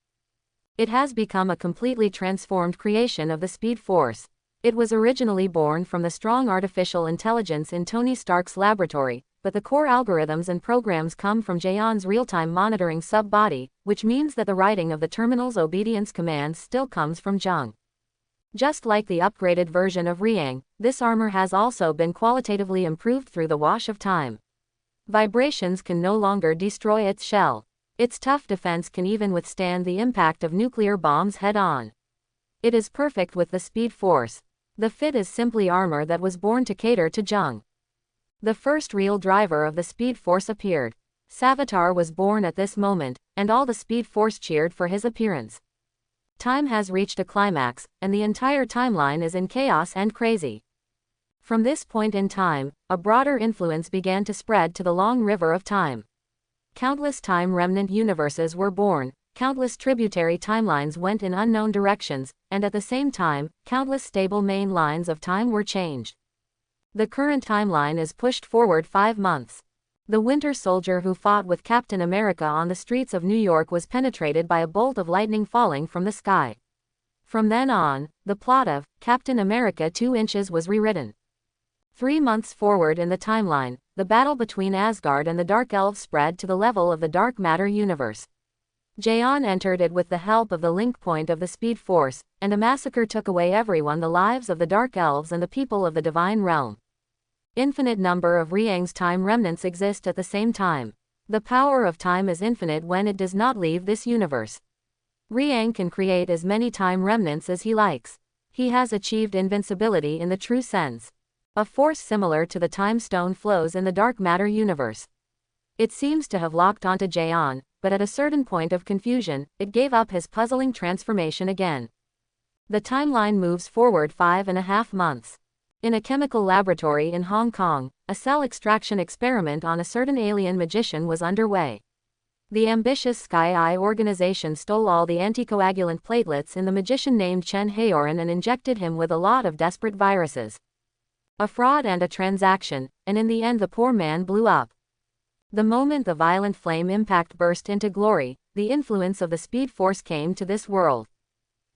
It has become a completely transformed creation of the Speed Force. It was originally born from the strong artificial intelligence in Tony Stark's laboratory, but the core algorithms and programs come from Jaeon's real-time monitoring sub-body, which means that the writing of the terminal's obedience commands still comes from Jung. Just like the upgraded version of Riang, this armor has also been qualitatively improved through the wash of time. Vibrations can no longer destroy its shell. Its tough defense can even withstand the impact of nuclear bombs head-on. It is perfect with the Speed Force. The fit is simply armor that was born to cater to Jung. The first real driver of the Speed Force appeared. Savitar was born at this moment, and all the Speed Force cheered for his appearance. Time has reached a climax, and the entire timeline is in chaos and crazy. From this point in time, a broader influence began to spread to the long river of time. Countless time remnant universes were born, countless tributary timelines went in unknown directions, and at the same time, countless stable main lines of time were changed. The current timeline is pushed forward 5 months. The Winter Soldier who fought with Captain America on the streets of New York was penetrated by a bolt of lightning falling from the sky. From then on, the plot of Captain America 2 Inches was rewritten. 3 months forward in the timeline, the battle between Asgard and the Dark Elves spread to the level of the dark matter universe. Jaeon entered it with the help of the link point of the Speed Force, and a massacre took away the lives of the Dark Elves and the people of the Divine Realm. Infinite number of Riang's time remnants exist at the same time. The power of time is infinite when it does not leave this universe. Riang can create as many time remnants as he likes. He has achieved invincibility in the true sense. A force similar to the time stone flows in the dark matter universe. It seems to have locked onto Jaeon, but at a certain point of confusion, it gave up his puzzling transformation again. The timeline moves forward 5.5 months. In a chemical laboratory in Hong Kong, a cell extraction experiment on a certain alien magician was underway. The ambitious Sky Eye organization stole all the anticoagulant platelets in the magician named Chen Haoran and injected him with a lot of desperate viruses. A fraud and a transaction, and in the end the poor man blew up. The moment the violent flame impact burst into glory, the influence of the Speed Force came to this world.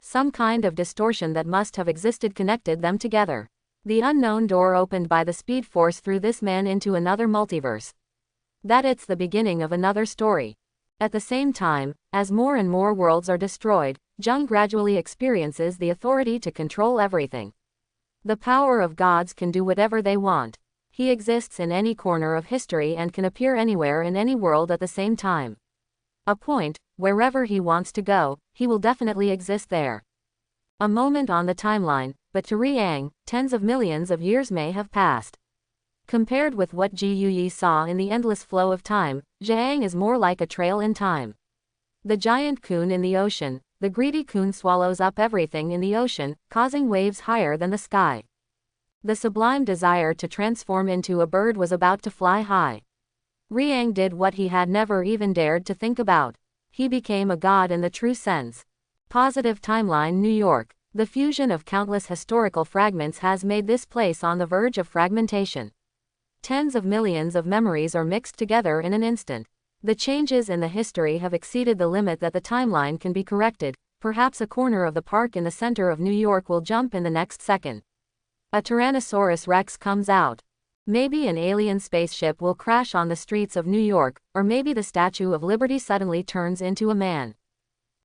Some kind of distortion that must have existed connected them together. The unknown door opened by the Speed Force threw this man into another multiverse. That it's the beginning of another story. At the same time, as more and more worlds are destroyed, Jung gradually experiences the authority to control everything. The power of gods can do whatever they want. He exists in any corner of history and can appear anywhere in any world at the same time. A point, wherever he wants to go, he will definitely exist there. A moment on the timeline, but to Riang, tens of millions of years may have passed. Compared with what Ji Yuyi saw in the endless flow of time, Zhang is more like a trail in time. The giant coon in the ocean, the greedy coon swallows up everything in the ocean, causing waves higher than the sky. The sublime desire to transform into a bird was about to fly high. Riang did what he had never even dared to think about. He became a god in the true sense. Positive Timeline, New York. The fusion of countless historical fragments has made this place on the verge of fragmentation. Tens of millions of memories are mixed together in an instant. The changes in the history have exceeded the limit that the timeline can be corrected. Perhaps a corner of the park in the center of New York will jump in the next second. A Tyrannosaurus Rex comes out. Maybe an alien spaceship will crash on the streets of New York, or maybe the Statue of Liberty suddenly turns into a man.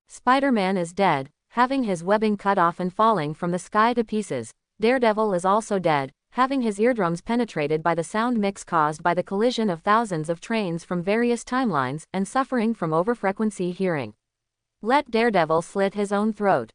Spider-Man is dead, having his webbing cut off and falling from the sky to pieces. Daredevil is also dead, having his eardrums penetrated by the sound mix caused by the collision of thousands of trains from various timelines, and suffering from overfrequency hearing. Let Daredevil slit his own throat.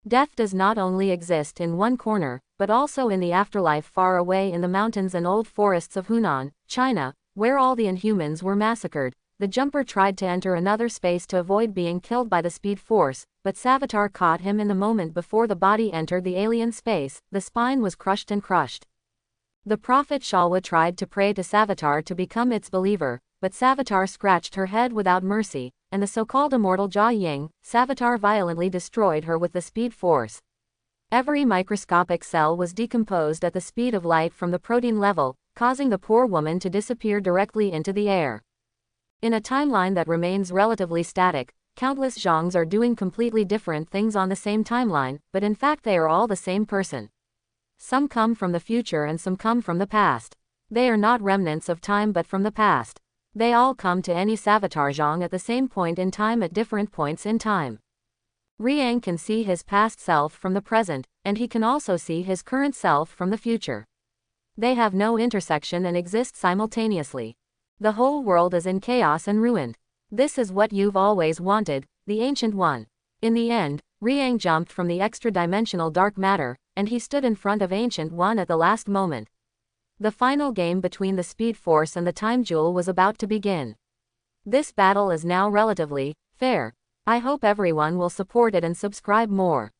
Death does not only exist in one corner, but also in the afterlife far away in the mountains and old forests of Hunan, China, where all the Inhumans were massacred. The jumper tried to enter another space to avoid being killed by the Speed Force, but Savitar caught him in the moment before the body entered the alien space. The spine was crushed and crushed. The prophet Shalwa tried to pray to Savitar to become its believer, but Savitar scratched her head without mercy, and the so-called immortal Jia Ying, Savitar violently destroyed her with the Speed Force. Every microscopic cell was decomposed at the speed of light from the protein level, causing the poor woman to disappear directly into the air. In a timeline that remains relatively static, countless Zhangs are doing completely different things on the same timeline, but in fact they are all the same person. Some come from the future and some come from the past. They are not remnants of time but from the past. They all come to any Savitar Zhang at the same point in time at different points in time. Riang can see his past self from the present, and he can also see his current self from the future. They have no intersection and exist simultaneously. The whole world is in chaos and ruined. This is what you've always wanted, the Ancient One. In the end, Riang jumped from the extra-dimensional dark matter, and he stood in front of Ancient One at the last moment. The final game between the Speed Force and the Time Jewel was about to begin. This battle is now relatively fair. I hope everyone will support it and subscribe more.